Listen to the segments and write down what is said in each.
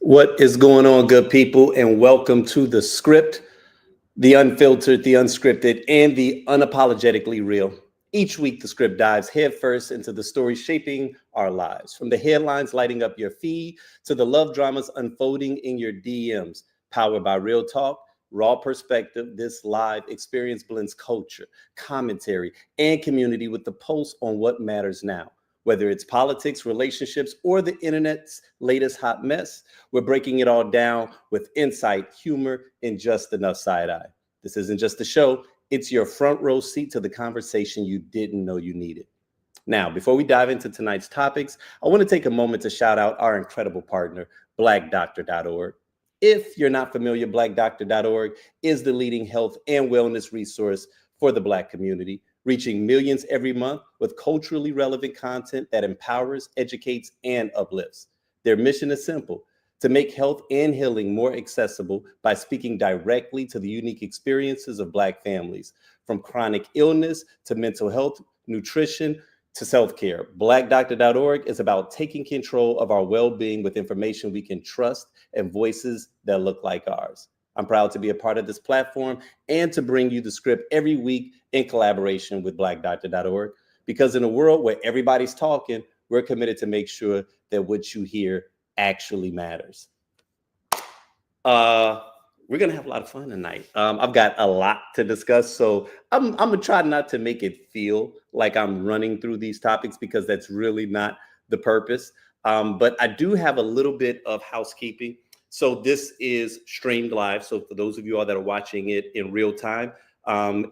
What is going on, good people, and welcome to the script, the unfiltered, the unscripted, and the unapologetically real. Each week, the script dives headfirst into the stories shaping our lives, from the headlines lighting up your feed to the love dramas unfolding in your DMs. Powered by real talk, raw perspective, this live experience blends culture, commentary, and community with the pulse on what matters now. Whether it's politics, relationships, or the internet's latest hot mess, we're breaking it all down with insight, humor, and just enough side eye. This isn't just a show, it's your front row seat to the conversation you didn't know you needed. Now, before we dive into tonight's topics, I want to take a moment to shout out our incredible partner, blackdoctor.org. If you're not familiar, blackdoctor.org is the leading health and wellness resource for the Black community, reaching millions every month with culturally relevant content that empowers, educates, and uplifts. Their mission is simple: to make health and healing more accessible by speaking directly to the unique experiences of Black families, from chronic illness to mental health, nutrition, to self-care. Blackdoctor.org is about taking control of our well-being with information we can trust and voices that look like ours. I'm proud to be a part of this platform and to bring you the script every week in collaboration with blackdoctor.org, because in a world where everybody's talking, we're committed to make sure that what you hear actually matters. We're going to have a lot of fun tonight. I've got a lot to discuss, so I'm going to try not to make it feel like I'm running through these topics, because that's really not the purpose. But I do have a little bit of housekeeping. So this is streamed live. So for those of you all that are watching it in real time,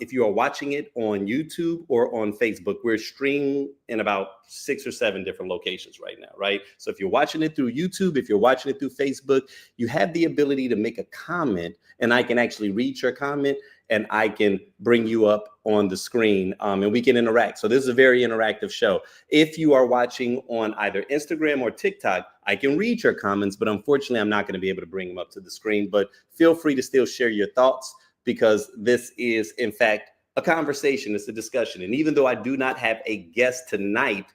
if you are watching it on YouTube or on Facebook, we're streaming in about 6 or 7 different locations right now, right? So if you're watching it through YouTube, if you're watching it through Facebook, you have the ability to make a comment, and I can actually read your comment and I can bring you up on the screen, and we can interact. So this is a very interactive show. If you are watching on either Instagram or TikTok, I can read your comments, but unfortunately, I'm not going to be able to bring them up to the screen. But feel free to still share your thoughts, because this is, in fact, a conversation. It's a discussion. And even though I do not have a guest tonight,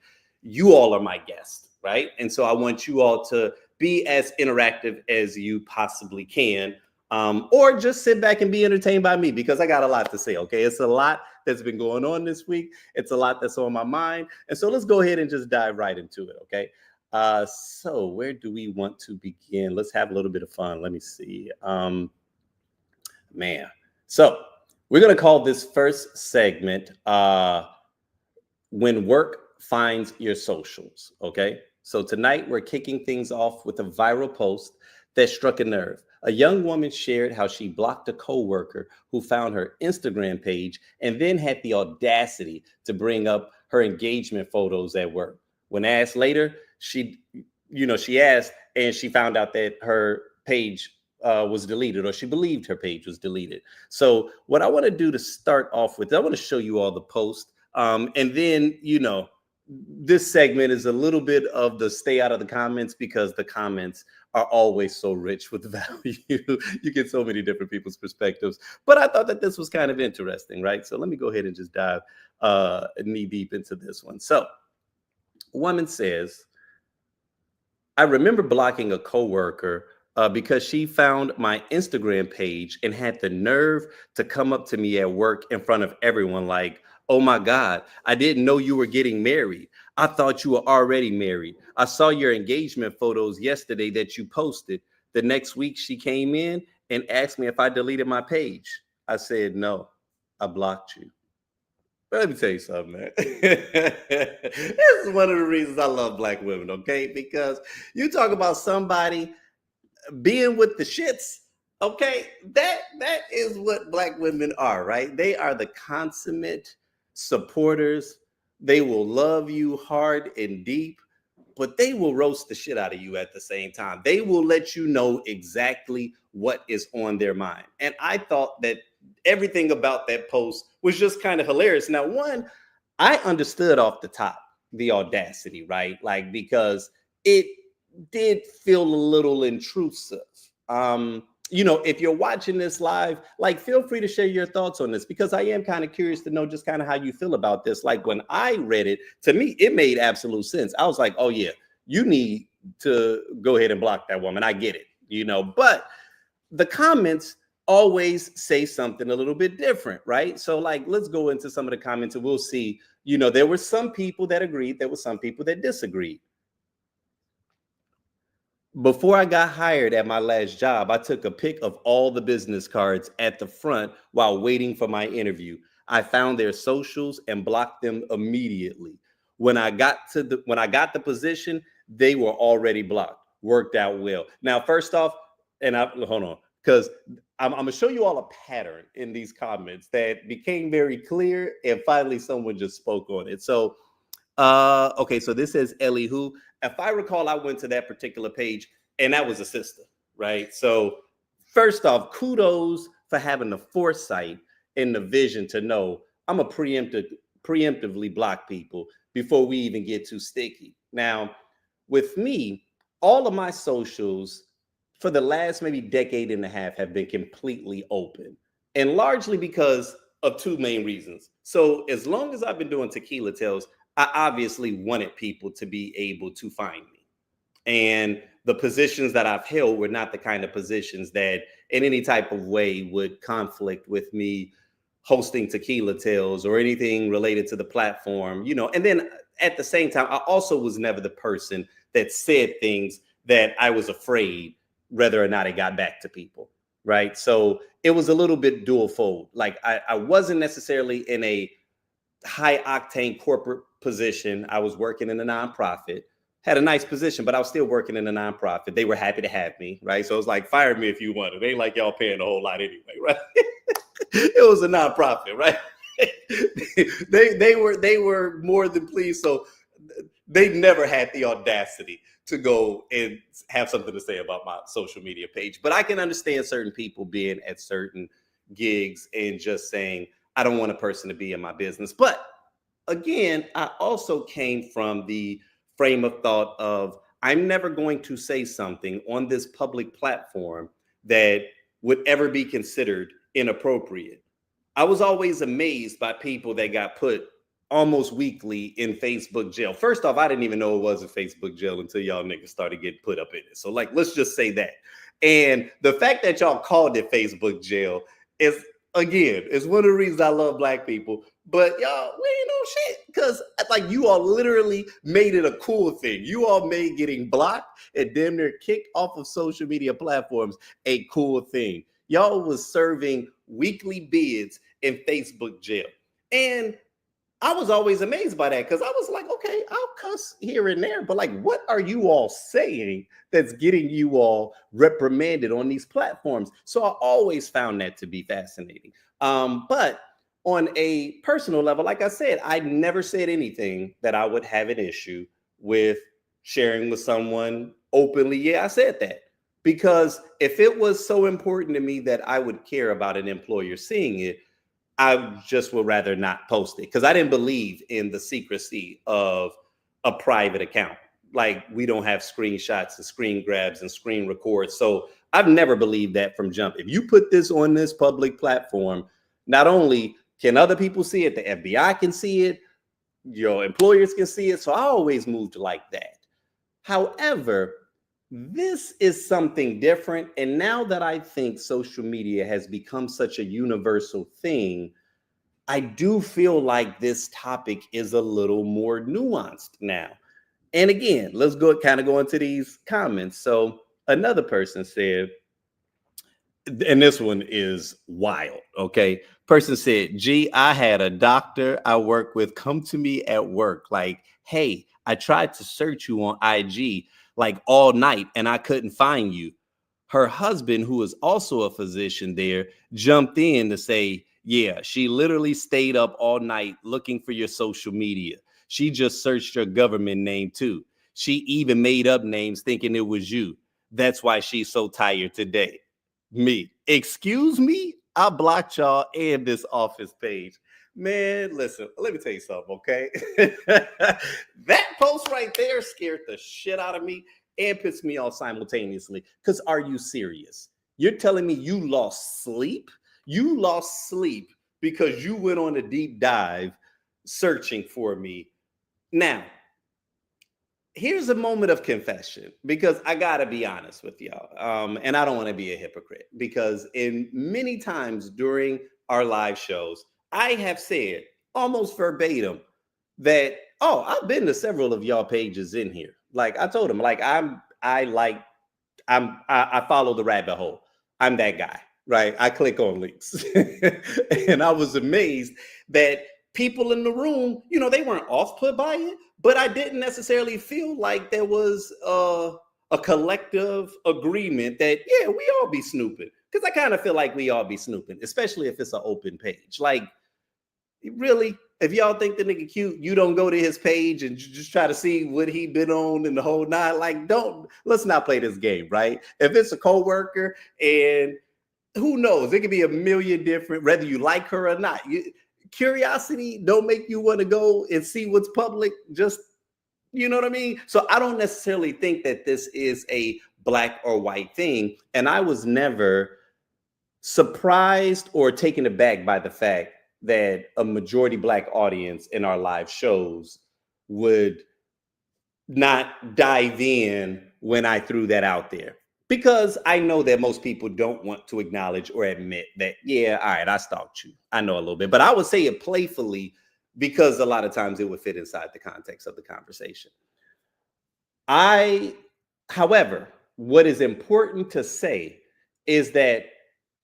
you all are my guest, right? And so I want you all to be as interactive as you possibly can, or just sit back and be entertained by me, because I got a lot to say, okay? It's a lot that's been going on this week. It's a lot that's on my mind. And so let's go ahead and just dive right into it, okay? So where do we want to begin? Let's have a little bit of fun. Let me see. So we're going to call this first segment When Work Finds Your Socials, okay? So tonight we're kicking things off with a viral post that struck a nerve. A young woman shared how she blocked a coworker who found her Instagram page and then had the audacity to bring up her engagement photos at work. When asked later, she asked, and she found out that her page was deleted, or she believed her page was deleted. So what I want to do to start off with, I want to show you all the post. And then, this segment is a little bit of the stay out of the comments, because the comments are always so rich with value. You get so many different people's perspectives. But I thought that this was kind of interesting, right? So let me go ahead and just dive knee deep into this one. So woman says, I remember blocking a coworker because she found my Instagram page and had the nerve to come up to me at work in front of everyone like, oh my God, I didn't know you were getting married. I thought you were already married. I saw your engagement photos yesterday that you posted. The next week she came in and asked me if I deleted my page. I said, no, I blocked you. But let me tell you something, man. This is one of the reasons I love Black women, okay? Because you talk about somebody being with the shits, okay? That is what Black women are, right? They are the consummate supporters. They will love you hard and deep, but they will roast the shit out of you at the same time. They will let you know exactly what is on their mind. And I thought that everything about that post was just kind of hilarious. Now, one, I understood off the top the audacity, right? Like, because it did feel a little intrusive. If you're watching this live, like, feel free to share your thoughts on this, because I am kind of curious to know just kind of how you feel about this. Like, when I read it, to me, it made absolute sense. I was like, oh yeah, you need to go ahead and block that woman. I get it. but the comments always say something a little bit different, right? So like, let's go into some of the comments and we'll see, there were some people that agreed, there were some people that disagreed. Before I got hired at my last job, I took a pic of all the business cards at the front while waiting for my interview. I found their socials and blocked them immediately. When I got the position, they were already blocked. Worked out well. Now, first off, hold on, because I'm gonna show you all a pattern in these comments that became very clear, and finally someone just spoke on it. So okay, so this says Ellie who. If I recall, I went to that particular page and that was a sister, right? So first off, kudos for having the foresight and the vision to know I'm gonna preemptively block people before we even get too sticky. Now, with me, all of my socials for the last maybe decade and a half have been completely open, and largely because of two main reasons. So as long as I've been doing Tequila Tales, I obviously wanted people to be able to find me. And the positions that I've held were not the kind of positions that in any type of way would conflict with me hosting Tequila Tales or anything related to the platform, And then at the same time, I also was never the person that said things that I was afraid whether or not it got back to people, right? So it was a little bit dual fold. Like I wasn't necessarily in a high octane corporate position. I was working in a nonprofit, had a nice position, but I was still working in a nonprofit. They were happy to have me, right? So it was like, fire me if you want it. They ain't like y'all paying a whole lot anyway, right? It was a nonprofit, right? they were more than pleased. So they never had the audacity to go and have something to say about my social media page. But I can understand certain people being at certain gigs and just saying, I don't want a person to be in my business. But again, I also came from the frame of thought of I'm never going to say something on this public platform that would ever be considered inappropriate. I was always amazed by people that got put almost weekly in Facebook jail. First off, I didn't even know it was a Facebook jail until y'all niggas started getting put up in it. So like, let's just say that. And the fact that y'all called it Facebook jail is, again, it's one of the reasons I love Black people. But y'all, we ain't no shit, because like you all literally made it a cool thing. You all made getting blocked and damn near kicked off of social media platforms a cool thing. Y'all was serving weekly bids in Facebook jail. And I was always amazed by that, because I was like, okay, I'll cuss here and there, but like, what are you all saying that's getting you all reprimanded on these platforms? So I always found that to be fascinating. But on a personal level, like I said, I never said anything that I would have an issue with sharing with someone openly. Yeah, I said that, because if it was so important to me that I would care about an employer seeing it, I just would rather not post it, because I didn't believe in the secrecy of a private account. Like, we don't have screenshots and screen grabs and screen records. So I've never believed that from jump. If you put this on this public platform, not only can other people see it, the FBI can see it, your employers can see it. So I always moved like that. However, this is something different. And now that I think social media has become such a universal thing, I do feel like this topic is a little more nuanced now. And again, let's go into these comments. So another person said, and this one is wild, okay? Person said, gee, I had a doctor I work with come to me at work like, hey, I tried to search you on IG like all night and I couldn't find you. Her husband, who is also a physician there, jumped in to say, yeah, she literally stayed up all night looking for your social media. She just searched your government name too. She even made up names thinking it was you. That's why she's so tired today. Me. Excuse me? I blocked y'all and this office page. Man, listen, let me tell you something, okay? That post right there scared the shit out of me and pissed me off simultaneously. Because are you serious? You're telling me you lost sleep? You lost sleep because you went on a deep dive searching for me. Now, here's a moment of confession because I gotta be honest with y'all. And I don't want to be a hypocrite because in many times during our live shows, I have said almost verbatim that, oh, I've been to several of y'all pages in here. Like I told them, like I follow the rabbit hole. I'm that guy, right? I click on links. And I was amazed that people in the room, they weren't off put by it, but I didn't necessarily feel like there was a collective agreement that, yeah, we all be snooping. Because I kind of feel like we all be snooping, especially if it's an open page. Like, really? If y'all think the nigga cute, you don't go to his page and just try to see what he been on and the whole nine. Like, let's not play this game, right? If it's a coworker, and who knows, it could be a million different, whether you like her or not. Curiosity don't make you want to go and see what's public. Just, you know what I mean? So I don't necessarily think that this is a black or white thing. And I was never surprised or taken aback by the fact that a majority black audience in our live shows would not dive in when I threw that out there. Because I know that most people don't want to acknowledge or admit that, yeah, all right, I stalked you. I know a little bit, but I would say it playfully because a lot of times it would fit inside the context of the conversation. However, what is important to say is that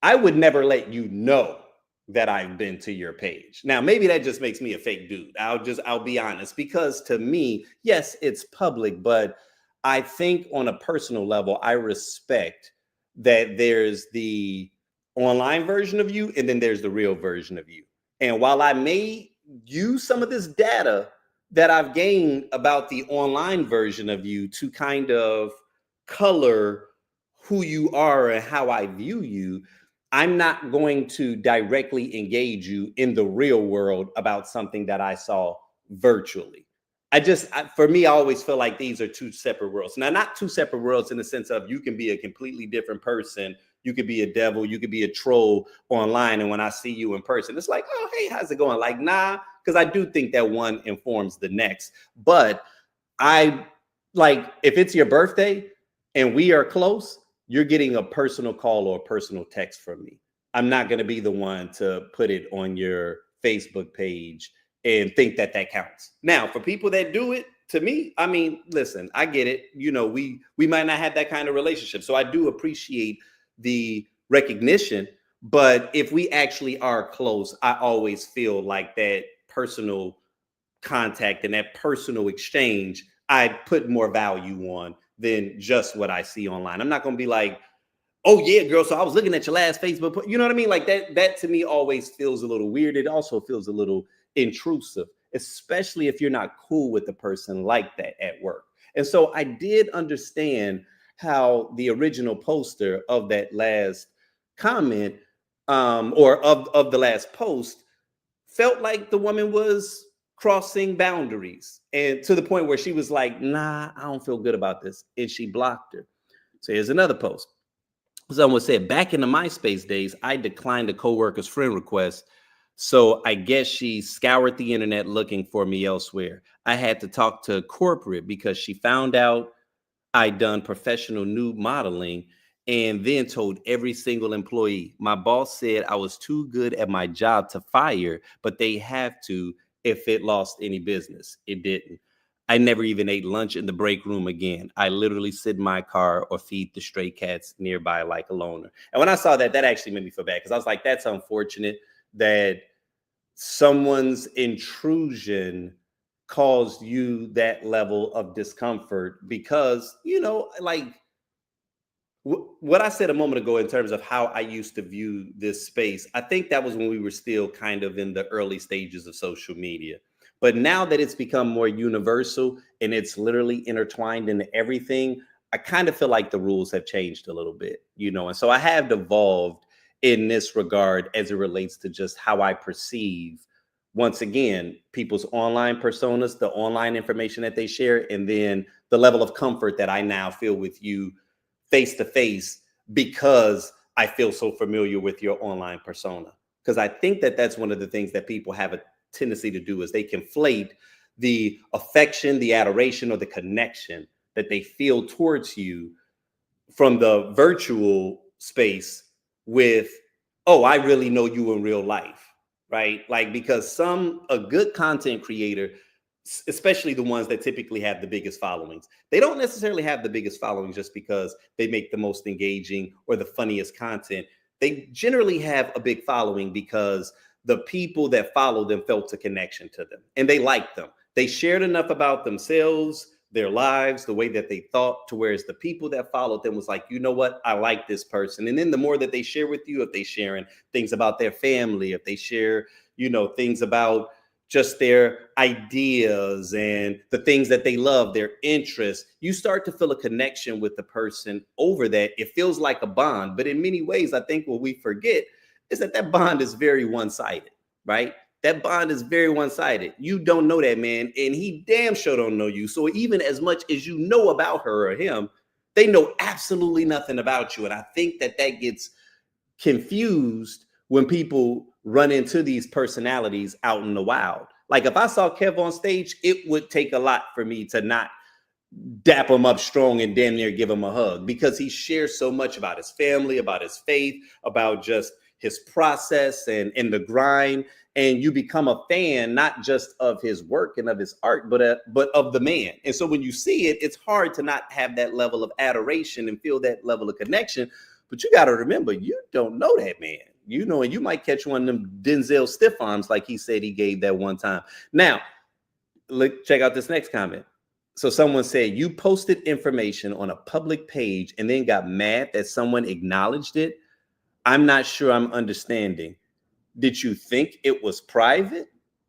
I would never let you know that I've been to your page. Now, maybe that just makes me a fake dude. I'll be honest, because to me, yes, it's public, but I think on a personal level, I respect that there's the online version of you and then there's the real version of you. And while I may use some of this data that I've gained about the online version of you to kind of color who you are and how I view you, I'm not going to directly engage you in the real world about something that I saw virtually. For me, I always feel like these are two separate worlds. Now, not two separate worlds in the sense of you can be a completely different person. You could be a devil, you could be a troll online. And when I see you in person, it's like, oh, hey, how's it going? Like, nah, because I do think that one informs the next. But if it's your birthday and we are close, you're getting a personal call or a personal text from me. I'm not going to be the one to put it on your Facebook page and think that counts. Now, for people that do it, to me, I mean, listen, I get it. We might not have that kind of relationship. So I do appreciate the recognition. But if we actually are close, I always feel like that personal contact and that personal exchange, I put more value on than just what I see online. I'm not going to be like, oh yeah, girl, so I was looking at your last Facebook post. You know what I mean? Like that to me always feels a little weird. It also feels a little intrusive, especially if you're not cool with the person like that at work. And so I did understand how the original poster of that last comment or of the last post felt like the woman was crossing boundaries, and to the point where she was like, nah, I don't feel good about this. And she blocked her. So here's another post. Someone said, back in the MySpace days, I declined a coworker's friend request. So I guess she scoured the internet looking for me elsewhere. I had to talk to corporate because she found out I'd done professional nude modeling and then told every single employee. My boss said I was too good at my job to fire, but they have to if it lost any business. It didn't. I never even ate lunch in the break room again. I literally sit in my car or feed the stray cats nearby like a loner. And when I saw that, that actually made me feel bad because I was like, that's unfortunate that someone's intrusion caused you that level of discomfort because, what I said a moment ago in terms of how I used to view this space, I think that was when we were still kind of in the early stages of social media. But now that it's become more universal and it's literally intertwined into everything, I kind of feel like the rules have changed a little bit, and so I have evolved in this regard as it relates to just how I perceive, once again, people's online personas, the online information that they share, and then the level of comfort that I now feel with you face to face because I feel so familiar with your online persona. Because I think that that's one of the things that people have a tendency to do is they conflate the affection, the adoration, or the connection that they feel towards you from the virtual space with, oh, I really know you in real life, right? Like, because a good content creator, especially the ones that typically have the biggest followings, they don't necessarily have the biggest following just because they make the most engaging or the funniest content. They generally have a big following because the people that follow them felt a connection to them and they liked them. They shared enough about themselves, their lives, the way that they thought, to whereas the people that followed them was like, you know what, I like this person. And then the more that they share with you, if they sharing things about their family, if they share, things about just their ideas and the things that they love, their interests, you start to feel a connection with the person over that. It feels like a bond. But in many ways, I think what we forget is that bond is very one-sided, right? That bond is very one-sided. You don't know that man, and he damn sure don't know you. So even as much as you know about her or him, they know absolutely nothing about you. And I think that gets confused when people run into these personalities out in the wild. Like if I saw Kev on stage, it would take a lot for me to not dap him up strong and damn near give him a hug, because he shares so much about his family, about his faith, about just his process and the grind. And you become a fan, not just of his work and of his art, but of the man. And so when you see it, it's hard to not have that level of adoration and feel that level of connection. But you got to remember, you don't know that man, and you might catch one of them Denzel stiff arms like he said he gave that one time. Now, check out this next comment. So someone said, you posted information on a public page and then got mad that someone acknowledged it. I'm not sure I'm understanding. Did you think it was private?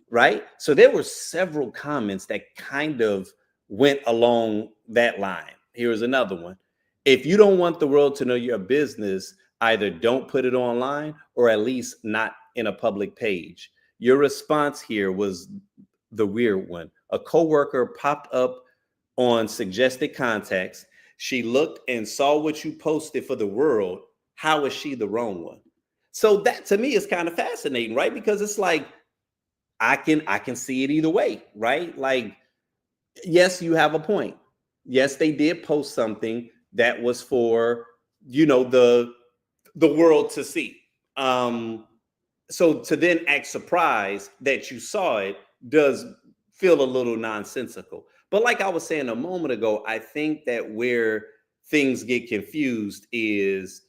Right? So there were several comments that kind of went along that line. Here's another one. If you don't want the world to know your business, either don't put it online or at least not in a public page. Your response here was the weird one. A coworker popped up on suggested contacts. She looked and saw what you posted for the world. How is she the wrong one? So that to me is kind of fascinating, right? Because it's like, I can see it either way, right? Like, yes, you have a point. Yes, they did post something that was for, the world to see. So to then act surprised that you saw it does feel a little nonsensical. But like I was saying a moment ago, I think that where things get confused is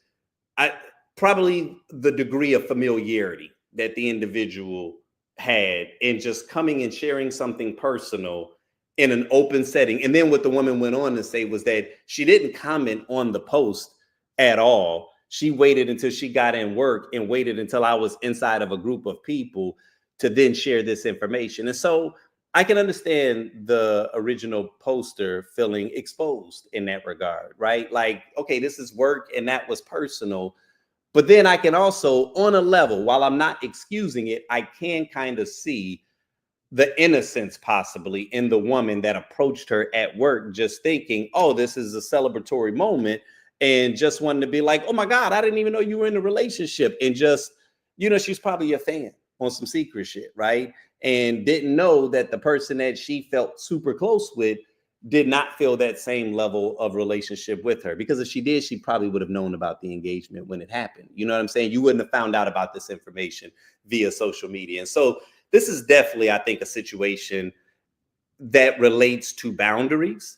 probably the degree of familiarity that the individual had in just coming and sharing something personal in an open setting. And then what the woman went on to say was that she didn't comment on the post at all. She waited until she got in work and waited until I was inside of a group of people to then share this information. And so I can understand the original poster feeling exposed in that regard, right? Like, okay, this is work and that was personal. But then I can also, on a level, while I'm not excusing it, I can kind of see the innocence possibly in the woman that approached her at work, just thinking, oh, this is a celebratory moment, and just wanted to be like, oh my God, I didn't even know you were in a relationship. And just, she's probably a fan on some secret shit, right? And didn't know that the person that she felt super close with did not feel that same level of relationship with her. Because if she did, she probably would have known about the engagement when it happened. You know what I'm saying? You wouldn't have found out about this information via social media. And so this is definitely, I think, a situation that relates to boundaries,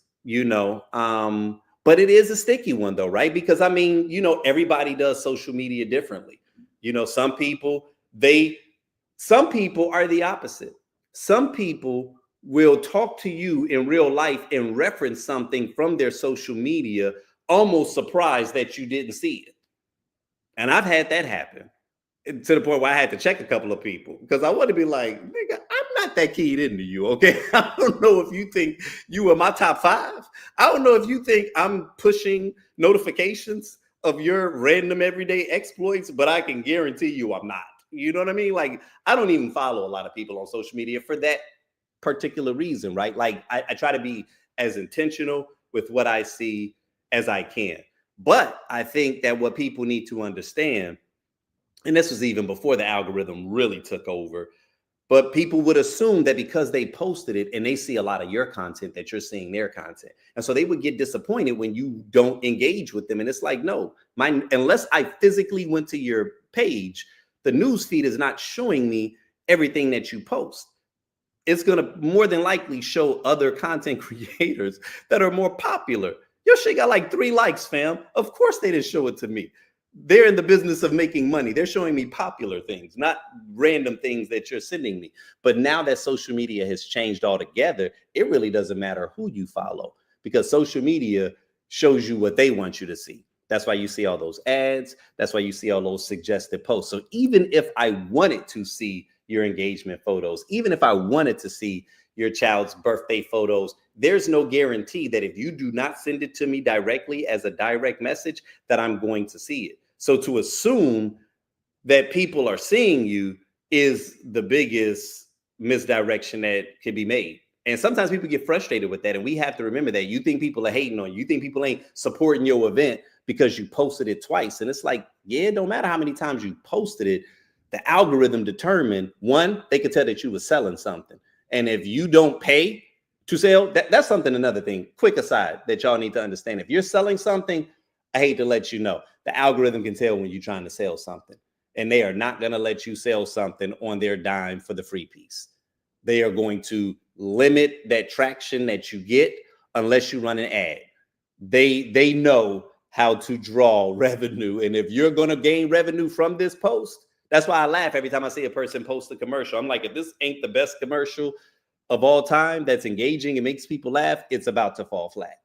but it is a sticky one though, right? Because I mean, everybody does social media differently. Some people are the opposite. Some people will talk to you in real life and reference something from their social media, almost surprised that you didn't see it. And I've had that happen, to the point where I had to check a couple of people, because I want to be like, nigga, I'm not that keyed into you, okay? I don't know if you think you were my top 5. I don't know if you think I'm pushing notifications of your random everyday exploits, but I can guarantee you I'm not. You know what I mean? Like, I don't even follow a lot of people on social media for that particular reason, right? Like, I try to be as intentional with what I see as I can. But I think that what people need to understand, and this was even before the algorithm really took over, But people would assume that because they posted it and they see a lot of your content, that you're seeing their content. And so they would get disappointed when you don't engage with them. And it's like, no, unless I physically went to your page, the news feed is not showing me everything that you post. It's going to more than likely show other content creators that are more popular. Your shit got like 3 likes, fam. Of course they didn't show it to me. They're in the business of making money. They're showing me popular things, not random things that you're sending me. But now that social media has changed altogether, it really doesn't matter who you follow, because social media shows you what they want you to see. That's why you see all those ads. That's why you see all those suggested posts. So even if I wanted to see your engagement photos, even if I wanted to see your child's birthday photos, there's no guarantee that if you do not send it to me directly as a direct message, that I'm going to see it. So to assume that people are seeing you is the biggest misdirection that could be made. And sometimes people get frustrated with that. And we have to remember that you think people are hating on you. You think people ain't supporting your event because you posted it twice. And it's like, yeah, it don't matter how many times you posted it. The algorithm determined, one, they could tell that you were selling something. And if you don't pay to sell, that's something, another thing, quick aside that y'all need to understand. If you're selling something, I hate to let you know, the algorithm can tell when you're trying to sell something. And they are not going to let you sell something on their dime for the free piece. They are going to limit that traction that you get unless you run an ad. They know how to draw revenue. And if you're going to gain revenue from this post, that's why I laugh every time I see a person post a commercial. I'm like, if this ain't the best commercial of all time that's engaging and makes people laugh, it's about to fall flat.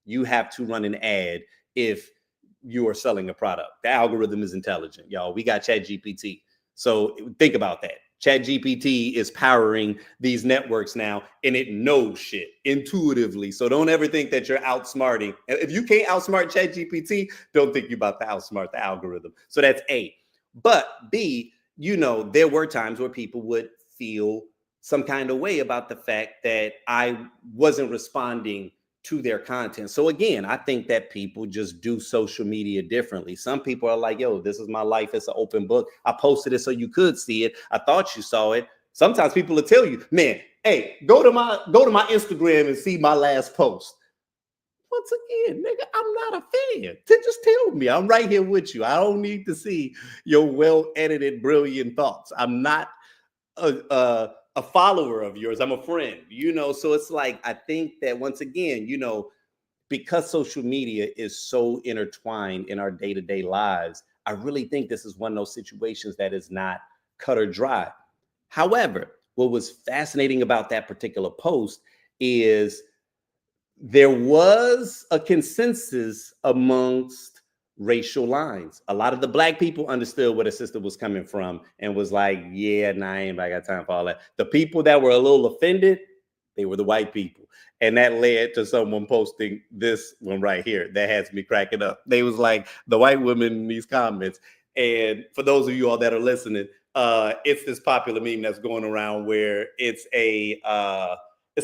You have to run an ad if you are selling a product. The algorithm is intelligent, y'all. We got ChatGPT. So think about that. ChatGPT is powering these networks now, and it knows shit intuitively. So don't ever think that you're outsmarting. If you can't outsmart ChatGPT, don't think you're about to outsmart the algorithm. So that's A. But B, there were times where people would feel some kind of way about the fact that I wasn't responding to their content. So again, I think that people just do social media differently. Some people are like, yo, this is my life. It's an open book. I posted it so you could see it. I thought you saw it. Sometimes people will tell you, man, hey, go to my Instagram and see my last post. Once again, nigga, I'm not a fan. Just tell me. I'm right here with you. I don't need to see your well-edited, brilliant thoughts. I'm not a follower of yours. I'm a friend, so it's like, I think that once again, because social media is so intertwined in our day-to-day lives, I really think this is one of those situations that is not cut or dry. However, what was fascinating about that particular post is there was a consensus amongst racial lines. A lot of the Black people understood where the sister was coming from and was like, yeah, nah, I ain't got time for all that. The people that were a little offended, they were the white people. And that led to someone posting this one right here that has me cracking up. They was like, the white women in these comments. And for those of you all that are listening, it's this popular meme that's going around where it's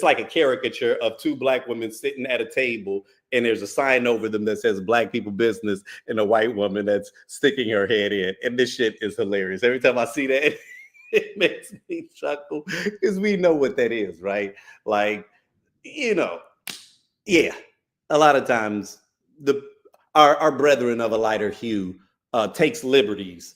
like a caricature of 2 Black women sitting at a table, and there's a sign over them that says Black people business, and a white woman that's sticking her head in. And this shit is hilarious. Every time I see that, it makes me chuckle because we know what that is, right? Like, yeah, a lot of times our brethren of a lighter hue takes liberties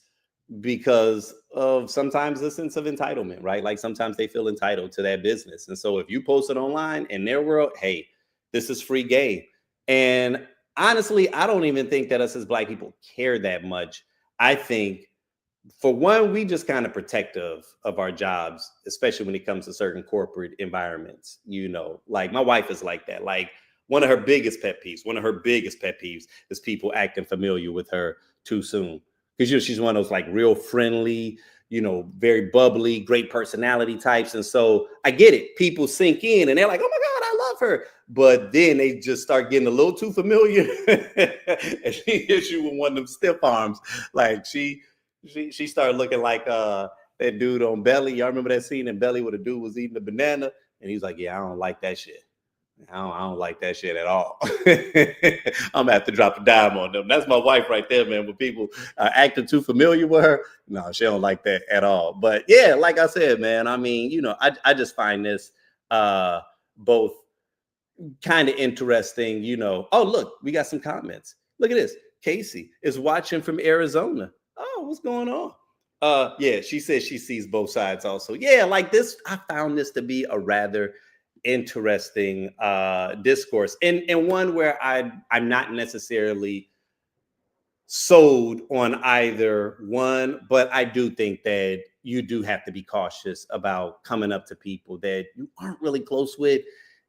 because of sometimes the sense of entitlement, right? Like sometimes they feel entitled to that business. And so if you post it online in their world, hey, this is free game. And honestly, I don't even think that us as Black people care that much. I think, for one, we just kind of protective of our jobs, especially when it comes to certain corporate environments. Like my wife is like that. Like one of her biggest pet peeves is people acting familiar with her too soon. Because she's one of those like real friendly, very bubbly, great personality types. And so I get it. People sink in and they're like, oh my God, I love her. But then they just start getting a little too familiar. And she hits you with one of them stiff arms. Like she started looking like that dude on Belly. Y'all remember that scene in Belly where the dude was eating a banana? And he was like, yeah, I don't like that shit. I don't like that shit at all. I'm gonna have to drop a dime on them. That's my wife right there, man. When people are acting too familiar with her, no, she don't like that at all. But yeah, like I said, man, I mean, I just find this both kind of interesting. Oh, look, we got some comments. Look at this. Casey is watching from Arizona. Oh, what's going on? Yeah, she says she sees both sides also. Yeah, like this, I found this to be a rather interesting discourse, and one where I'm not necessarily sold on either one, but I do think that you do have to be cautious about coming up to people that you aren't really close with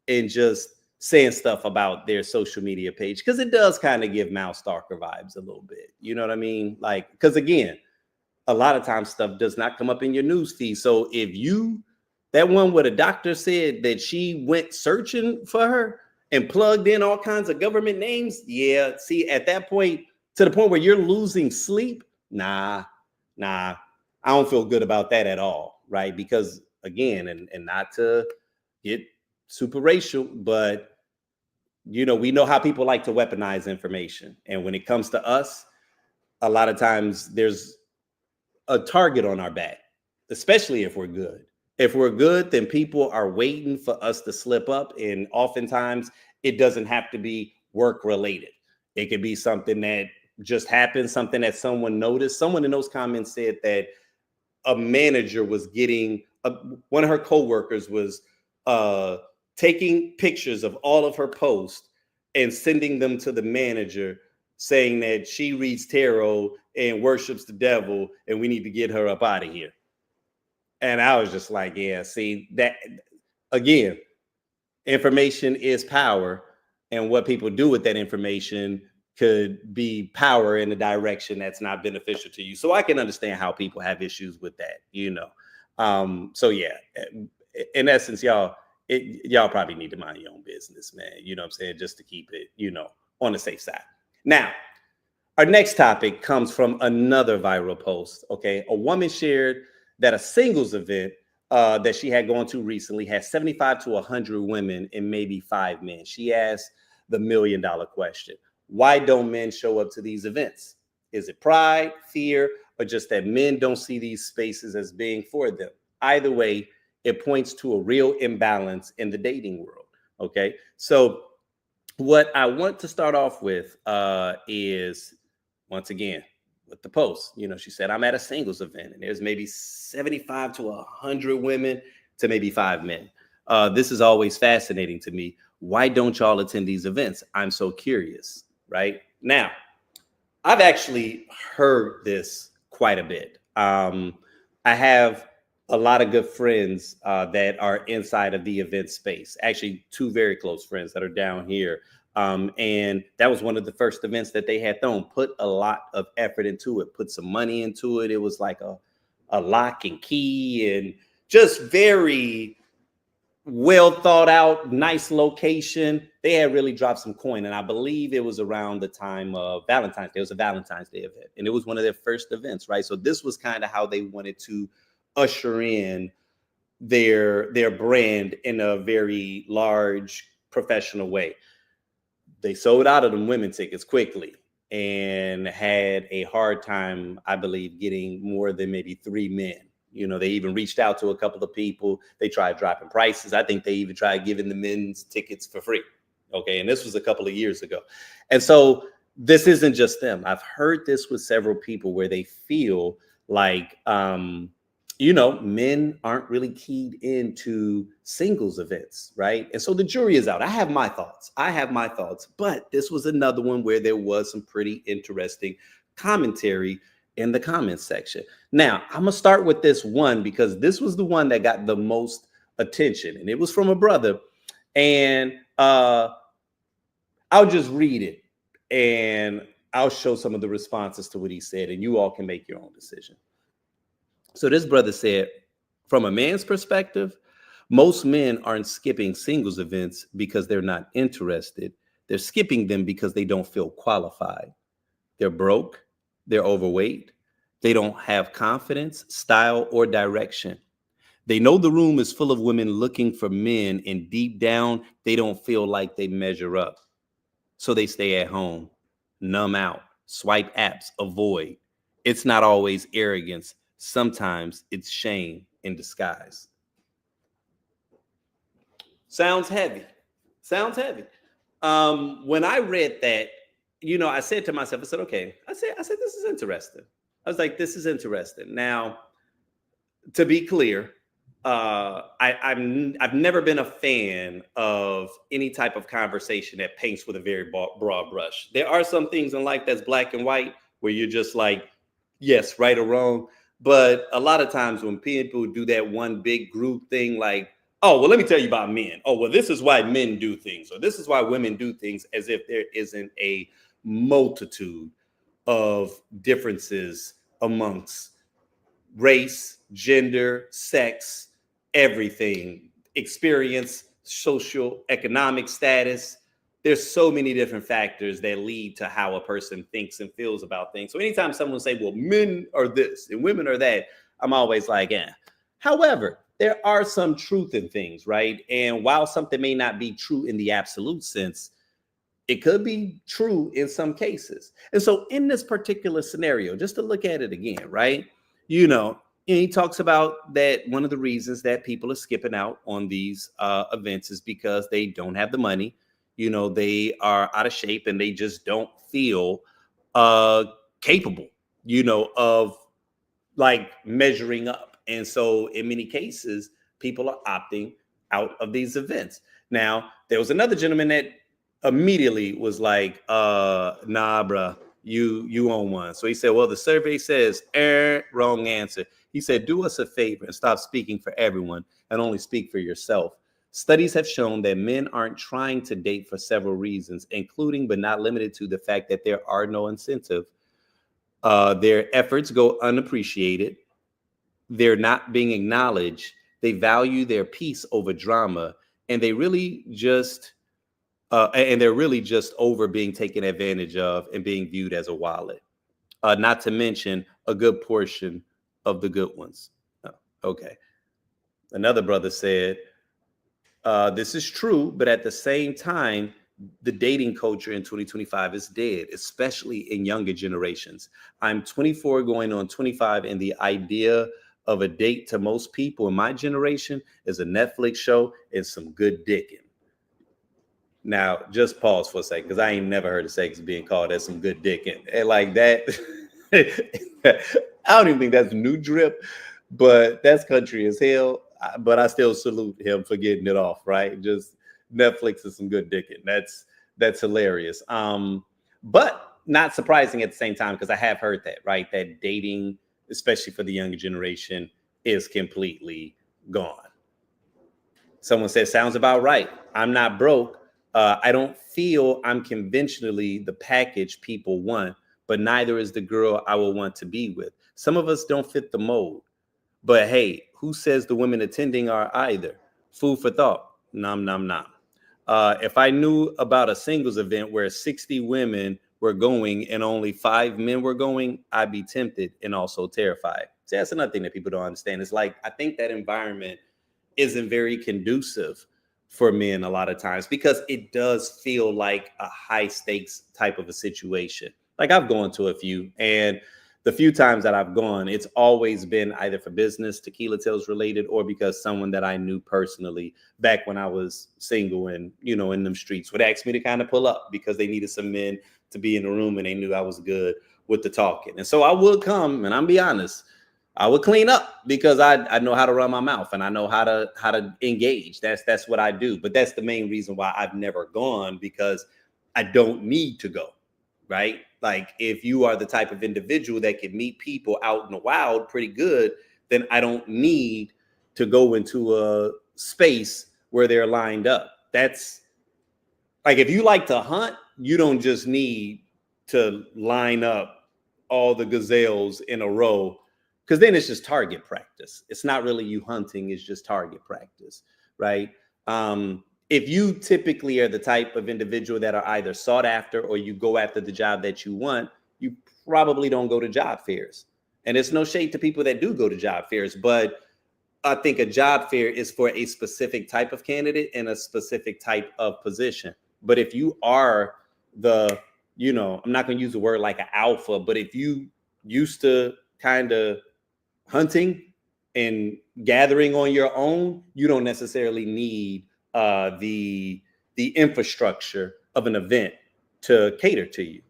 and just saying stuff about their social media page, because it does kind of give Mal Stalker vibes a little bit. You know what I mean? Like, because again, a lot of times stuff does not come up in your news feed. So if that one where the doctor said that she went searching for her and plugged in all kinds of government names, yeah, see, at that point, to the point where you're losing sleep, nah, I don't feel good about that at all, right? Because again, and not to get super racial, but we know how people like to weaponize information. And when it comes to us, a lot of times there's a target on our back, especially if we're good. If we're good, then people are waiting for us to slip up. And oftentimes it doesn't have to be work related. It could be something that just happened, something that someone noticed. Someone in those comments said that a manager was getting, one of her coworkers was taking pictures of all of her posts and sending them to the manager, saying that she reads tarot and worships the devil and we need to get her up out of here. And I was just like, yeah, see, that again, information is power, and what people do with that information could be power in a direction that's not beneficial to you. So I can understand how people have issues with that, So yeah, in essence, y'all probably need to mind your own business, man. You know what I'm saying? Just to keep it, on the safe side. Now, our next topic comes from another viral post. Okay, a woman shared that a singles event that she had gone to recently had 75 to 100 women and maybe 5 men. She asked the $1 million question: why don't men show up to these events? Is it pride, fear, or just that men don't see these spaces as being for them? Either way, it points to a real imbalance in the dating world. Okay, so what I want to start off with is, once again, with the post. She said, I'm at a singles event and there's maybe 75 to 100 women to maybe 5 men. This is always fascinating to me. Why don't y'all attend these events? I'm so curious, right? Now, I've actually heard this quite a bit. I have a lot of good friends that are inside of the event space. Actually, 2 very close friends that are down here. And that was one of the first events that they had thrown. Put a lot of effort into it, put some money into it. It was like a lock and key and just very well thought out, nice location. They had really dropped some coin. And I believe it was around the time of Valentine's Day. It was a Valentine's Day event. And it was one of their first events, right? So this was kind of how they wanted to usher in their brand in a very large professional way. They sold out of them women tickets quickly and had a hard time, I believe, getting more than maybe 3 men. They even reached out to a couple of people. They tried dropping prices. I think they even tried giving the men's tickets for free. Okay. And this was a couple of years ago. And so this isn't just them. I've heard this with several people where they feel like, men aren't really keyed into singles events, right? And so the jury is out. I have my thoughts, but this was another one where there was some pretty interesting commentary in the comments section. Now, I'm gonna start with this one because this was the one that got the most attention, and it was from a brother. And I'll just read it, and I'll show some of the responses to what he said, and you all can make your own decision. So this brother said, from a man's perspective, most men aren't skipping singles events because they're not interested. They're skipping them because they don't feel qualified. They're broke. They're overweight. They don't have confidence, style, or direction. They know the room is full of women looking for men, and deep down, they don't feel like they measure up. So they stay at home, numb out, swipe apps, avoid. It's not always arrogance. Sometimes it's shame in disguise. Sounds heavy. Sounds heavy. When I read that, I said to myself, I said, okay, I said, this is interesting. I was like, this is interesting. Now, to be clear, I've never been a fan of any type of conversation that paints with a very broad brush. There are some things in life that's black and white where you're just like, yes, right or wrong. But a lot of times when people do that one big group thing, like, oh, well, let me tell you about men. Oh, well, this is why men do things, or this is why women do things, as if there isn't a multitude of differences amongst race, gender, sex, everything, experience, social, economic status. There's so many different factors that lead to how a person thinks and feels about things. So anytime someone say, well, men are this and women are that, I'm always like, eh. However, there are some truth in things, right? And while something may not be true in the absolute sense, it could be true in some cases. And so in this particular scenario, just to look at it again, right? He talks about that one of the reasons that people are skipping out on these events is because they don't have the money. They are out of shape and they just don't feel capable, of like measuring up. And so in many cases, people are opting out of these events. Now, there was another gentleman that immediately was like, nah, bruh, you own one. So he said, well, the survey says, wrong answer. He said, do us a favor and stop speaking for everyone and only speak for yourself. Studies have shown that men aren't trying to date for several reasons, including but not limited to the fact that there are no incentive. Their efforts go unappreciated. They're not being acknowledged. They value their peace over drama, and they're really just over being taken advantage of and being viewed as a wallet. Not to mention a good portion of the good ones. Okay. Another brother said, this is true, but at the same time, the dating culture in 2025 is dead, especially in younger generations. I'm 24 going on 25, and the idea of a date to most people in my generation is a Netflix show and some good dicking. Now, just pause for a second, because I ain't never heard of sex being called as some good dicking. And like that, I don't even think that's new drip, but that's country as hell. But I still salute him for getting it off, right? Just Netflix is some good dicking. That's hilarious. But not surprising at the same time, because I have heard that, right? That dating, especially for the younger generation, is completely gone. Someone said, sounds about right. I'm not broke. I don't feel I'm conventionally the package people want, but neither is the girl I will want to be with. Some of us don't fit the mold. But hey, who says the women attending are either? Food for thought. Nom, nom, nom. If I knew about a singles event where 60 women were going and only 5 men were going, I'd be tempted and also terrified. See, that's another thing that people don't understand. It's like, I think that environment isn't very conducive for men a lot of times, because it does feel like a high stakes type of a situation. Like, I've gone to a few, and the few times that I've gone, it's always been either for business, tequila tales related, or because someone that I knew personally back when I was single and, in them streets would ask me to kind of pull up because they needed some men to be in the room and they knew I was good with the talking. And so I would come, and I'm be honest, I would clean up because I know how to run my mouth and I know how to engage. That's what I do. But that's the main reason why I've never gone, because I don't need to go. Right? Like, if you are the type of individual that can meet people out in the wild pretty good, then I don't need to go into a space where they're lined up. That's like, if you like to hunt, you don't just need to line up all the gazelles in a row, because then it's just target practice. It's not really you hunting, it's just target practice, right? If you typically are the type of individual that are either sought after or you go after the job that you want, you probably don't go to job fairs. And it's no shade to people that do go to job fairs, but I think a job fair is for a specific type of candidate and a specific type of position. But if you are the, I'm not going to use the word like an alpha, but if you used to kind of hunting and gathering on your own, you don't necessarily need the infrastructure of an event to cater to you.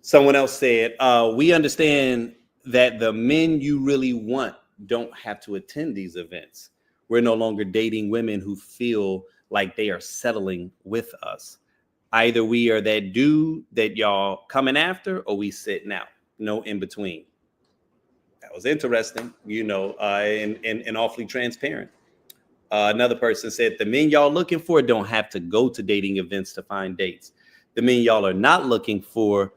Someone else said, we understand that the men you really want don't have to attend these events. We're no longer dating women who feel like they are settling with us. Either we are that dude that y'all coming after, or we sitting out. No in between. That was interesting, and awfully transparent. Another person said, the men y'all looking for don't have to go to dating events to find dates. The men y'all are not looking for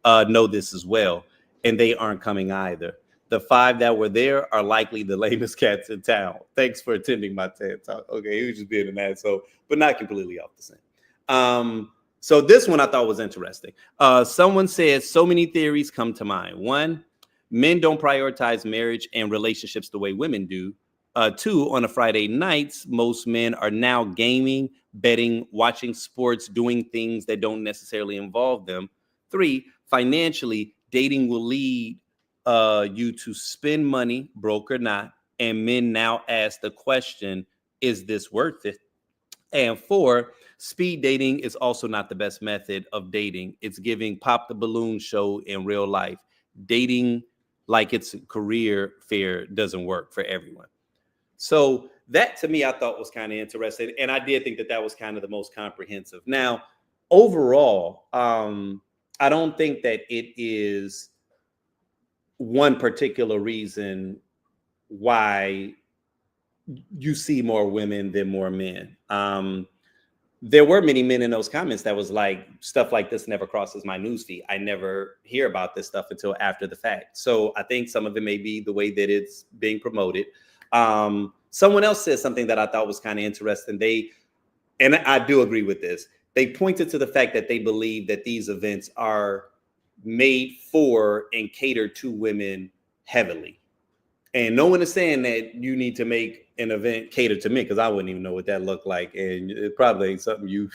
know this as well, and they aren't coming either. The 5 that were there are likely the lamest cats in town. Thanks for attending my TED Talk. Okay, he was just being an asshole, but not completely off the scent. So this one I thought was interesting. Someone said, so many theories come to mind. 1, men don't prioritize marriage and relationships the way women do. 2, on a Friday nights, most men are now gaming, betting, watching sports, doing things that don't necessarily involve them. 3, financially, dating will lead you to spend money, broke or not, and men now ask the question, is this worth it? And 4, speed dating is also not the best method of dating. It's giving pop the balloon show in real life. Dating like it's a career fair doesn't work for everyone. So that to me, I thought was kind of interesting. And I did think that that was kind of the most comprehensive. Now, overall, I don't think that it is one particular reason why you see more women than more men. There were many men in those comments that was like, stuff like this never crosses my newsfeed. I never hear about this stuff until after the fact. So I think some of it may be the way that it's being promoted. Someone else said something that I thought was kind of interesting. And I do agree with this. They pointed to the fact that they believe that these events are made for and catered to women heavily. And no one is saying that you need to make an event catered to men, because I wouldn't even know what that looked like. And it probably ain't something you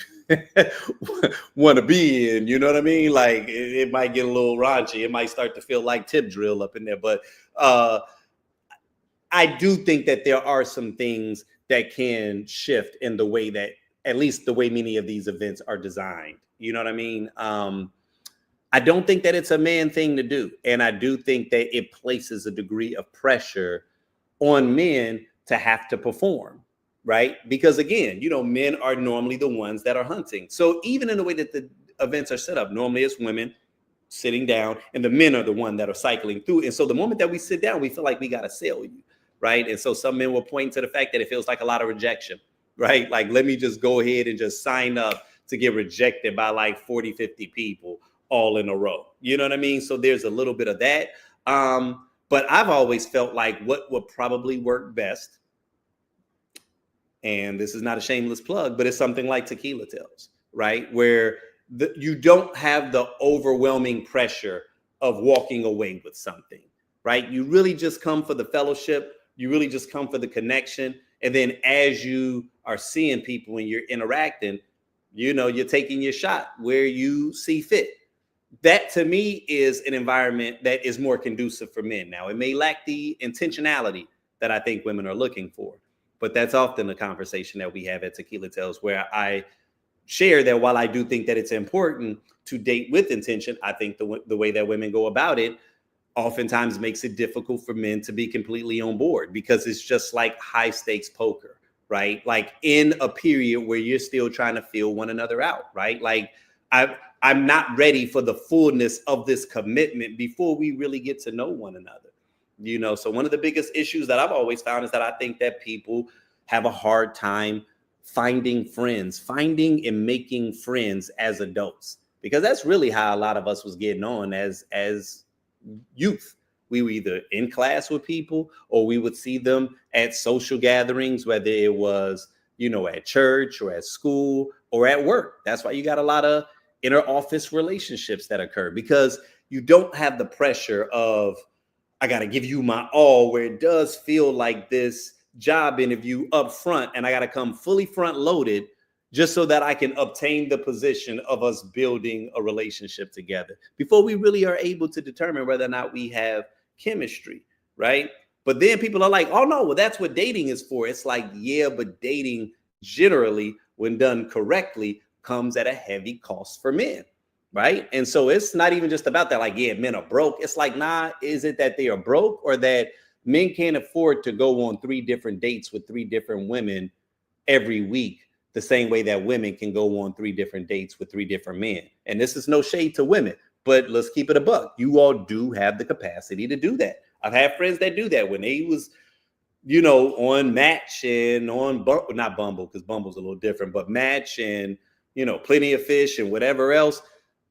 want to be in. You know what I mean? Like it might get a little raunchy. It might start to feel like tip drill up in there. But I do think that there are some things that can shift in the way that, at least the way many of these events are designed. You know what I mean? I don't think that it's a man thing to do. And I do think that it places a degree of pressure on men to have to perform, right? Because again, men are normally the ones that are hunting. So even in the way that the events are set up, normally it's women sitting down and the men are the one that are cycling through. And so the moment that we sit down, we feel like we got to sell you, right? And so some men will point to the fact that it feels like a lot of rejection, right? Like, let me just go ahead and just sign up to get rejected by like 40, 50 people all in a row. You know what I mean? So there's a little bit of that. But I've always felt like what would probably work best, and this is not a shameless plug, but it's something like Tequila Tales, right? Where you don't have the overwhelming pressure of walking away with something, right? You really just come for the fellowship. You really just come for the connection. And then as you are seeing people and you're interacting, you're taking your shot where you see fit. That to me is an environment that is more conducive for men. Now, it may lack the intentionality that I think women are looking for, but that's often the conversation that we have at Tequila Tales, where I share that while I do think that it's important to date with intention, I think the way that women go about it oftentimes makes it difficult for men to be completely on board, because it's just like high stakes poker, right? Like in a period where you're still trying to feel one another out, right? Like I'm not ready for the fullness of this commitment before we really get to know one another. So one of the biggest issues that I've always found is that I think that people have a hard time finding and making friends as adults, because that's really how a lot of us was getting on as youth. We were either in class with people, or we would see them at social gatherings, whether it was, at church or at school or at work. That's why you got a lot of inter office relationships that occur, because you don't have the pressure of I got to give you my all, where it does feel like this job interview up front, and I got to come fully front loaded just so that I can obtain the position of us building a relationship together before we really are able to determine whether or not we have chemistry, right? But then people are like, oh no, well, that's what dating is for. It's like, yeah, but dating generally, when done correctly, comes at a heavy cost for men, right? And so it's not even just about that, like, yeah, men are broke. It's like, nah, is it that they are broke, or that men can't afford to go on 3 different dates with 3 different women every week, the same way that women can go on 3 different dates with 3 different men? And this is no shade to women, but let's keep it a buck. You all do have the capacity to do that. I've had friends that do that when they was, on Match and on not Bumble, because Bumble's a little different, but Match and, Plenty of Fish and whatever else.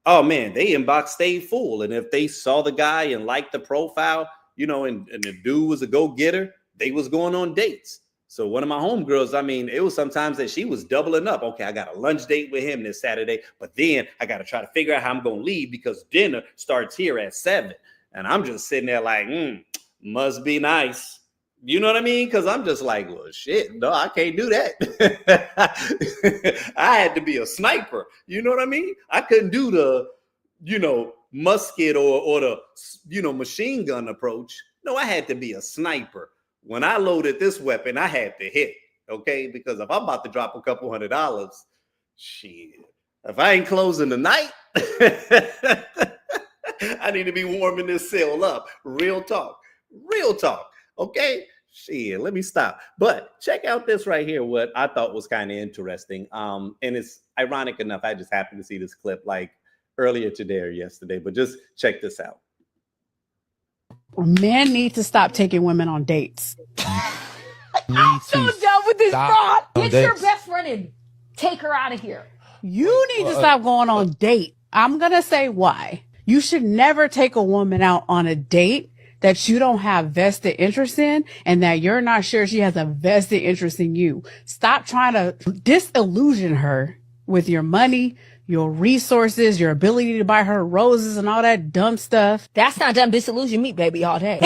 Oh man, they inbox stayed full. And if they saw the guy and liked the profile, and the dude was a go-getter, they was going on dates. So one of my homegirls, I mean, it was sometimes that she was doubling up. Okay, I got a lunch date with him this Saturday, but then I got to try to figure out how I'm going to leave because dinner starts here at 7. And I'm just sitting there like, must be nice. You know what I mean? Because I'm just like, well, shit, no, I can't do that. I had to be a sniper. You know what I mean? I couldn't do the, musket or the, machine gun approach. No, I had to be a sniper. When I loaded this weapon, I had to hit, okay? Because if I'm about to drop a couple $100, shit, if I ain't closing the night, I need to be warming this cell up. Real talk, okay? Shit, let me stop. But check out this right here, what I thought was kind of interesting. And it's ironic enough, I just happened to see this clip like earlier today or yesterday, but just check this out. Men need to stop taking women on dates. I'm so done with this fraud. Get your best friend and take her out of here. You need to stop going on date. I'm going to say why. You should never take a woman out on a date that you don't have vested interest in and that you're not sure she has a vested interest in you. Stop trying to disillusion her with your money, your resources, your ability to buy her roses and all that dumb stuff. That's not dumb. Disillusion me, baby, all day.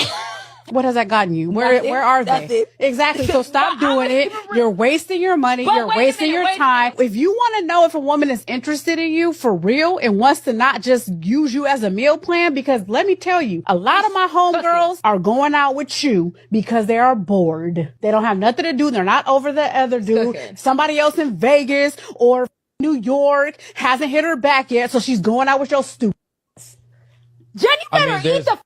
What has that gotten you? Where are they? Exactly. So stop doing it. You're wasting your money. You're wasting your time. If you want to know if a woman is interested in you for real and wants to not just use you as a meal plan, because let me tell you, a lot of my homegirls are going out with you because they are bored. They don't have nothing to do. They're not over the other dude. Somebody else in Vegas or New York hasn't hit her back yet, so she's going out with your stupid. Jenny better eat the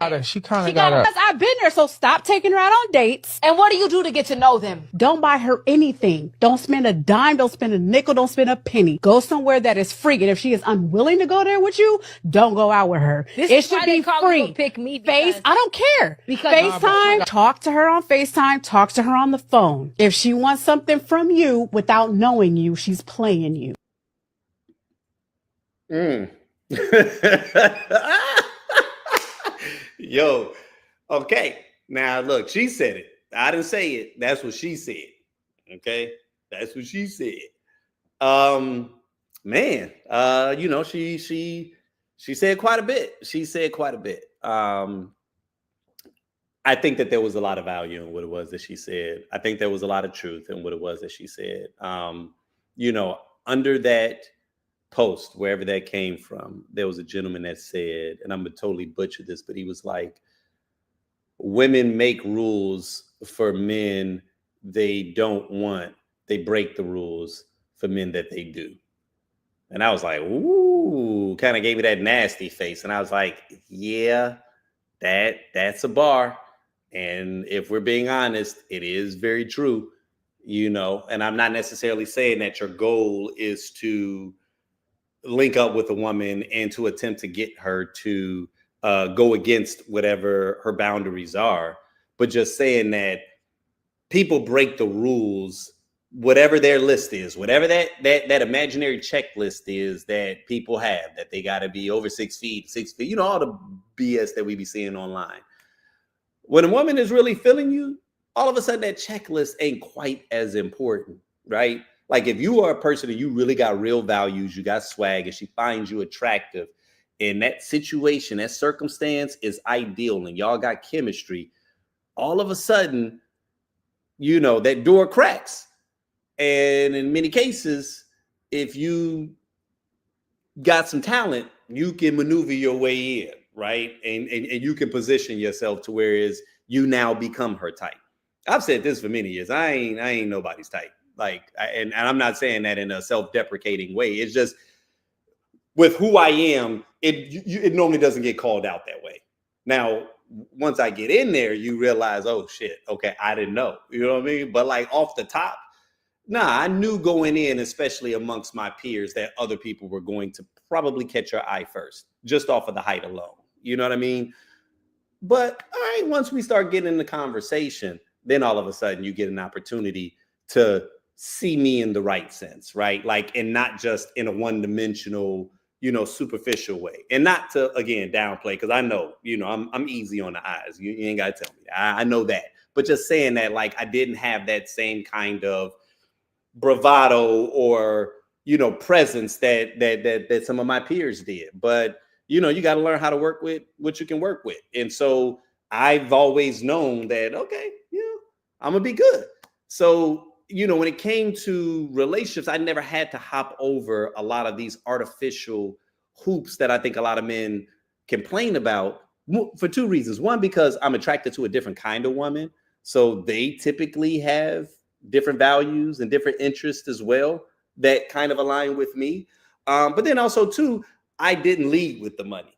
up. She kind of got us. I've been there, so stop taking her out on dates. And what do you do to get to know them? Don't buy her anything. Don't spend a dime. Don't spend a nickel. Don't spend a penny. Go somewhere that is free. And if she is unwilling to go there with you, don't go out with her. It should be free. Pick me I don't care. Because FaceTime. Talk to her on FaceTime. Talk to her on the phone. If she wants something from you without knowing you, she's playing you. Yo, okay. Now look, she said it. I didn't say it. That's what she said. Okay, that's what she said. Man, she said quite a bit. She said quite a bit. I think that there was a lot of value in what it was that she said. I think there was a lot of truth in what it was that she said. Under that post, wherever that came from, there was a gentleman that said, and I'm gonna totally butcher this, but he was like, women make rules for men they don't want. They break the rules for men that they do. And I was like, ooh, kind of gave me that nasty face. And I was like, yeah, that's a bar. And if we're being honest, it is very true, and I'm not necessarily saying that your goal is to link up with a woman and to attempt to get her to go against whatever her boundaries are, but just saying that people break the rules, whatever their list is, whatever that imaginary checklist is that people have, that they got to be over 6 feet, all the BS that we be seeing online. When a woman is really feeling you, all of a sudden that checklist ain't quite as important, right? Like if you are a person and you really got real values, you got swag, and she finds you attractive, and that situation, that circumstance is ideal and y'all got chemistry, all of a sudden, you know, that door cracks. And in many cases, if you got some talent, you can maneuver your way in, right? And you can position yourself to whereas you now become her type. I've said this for many years. I ain't nobody's type. Like, and I'm not saying that in a self-deprecating way. It's just with who I am, it normally doesn't get called out that way. Now, once I get in there, you realize, oh shit, okay, I didn't know. You know what I mean? But like off the top, nah, I knew going in, especially amongst my peers, that other people were going to probably catch your eye first, just off of the height alone. You know what I mean? But all right, once we start getting in the conversation, then all of a sudden you get an opportunity to see me in the right sense, right? Like, and not just in a one-dimensional, you know, superficial way. And not to, again, downplay, because I know, you know, I'm easy on the eyes. You ain't got to tell me that. I know that. But just saying that, like, I didn't have that same kind of bravado or, you know, presence that some of my peers did. But, you know, you got to learn how to work with what you can work with. And so I've always known that, okay, yeah, I'm gonna be good. So, you know, when it came to relationships, I never had to hop over a lot of these artificial hoops that I think a lot of men complain about for two reasons. One, because I'm attracted to a different kind of woman. So they typically have different values and different interests as well that kind of align with me. But then also, too, I didn't lead with the money.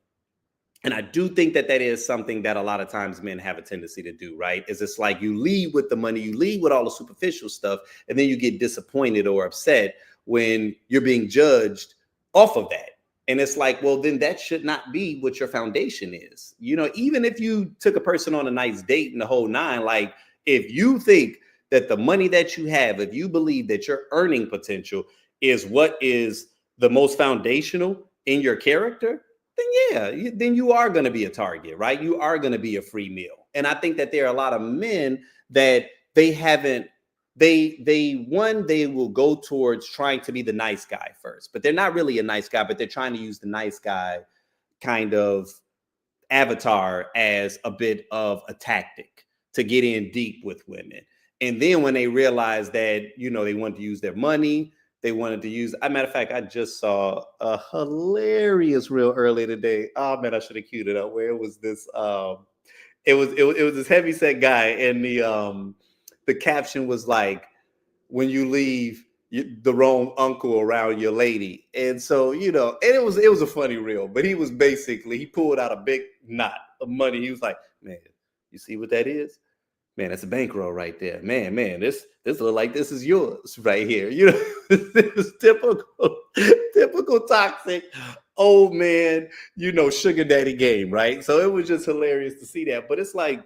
And I do think that that is something that a lot of times men have a tendency to do, right? Is it's like you lead with the money, you lead with all the superficial stuff, and then you get disappointed or upset when you're being judged off of that. And it's like, well, then that should not be what your foundation is. You know, even if you took a person on a nice date and the whole nine, like if you think that the money that you have, if you believe that your earning potential is what is the most foundational in your character, then yeah, then you are going to be a target, right? You are going to be a free meal. And I think that there are a lot of men that they haven't, they will go towards trying to be the nice guy first, but they're not really a nice guy, but they're trying to use the nice guy kind of avatar as a bit of a tactic to get in deep with women. And then when they realize that, you know, they want to use their money, they wanted to use, as a matter of fact, I just saw a hilarious reel earlier today. Oh man, I should have queued it up. Where it was this, it was this heavyset guy, and the caption was like, "When you leave the wrong uncle around your lady," and so you know, and it was a funny reel. But he was basically, he pulled out a big knot of money. He was like, "Man, you see what that is? Man, that's a bankroll right there. Man, this look like this is yours right here." You know, this is typical toxic old man, you know, sugar daddy game, right? So it was just hilarious to see that. But it's like,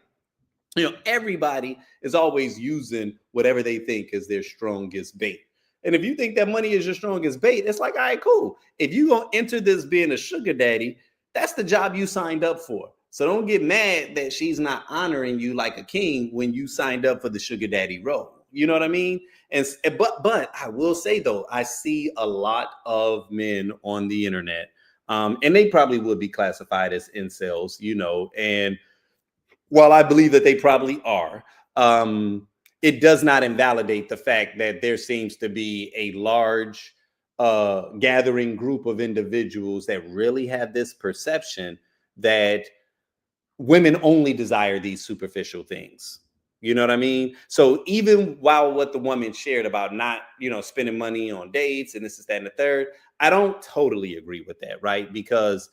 you know, everybody is always using whatever they think is their strongest bait. And if you think that money is your strongest bait, it's like, all right, cool. If you're going to enter this being a sugar daddy, that's the job you signed up for. So don't get mad that she's not honoring you like a king when you signed up for the sugar daddy role. You know what I mean? And but I will say though, I see a lot of men on the internet, and they probably would be classified as incels, you know. And while I believe that they probably are, it does not invalidate the fact that there seems to be a large gathering group of individuals that really have this perception that women only desire these superficial things. You know what I mean? So even while what the woman shared about not, you know, spending money on dates and this is that and the third, I don't totally agree with that, right? Because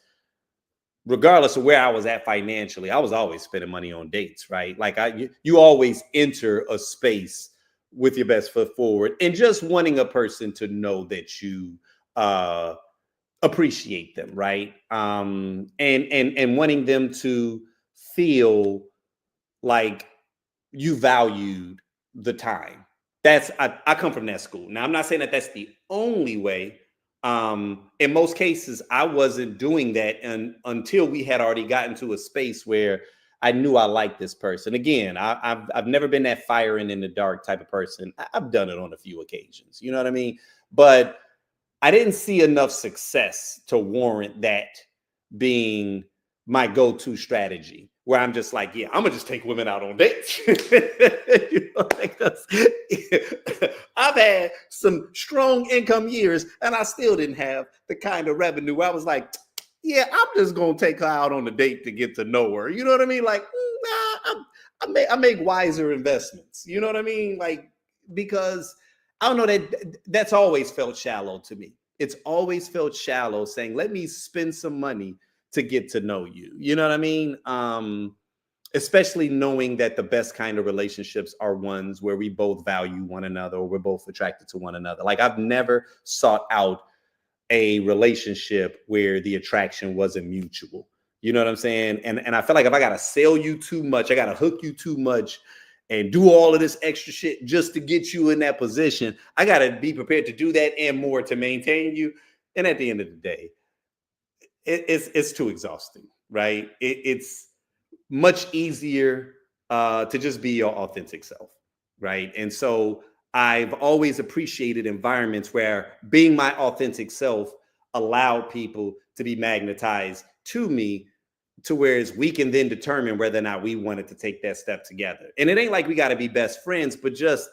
regardless of where I was at financially, I was always spending money on dates, right? Like you always enter a space with your best foot forward and just wanting a person to know that you appreciate them, right? And wanting them to feel like you valued the time. That's I come from that school. Now I'm not saying that that's the only way. In most cases, I wasn't doing that until we had already gotten to a space where I knew I liked this person. Again, I've never been that firing in the dark type of person. I've done it on a few occasions. You know what I mean? But I didn't see enough success to warrant that being my go-to strategy, where I'm just like, yeah, I'm gonna just take women out on dates. You know, like I've had some strong income years and I still didn't have the kind of revenue. I was like, yeah, I'm just gonna take her out on a date to get to know her. You know what I mean? Like, I make wiser investments. You know what I mean? Like, because I don't know, that's always felt shallow to me. It's always felt shallow saying, let me spend some money to get to know you. You know what I mean? Especially knowing that the best kind of relationships are ones where we both value one another or we're both attracted to one another. Like, I've never sought out a relationship where the attraction wasn't mutual. You know what I'm saying? And I feel like if I got to sell you too much, I got to hook you too much and do all of this extra shit just to get you in that position, I got to be prepared to do that and more to maintain you. And at the end of the day, it's too exhausting, right? It's much easier to just be your authentic self, right? And so I've always appreciated environments where being my authentic self allowed people to be magnetized to me, to whereas we can then determine whether or not we wanted to take that step together. And it ain't like we got to be best friends, but just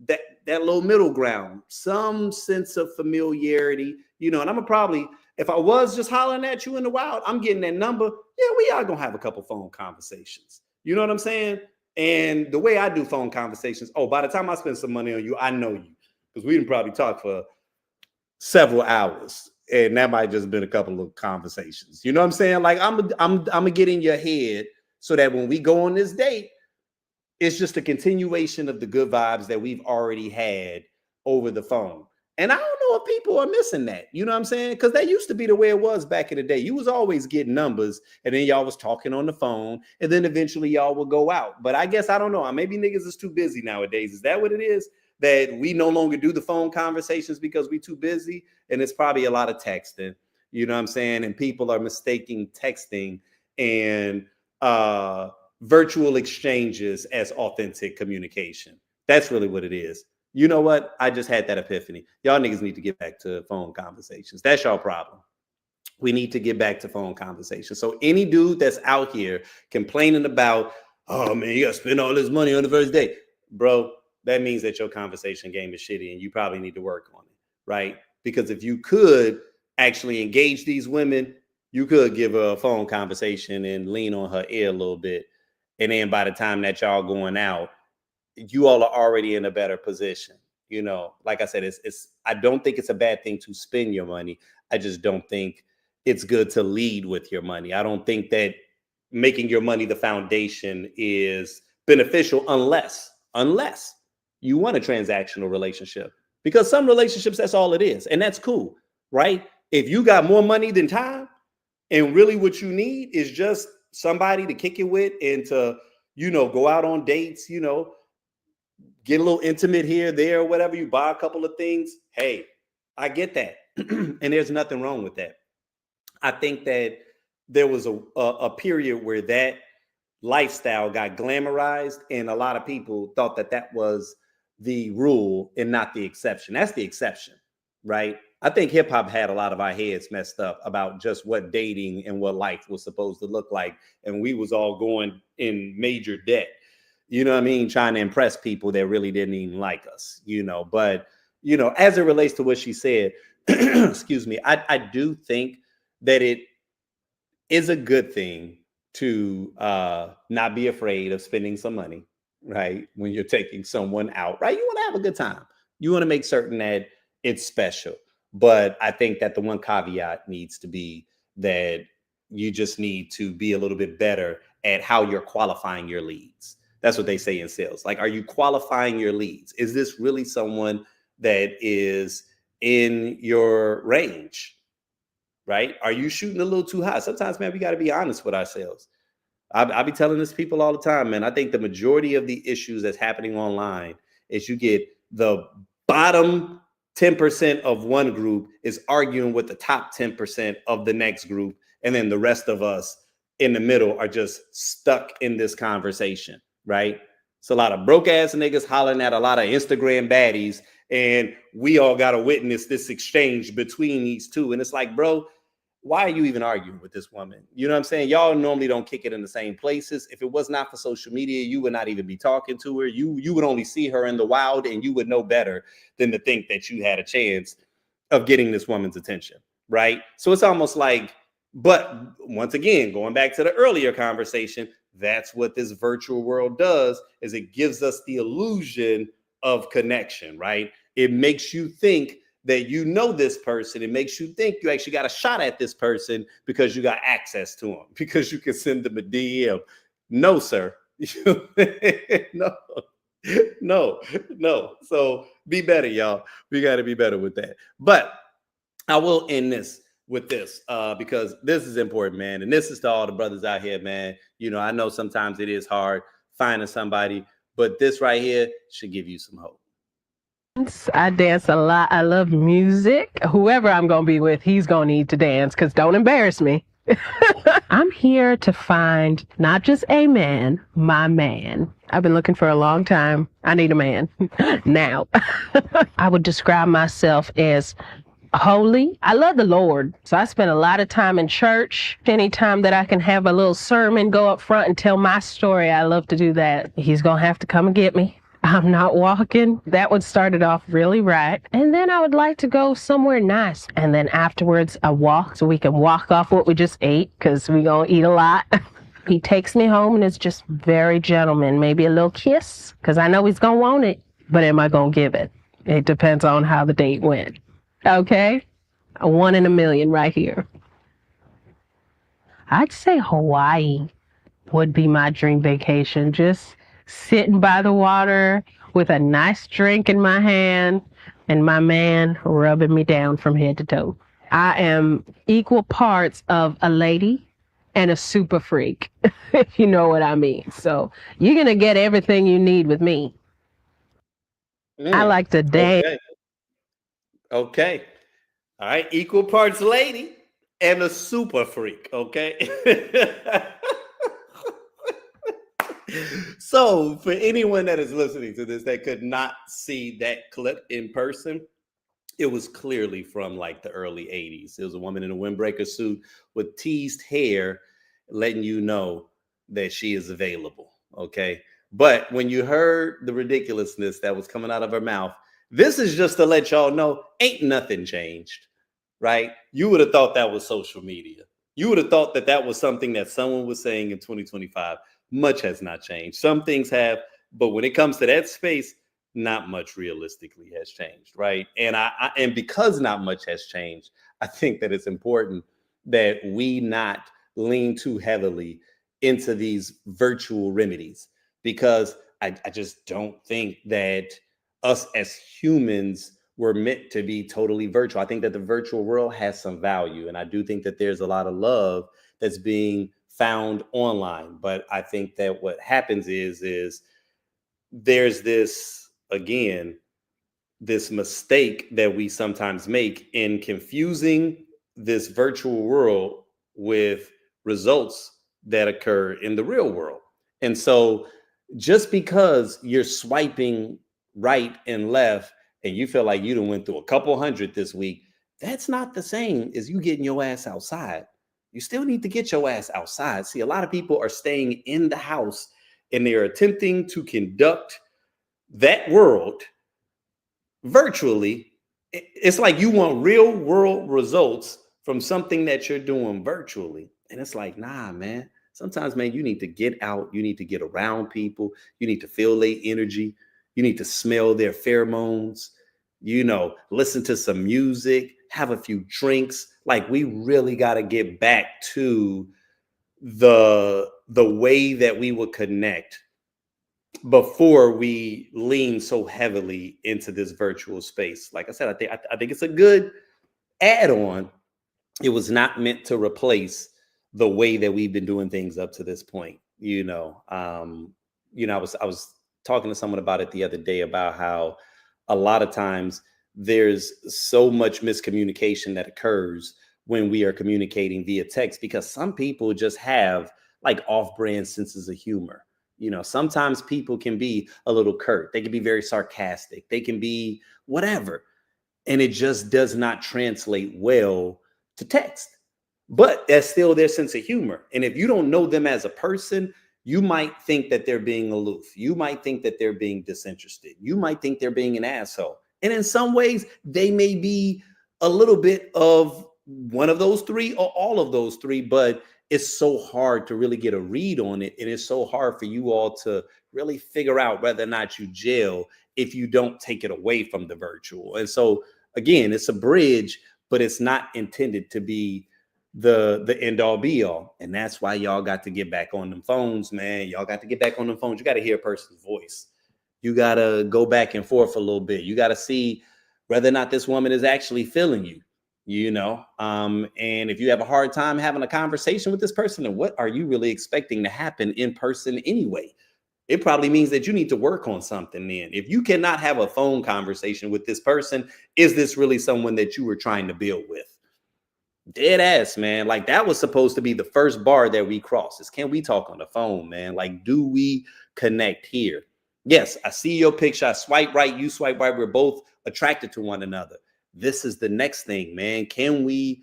that little middle ground, some sense of familiarity, you know. And I'm gonna probably, if I was just hollering at you in the wild, I'm getting that number. Yeah, we are gonna have a couple phone conversations. You know what I'm saying? And the way I do phone conversations, by the time I spend some money on you, I know you, because we didn't probably talk for several hours, and that might just been a couple of conversations. You know what I'm saying? Like, I'm gonna get in your head so that when we go on this date, it's just a continuation of the good vibes that we've already had over the phone. And I don't know if people are missing that. You know what I'm saying? Because that used to be the way it was back in the day. You was always getting numbers, and then y'all was talking on the phone, and then eventually y'all would go out. But I guess, I don't know, maybe niggas is too busy nowadays. Is that what it is? That we no longer do the phone conversations because we too busy? And it's probably a lot of texting. You know what I'm saying? And people are mistaking texting and virtual exchanges as authentic communication. That's really what it is. You know what? I just had that epiphany. Y'all niggas need to get back to phone conversations. That's y'all problem. We need to get back to phone conversations. So any dude that's out here complaining about, oh man, you gotta spend all this money on the first date, bro, that means that your conversation game is shitty and you probably need to work on it, right? Because if you could actually engage these women, you could give her a phone conversation and lean on her ear a little bit. And then by the time that y'all going out, you all are already in a better position. You know, like I said, I don't think it's a bad thing to spend your money. I just don't think it's good to lead with your money. I don't think that making your money the foundation is beneficial unless you want a transactional relationship, because some relationships, that's all it is. And that's cool, right? If you got more money than time, and really what you need is just somebody to kick it with and to, you know, go out on dates, you know, get a little intimate here, there, or whatever, you buy a couple of things. Hey, I get that. And there's nothing wrong with that. I think that there was a period where that lifestyle got glamorized, and a lot of people thought that that was the rule and not the exception. That's the exception, right? I think hip hop had a lot of our heads messed up about just what dating and what life was supposed to look like. And we was all going in major debt, you know what I mean? Trying to impress people that really didn't even like us, you know. But, you know, as it relates to what she said, excuse me, I do think that it is a good thing to not be afraid of spending some money, right? When you're taking someone out, right? You want to have a good time. You want to make certain that it's special. But I think that the one caveat needs to be that you just need to be a little bit better at how you're qualifying your leads. That's what they say in sales. Like, are you qualifying your leads? Is this really someone that is in your range, right? Are you shooting a little too high? Sometimes, man, we got to be honest with ourselves. I be telling this people all the time, man. I think the majority of the issues that's happening online is you get the bottom 10% of one group is arguing with the top 10% of the next group. And then the rest of us in the middle are just stuck in this conversation, right? It's a lot of broke ass niggas hollering at a lot of Instagram baddies. And we all got to witness this exchange between these two. And it's like, bro, why are you even arguing with this woman? You know what I'm saying? Y'all normally don't kick it in the same places. If it was not for social media, you would not even be talking to her. You would only see her in the wild, and you would know better than to think that you had a chance of getting this woman's attention, right? So it's almost like, but once again, going back to the earlier conversation, that's what this virtual world does, is it gives us the illusion of connection, right? It makes you think that you know this person. It makes you think you actually got a shot at this person because you got access to them, because you can send them a DM. No, sir. No. So be better, y'all. We got to be better with that. But I will end this with this because this is important, man. And this is to all the brothers out here, man. You know, I know sometimes it is hard finding somebody, but this right here should give you some hope. I dance a lot. I love music. Whoever I'm going to be with, he's going to need to dance, because don't embarrass me. I'm here to find not just a man, my man. I've been looking for a long time. I need a man now. I would describe myself as holy. I love the Lord. So I spend a lot of time in church. Anytime that I can have a little sermon, go up front and tell my story, I love to do that. He's going to have to come and get me. I'm not walking. That would start it off really right. And then I would like to go somewhere nice. And then afterwards, a walk so we can walk off what we just ate, because we're going to eat a lot. He takes me home and is just very gentleman. Maybe a little kiss, because I know he's going to want it. But am I going to give it? It depends on how the date went. Okay? A 1 in a million right here. I'd say Hawaii would be my dream vacation. Just sitting by the water with a nice drink in my hand and my man rubbing me down from head to toe. I am equal parts of a lady and a super freak, if you know what I mean. So you're going to get everything you need with me. I like to dance. Okay. All right. Equal parts lady and a super freak. Okay. So for anyone that is listening to this that could not see that clip in person, it was clearly from like the early 80s. It was a woman in a windbreaker suit with teased hair, letting you know that she is available. Okay. But when you heard the ridiculousness that was coming out of her mouth, this is just to let y'all know, ain't nothing changed, right? You would have thought that was social media. You would have thought that that was something that someone was saying in 2025. Much has not changed. Some things have, but when it comes to that space, not much realistically has changed, right? And and because not much has changed, I think that it's important that we not lean too heavily into these virtual remedies, because I just don't think that us as humans were meant to be totally virtual. I think that the virtual world has some value, and I do think that there's a lot of love that's being found online. But I think that what happens is there's this, again, this mistake that we sometimes make in confusing this virtual world with results that occur in the real world. And so just because you're swiping right and left and you feel like you done went through a couple hundred this week, that's not the same as you getting your ass outside. You still need to get your ass outside. See, a lot of people are staying in the house and they're attempting to conduct that world virtually. It's like you want real world results from something that you're doing virtually. And it's like, nah, man. Sometimes, man, you need to get out. You need to get around people. You need to feel their energy. You need to smell their pheromones. You know, listen to some music, have a few drinks. Like, we really got to get back to the way that we would connect before we lean so heavily into this virtual space. Like I said, I think it's a good add-on. It was not meant to replace the way that we've been doing things up to this point. I was talking to someone about it the other day, about how a lot of times there's so much miscommunication that occurs when we are communicating via text, because some people just have like off-brand senses of humor. Sometimes people can be a little curt. They can be very sarcastic. They can be whatever. And it just does not translate well to text. but that's still their sense of humor. And if you don't know them as a person, you might think that they're being aloof. You might think that they're being disinterested. You might think they're being an asshole. And in some ways, they may be a little bit of one of those three or all of those three, but it's so hard to really get a read on it. And it's so hard for you all to really figure out whether or not you gel if you don't take it away from the virtual. And so, again, it's a bridge, but it's not intended to be the end all be all. And that's why y'all got to get back on them phones, man. Y'all got to get back on them phones. You got to hear a person's voice. You got to go back and forth a little bit. You got to see whether or not this woman is actually feeling you, you know? And if you have a hard time having a conversation with this person, then what are you really expecting to happen in person anyway? It probably means that you need to work on something then. If you cannot have a phone conversation with this person, is this really someone that you were trying to build with? Dead ass, man. Like, that was supposed to be the first bar that we crossed, is can we talk on the phone, man? Like, do we connect here? Yes, I see your picture. I swipe right, you swipe right. We're both attracted to one another. This is the next thing, man. Can we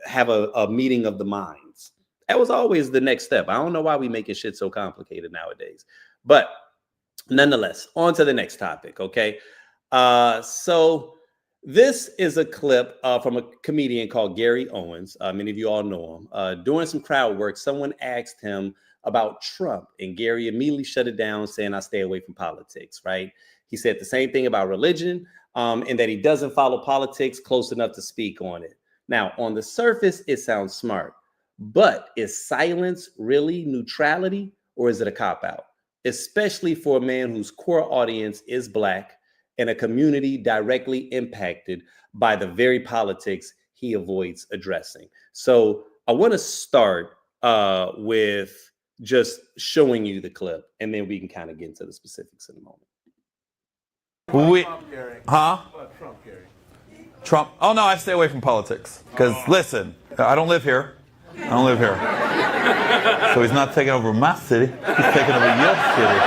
have a meeting of the minds? That was always the next step. I don't know why we making shit so complicated nowadays. But nonetheless, on to the next topic, okay? So this is a clip from a comedian called Gary Owens. Many of you all know him. Doing some crowd work, someone asked him about Trump, and Gary immediately shut it down, saying, I stay away from politics, right? He said the same thing about religion, and that he doesn't follow politics close enough to speak on it. Now, on the surface, it sounds smart, but is silence really neutrality, or is it a cop-out? Especially for a man whose core audience is Black and a community directly impacted by the very politics he avoids addressing. So I want to start with just showing you the clip, and then we can kind of get into the specifics in a moment. Trump? Oh, no, I stay away from politics. Because, listen, I don't live here. So he's not taking over my city. He's taking over your city.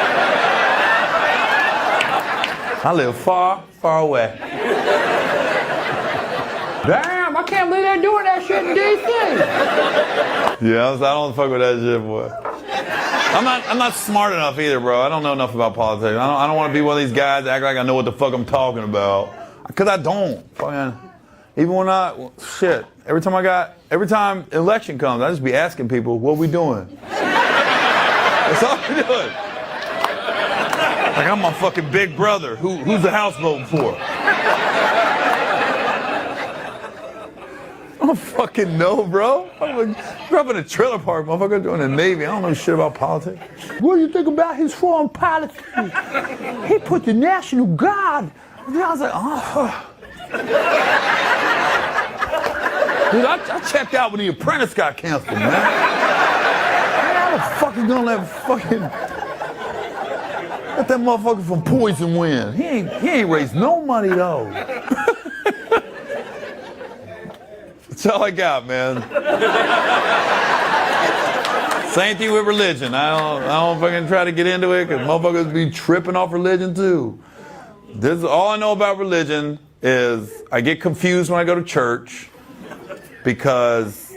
I live far, far away. Damn, I can't believe they're doing that shit in D.C. Yeah, I don't fuck with that shit, boy. I'm not smart enough either, bro. I don't know enough about politics. I don't want to be one of these guys that act like I know what the fuck I'm talking about. Because I don't. Fucking, even when every time election comes, I just be asking people, what we doing? That's all we doing. Like I'm my fucking big brother. Who's the house voting for? I don't fucking know, bro. I grew up in a trailer park, motherfucker, doing the Navy. I don't know shit about politics. What do you think about his foreign policy? He put the National Guard. And I was like, oh. Dude, I checked out when The Apprentice got canceled, man. How the fuck is gonna let that motherfucker from Poison win? He ain't raised no money though. That's all I got, man. Same thing with religion. I don't fucking try to get into it because motherfuckers be tripping off religion too. This is all I know about religion is I get confused when I go to church because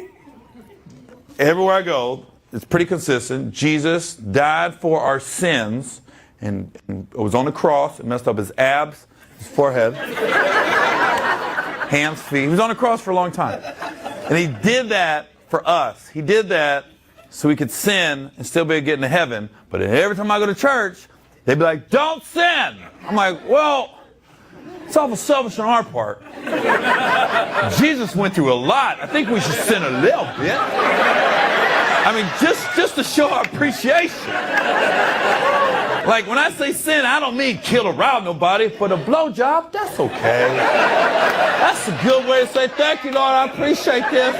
everywhere I go, it's pretty consistent. Jesus died for our sins and was on the cross. It messed up his abs, his forehead, hands, feet. He was on the cross for a long time. And he did that for us. He did that so we could sin and still be able to get into heaven. But every time I go to church, they'd be like, don't sin. I'm like, well, it's awful selfish on our part. Jesus went through a lot. I think we should sin a little bit. I mean, just to show our appreciation. Like, when I say sin, I don't mean kill or rob nobody. For the blowjob, that's okay. That's a good way to say thank you, Lord. I appreciate this.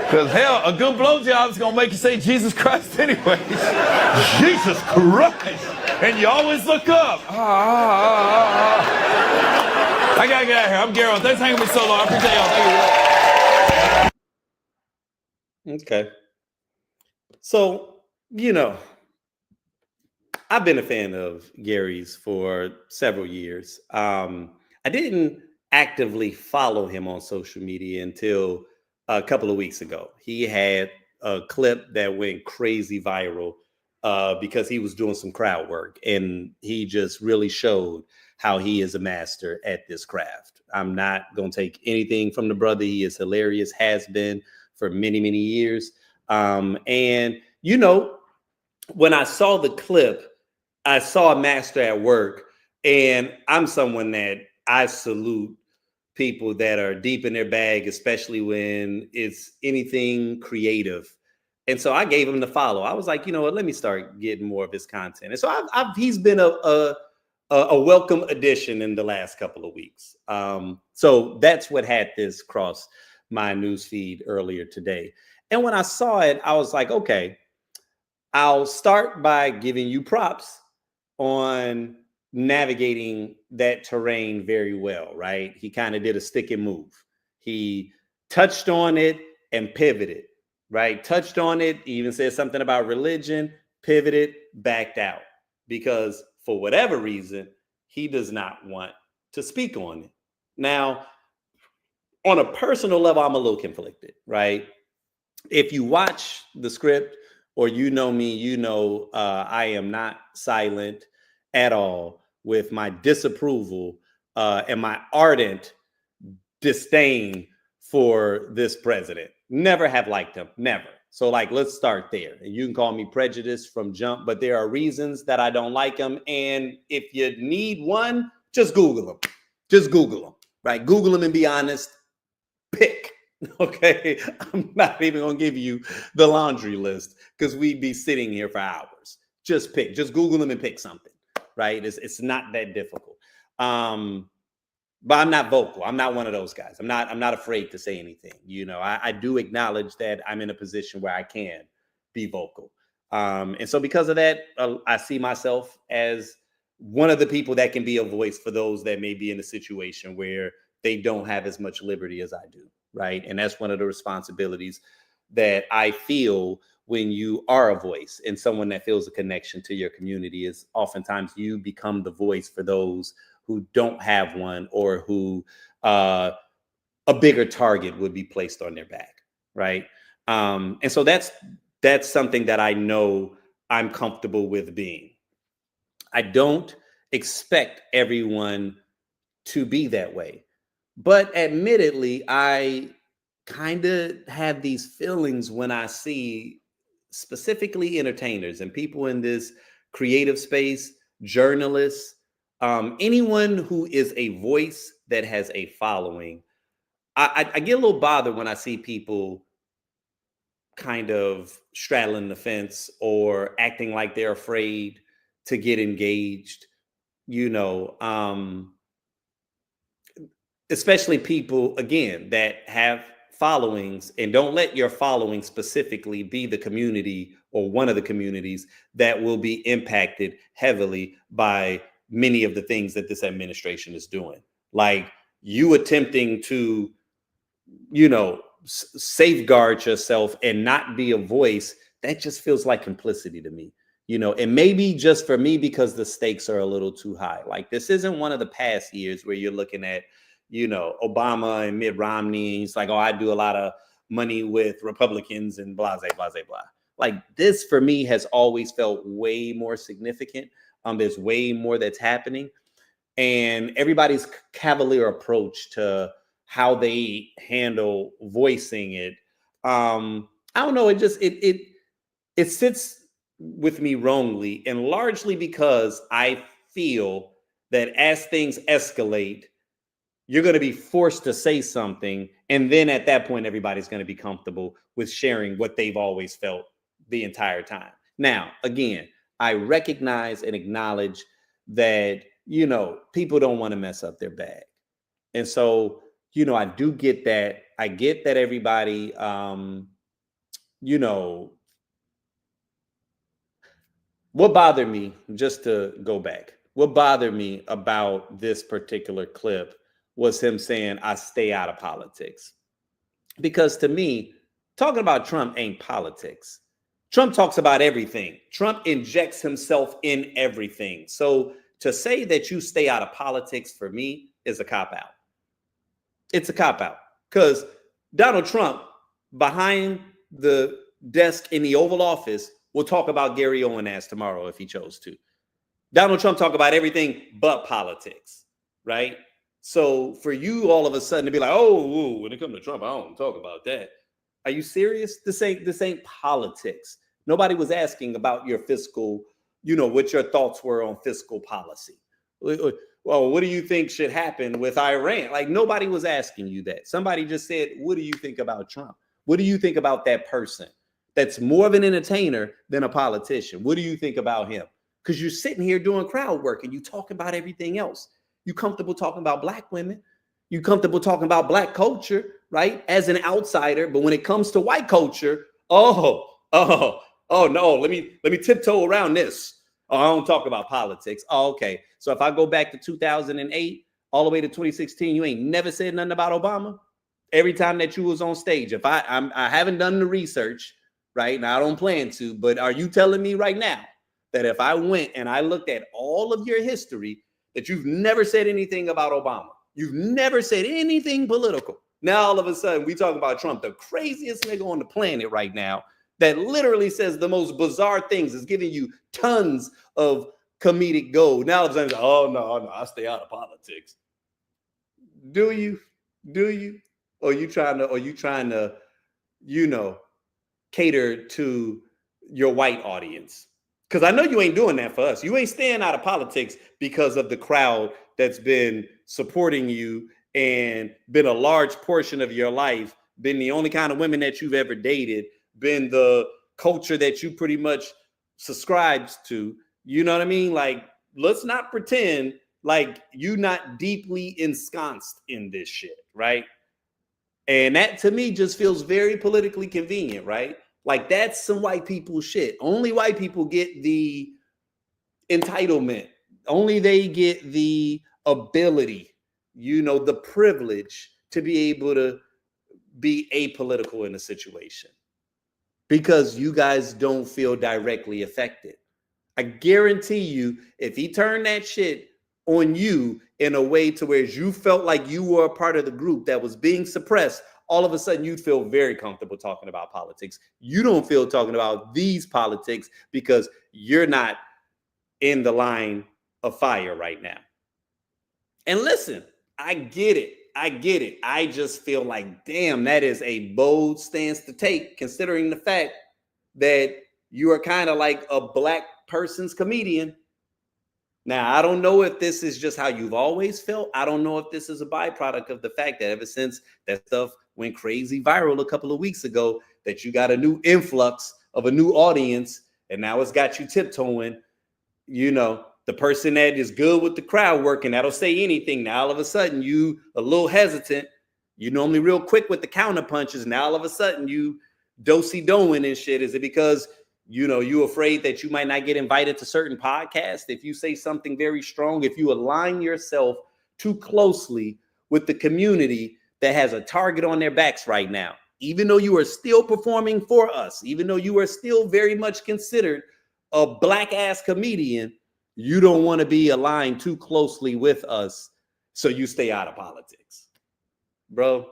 Because, hell, a good blowjob is going to make you say Jesus Christ anyways. Jesus Christ. And you always look up. I got to get out of here. I'm Gary. Thanks for hanging with me so long. I appreciate y'all. Thank you. Okay. So, you know, I've been a fan of Gary's for several years. I didn't actively follow him on social media until a couple of weeks ago. He had a clip that went crazy viral because he was doing some crowd work, and he just really showed how he is a master at this craft. I'm not going to take anything from the brother. He is hilarious, has been for many, many years. And, you know, when I saw the clip, I saw a master at work, and I'm someone that I salute people that are deep in their bag, especially when it's anything creative. And so I gave him the follow. I was like, you know what, let me start getting more of his content. And so he's been a welcome addition in the last couple of weeks. So that's what had this cross my news feed earlier today. And when I saw it, I was like, okay, I'll start by giving you props on navigating that terrain very well, right? He kind of did a stick and move. He touched on it and pivoted, right? Touched on it, even said something about religion, pivoted, backed out, because for whatever reason, he does not want to speak on it. Now, on a personal level, I'm a little conflicted, right? If you watch the script or you know me, you know I am not silent at all with my disapproval and my ardent disdain for this president. Never have liked him, never. So like, let's start there. And you can call me prejudiced from jump, but there are reasons that I don't like him. And if you need one, just Google him. Just Google him, right? Google him and be honest. Pick. Okay. I'm not even going to give you the laundry list because we'd be sitting here for hours. Just pick. Just Google him and pick something, right? It's not that difficult. But I'm not vocal. I'm not one of those guys. I'm not afraid to say anything. You know, I do acknowledge that I'm in a position where I can be vocal. And so because of that, I see myself as one of the people that can be a voice for those that may be in a situation where they don't have as much liberty as I do, right? And that's one of the responsibilities that I feel when you are a voice and someone that feels a connection to your community is oftentimes you become the voice for those who don't have one or who a bigger target would be placed on their back, right? And so that's something that I know I'm comfortable with being. I don't expect everyone to be that way. But admittedly, I kind of have these feelings when I see specifically entertainers and people in this creative space, journalists, anyone who is a voice that has a following. I get a little bothered when I see people kind of straddling the fence or acting like they're afraid to get engaged, you know, especially people, again, that have followings, and don't let your following specifically be the community or one of the communities that will be impacted heavily by many of the things that this administration is doing. Like you attempting to, you know, safeguard yourself and not be a voice, that just feels like complicity to me. You know, and maybe just for me because the stakes are a little too high. Like this isn't one of the past years where you're looking at, you know, Obama and Mitt Romney. And it's like, oh, I do a lot of money with Republicans and blah, blah, blah, blah. Like this for me has always felt way more significant. There's way more that's happening. And everybody's cavalier approach to how they handle voicing it. I don't know. It sits with me wrongly, and largely because I feel that as things escalate, you're going to be forced to say something. And then at that point, everybody's going to be comfortable with sharing what they've always felt the entire time. Now, again, I recognize and acknowledge that, you know, people don't want to mess up their bag. And so, you know, I do get that. I get that everybody, you know, what bothered me, just to go back, what bothered me about this particular clip was him saying, I stay out of politics. Because to me, talking about Trump ain't politics. Trump talks about everything. Trump injects himself in everything. So to say that you stay out of politics for me is a cop-out. It's a cop-out because Donald Trump behind the desk in the Oval Office will talk about Gary Owen ass tomorrow if he chose to. Donald Trump talk about everything but politics, right? So for you all of a sudden to be like, oh, when it comes to Trump, I don't talk about that. Are you serious? This ain't politics. Nobody was asking about your fiscal, what your thoughts were on fiscal policy. Well, what do you think should happen with Iran? Like, nobody was asking you that. Somebody just said, what do you think about Trump? What do you think about that person that's more of an entertainer than a politician? What do you think about him? Because you're sitting here doing crowd work and you talk about everything else. You comfortable talking about Black women. You comfortable talking about Black culture, right? As an outsider. But when it comes to white culture, oh no, let me tiptoe around this. Oh, I don't talk about politics. Oh, okay. So if I go back to 2008 all the way to 2016, you ain't never said nothing about Obama? Every time that you was on stage, if I haven't done the research, right? Now I don't plan to, but are you telling me right now that if I went and I looked at all of your history, that you've never said anything about Obama? You've never said anything political. Now all of a sudden we talk about Trump, the craziest nigga on the planet right now, that literally says the most bizarre things, is giving you tons of comedic gold. Now all of a sudden, oh no, I stay out of politics. Do you? Or you trying to, cater to your white audience? Because I know you ain't doing that for us. You ain't staying out of politics because of the crowd that's been supporting you and been a large portion of your life, been the only kind of women that you've ever dated, been the culture that you pretty much subscribes to. You know what I mean? Like, let's not pretend like you're not deeply ensconced in this shit, right? And that to me just feels very politically convenient, right? Like, that's some white people shit. Only white people get the entitlement. Only they get the ability, the privilege to be able to be apolitical in a situation, because you guys don't feel directly affected. I guarantee you, if he turned that shit on you in a way to where you felt like you were a part of the group that was being suppressed, all of a sudden you'd feel very comfortable talking about politics. You don't feel talking about these politics because you're not in the line of fire right now. And listen, I get it. I just feel like, damn, that is a bold stance to take, considering the fact that you are kind of like a Black person's comedian. Now, I don't know if this is just how you've always felt. I don't know if this is a byproduct of the fact that ever since that stuff went crazy viral a couple of weeks ago, that you got a new influx of a new audience, and now it's got you tiptoeing. The person that is good with the crowd work and that'll say anything. Now all of a sudden you a little hesitant. You normally real quick with the counter punches. Now all of a sudden you do-si-doing and shit. Is it because you afraid that you might not get invited to certain podcasts if you say something very strong? If you align yourself too closely with the community that has a target on their backs right now, even though you are still performing for us, even though you are still very much considered a Black ass comedian, you don't want to be aligned too closely with us, so you stay out of politics. Bro,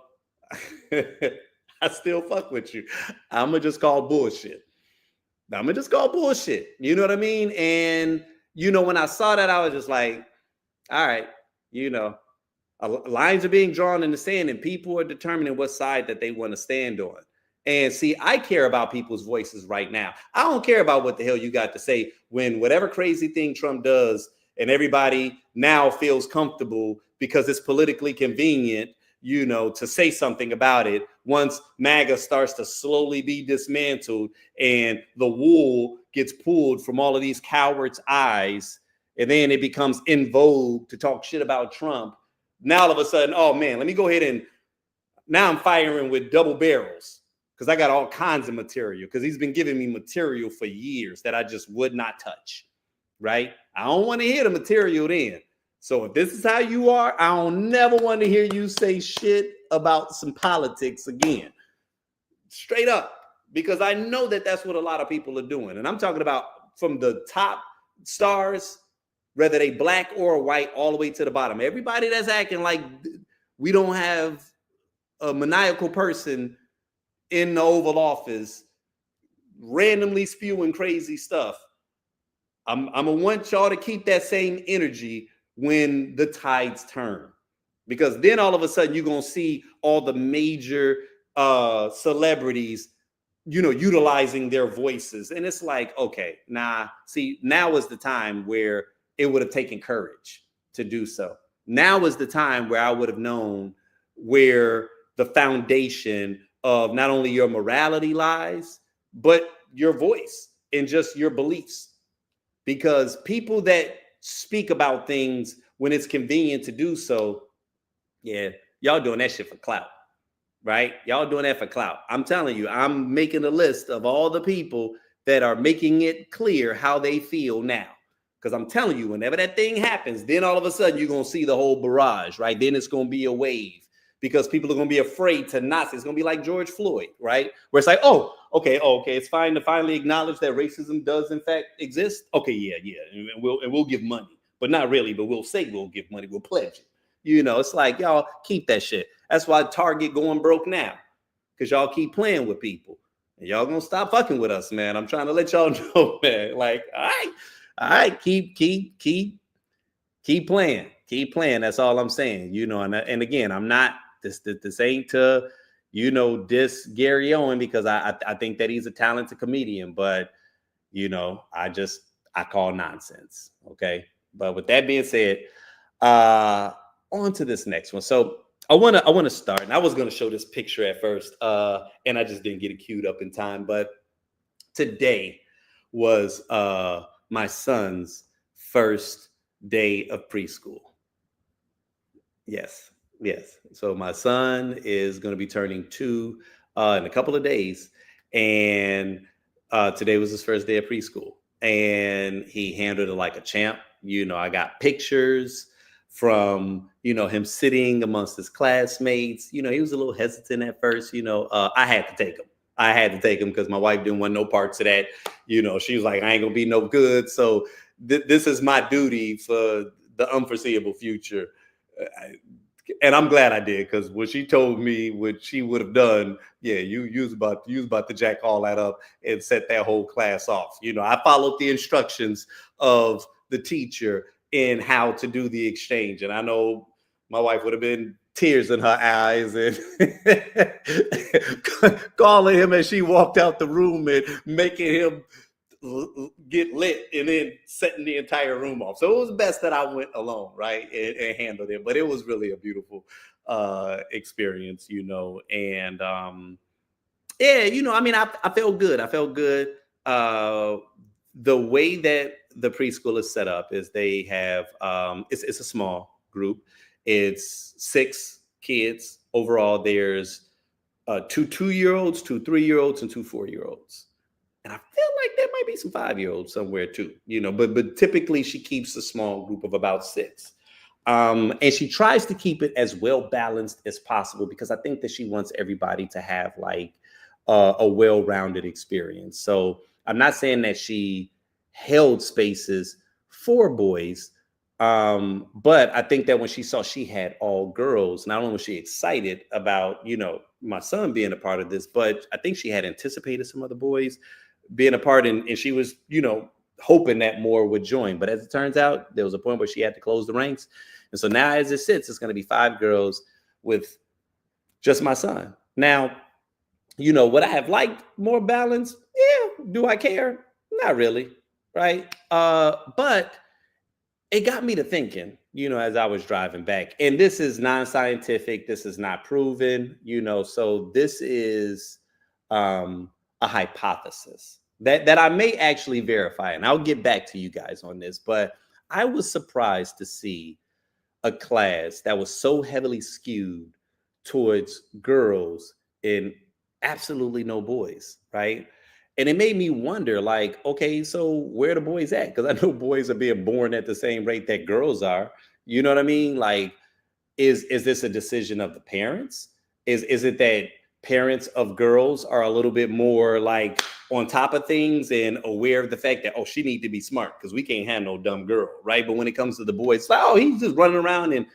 I still fuck with you. I'm going to just call bullshit. You know what I mean? And, when I saw that, I was just like, all right, lines are being drawn in the sand and people are determining what side that they want to stand on. And see, I care about people's voices right now. I don't care about what the hell you got to say when whatever crazy thing Trump does and everybody now feels comfortable because it's politically convenient, to say something about it. Once MAGA starts to slowly be dismantled and the wool gets pulled from all of these cowards' eyes, and then it becomes in vogue to talk shit about Trump. Now all of a sudden, oh man, let me go ahead and now I'm firing with double barrels. Because I got all kinds of material, because he's been giving me material for years that I just would not touch, right? I don't want to hear the material then. So if this is how you are, I don't never want to hear you say shit about some politics again. Straight up. Because I know that that's what a lot of people are doing. And I'm talking about from the top stars, whether they Black or white, all the way to the bottom. Everybody that's acting like We don't have a maniacal person in the Oval Office randomly spewing crazy stuff. I'm gonna want y'all to keep that same energy when the tides turn, because then all of a sudden you're gonna see all the major celebrities, utilizing their voices, and it's like, okay, see, now is the time where it would have taken courage to do so. Now is the time where I would have known where the foundation of not only your morality lies, but your voice and just your beliefs. Because people that speak about things when it's convenient to do so, yeah, y'all doing that shit for clout, right? Y'all doing that for clout. I'm telling you, I'm making a list of all the people that are making it clear how they feel now. Because I'm telling you, whenever that thing happens, then all of a sudden you're going to see the whole barrage, right? Then it's going to be a wave, because people are going to be afraid to not say. It's going to be like George Floyd, right? Where it's like, oh, okay, it's fine to finally acknowledge that racism does in fact exist. Okay, yeah, and we'll give money, but not really. But we'll say we'll give money, we'll pledge it. It's like, y'all keep that shit. That's why Target going broke now, because y'all keep playing with people, and y'all gonna stop fucking with us, man. I'm trying to let y'all know, man. Like, all right, keep playing. Keep playing. That's all I'm saying. And again, I'm not this ain't to, diss Gary Owen, because I think that he's a talented comedian, but I call nonsense. Okay. But with that being said, on to this next one. So I want to start, and I was going to show this picture at first, and I just didn't get it queued up in time. But today was my son's first day of preschool. Yes. So my son is going to be turning 2 in a couple of days, and today was his first day of preschool, and he handled it like a champ. I got pictures from him sitting amongst his classmates. He was a little hesitant at first. I had to take him because my wife didn't want no parts of that. She was like, I ain't gonna be no good, so this is my duty for the unforeseeable future. And I'm glad I did, because when she told me what she would have done, yeah, you was about to jack all that up and set that whole class off. I followed the instructions of the teacher in how to do the exchange, and I know my wife would have been tears in her eyes and calling him as she walked out the room and making him get lit and then setting the entire room off. So it was best that I went alone, right, and handled it. But it was really a beautiful experience, and I felt good. The way that the preschool is set up is they have it's a small group. It's 6 kids overall. There's 2 2-year-olds, 2 3-year-olds, and 2 4-year-olds. And I feel like there might be some 5-year-olds somewhere too, but typically she keeps a small group of about 6. And she tries to keep it as well balanced as possible, because I think that she wants everybody to have like a well-rounded experience. So I'm not saying that she held spaces for boys, but I think that when she saw she had all girls, not only was she excited about, my son being a part of this, but I think she had anticipated some other boys being a part, and she was, hoping that more would join. But as it turns out, there was a point where she had to close the ranks. And so now as it sits, it's going to be 5 girls with just my son. Now, would I have liked more balance? Yeah. Do I care? Not really. Right. But it got me to thinking, as I was driving back, and this is non-scientific. This is not proven, so this is a hypothesis that I may actually verify. And I'll get back to you guys on this, but I was surprised to see a class that was so heavily skewed towards girls and absolutely no boys, right? And it made me wonder, like, okay, so where are the boys at? Because I know boys are being born at the same rate that girls are. You know what I mean? Like, is this a decision of the parents? Is it that parents of girls are a little bit more like on top of things and aware of the fact that, oh, she needs to be smart because we can't have no dumb girl, right? But when it comes to the boys, it's like, oh, he's just running around and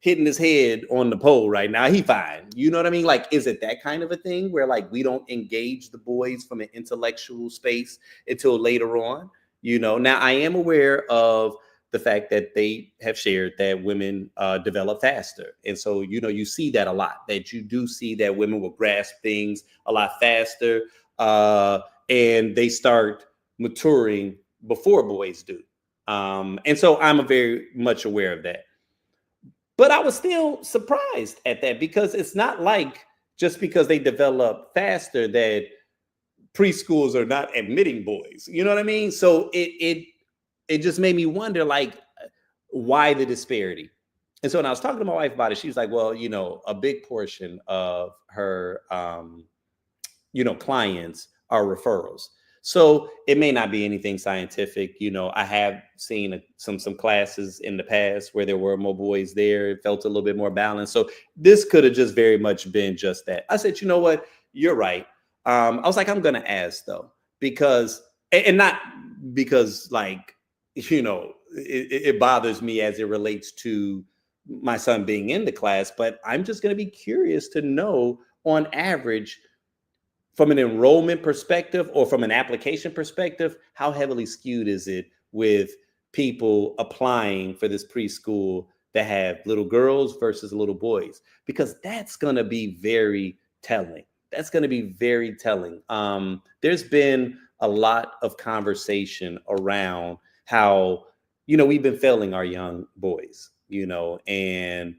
hitting his head on the pole right now. He fine. You know what I mean? Like, is it that kind of a thing where like we don't engage the boys from an intellectual space until later on? You know, now I am aware of the fact that they have shared that women develop faster. And so, you know, you see that a lot, that you do see that women will grasp things a lot faster and they start maturing before boys do. And so I'm very much aware of that. But I was still surprised at that, because it's not like just because they develop faster that preschools are not admitting boys. You know what I mean? So it just made me wonder, like, why the disparity? And so when I was talking to my wife about it, she was like, well, you know, a big portion of her, you know, clients are referrals. So it may not be anything scientific. You know, I have seen some classes in the past where there were more boys there. It felt a little bit more balanced. So this could have just very much been just that. I said, you know what? You're right. I was like, I'm going to ask, though, because, and not because, like, you know, it bothers me as it relates to my son being in the class, but I'm just going to be curious to know, on average, from an enrollment perspective or from an application perspective, how heavily skewed is it with people applying for this preschool that have little girls versus little boys? Because that's going to be very telling. That's going to be very telling. There's been a lot of conversation around how, you know, we've been failing our young boys, you know, and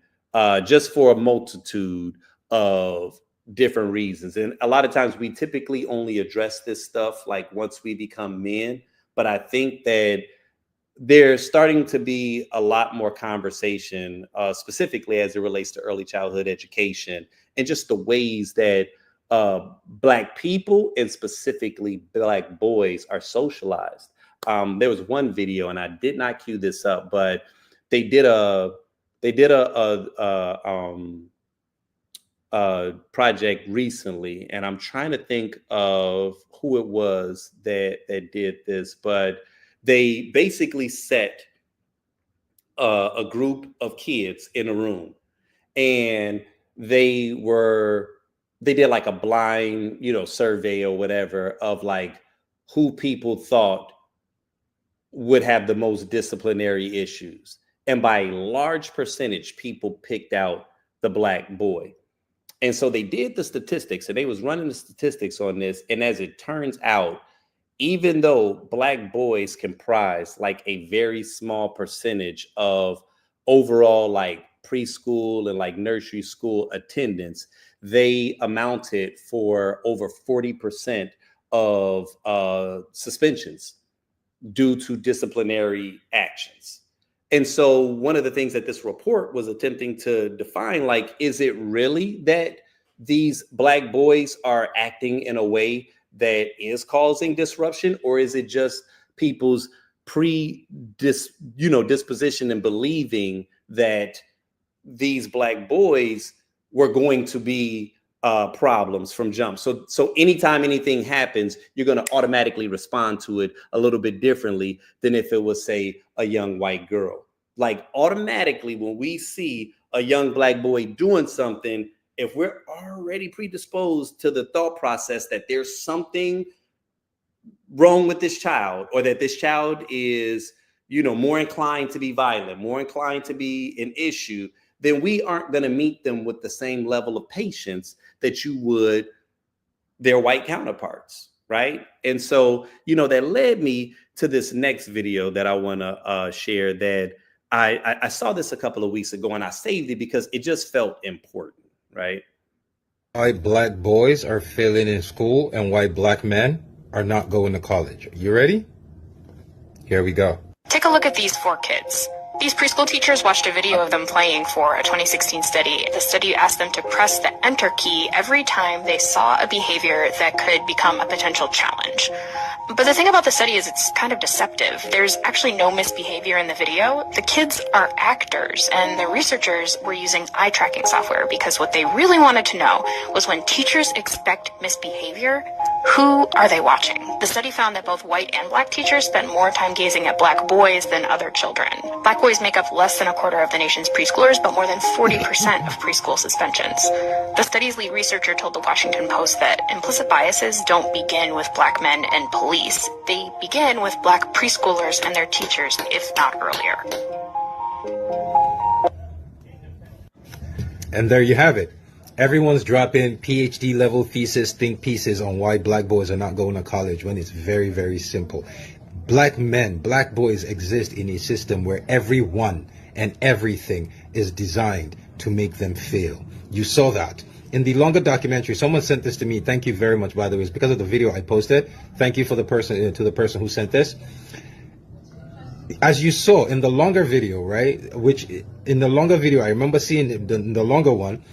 just for a multitude of different reasons. And a lot of times we typically only address this stuff like once we become men. But I think that there's starting to be a lot more conversation, specifically as it relates to early childhood education and just the ways that Black people and specifically Black boys are socialized. There was one video, and I did not cue this up, but they did a project recently, and I'm trying to think of who it was that did this, but they basically set a group of kids in a room, and they did like a blind, you know, survey or whatever of like who people thought would have the most disciplinary issues. And by a large percentage, people picked out the Black boy. And so they did the statistics, and they was running the statistics on this. And as it turns out, even though Black boys comprise like a very small percentage of overall like preschool and like nursery school attendance, they amounted for over 40% of suspensions due to disciplinary actions. And so one of the things that this report was attempting to define, like, is it really that these Black boys are acting in a way that is causing disruption, or is it just people's disposition and believing that these Black boys were going to be problems from jump? So anytime anything happens, you're going to automatically respond to it a little bit differently than if it was, say, a young white girl. Like, automatically, when we see a young Black boy doing something, if we're already predisposed to the thought process that there's something wrong with this child, or that this child is, you know, more inclined to be violent, more inclined to be an issue, then we aren't going to meet them with the same level of patience that you would their white counterparts, right? And so, you know, that led me to this next video that I want to share, that I saw this a couple of weeks ago, and I saved it because it just felt important, right? Why Black boys are failing in school and why Black men are not going to college. You ready? Here we go. Take a look at these 4 kids. These preschool teachers watched a video of them playing for a 2016 study. The study asked them to press the enter key every time they saw a behavior that could become a potential challenge. But the thing about the study is it's kind of deceptive. There's actually no misbehavior in the video. The kids are actors, and the researchers were using eye tracking software because what they really wanted to know was when teachers expect misbehavior, Who are they watching? The study found that both white and black teachers spent more time gazing at black boys than other children. Black boys make up less than a quarter of the nation's preschoolers, but more than 40% of preschool suspensions. The study's lead researcher told the Washington Post that implicit biases don't begin with black men and police. They begin with black preschoolers and their teachers, if not earlier. And there you have it. Everyone's dropping PhD level thesis think pieces on why black boys are not going to college when it's very, very simple. Black men, black boys exist in a system where everyone and everything is designed to make them fail. You saw that. In the longer documentary, someone sent this to me. Thank you very much, by the way. It's because of the video I posted. Thank you for the person who sent this. As you saw in the longer video, right? In the longer video, I remember seeing in the longer one,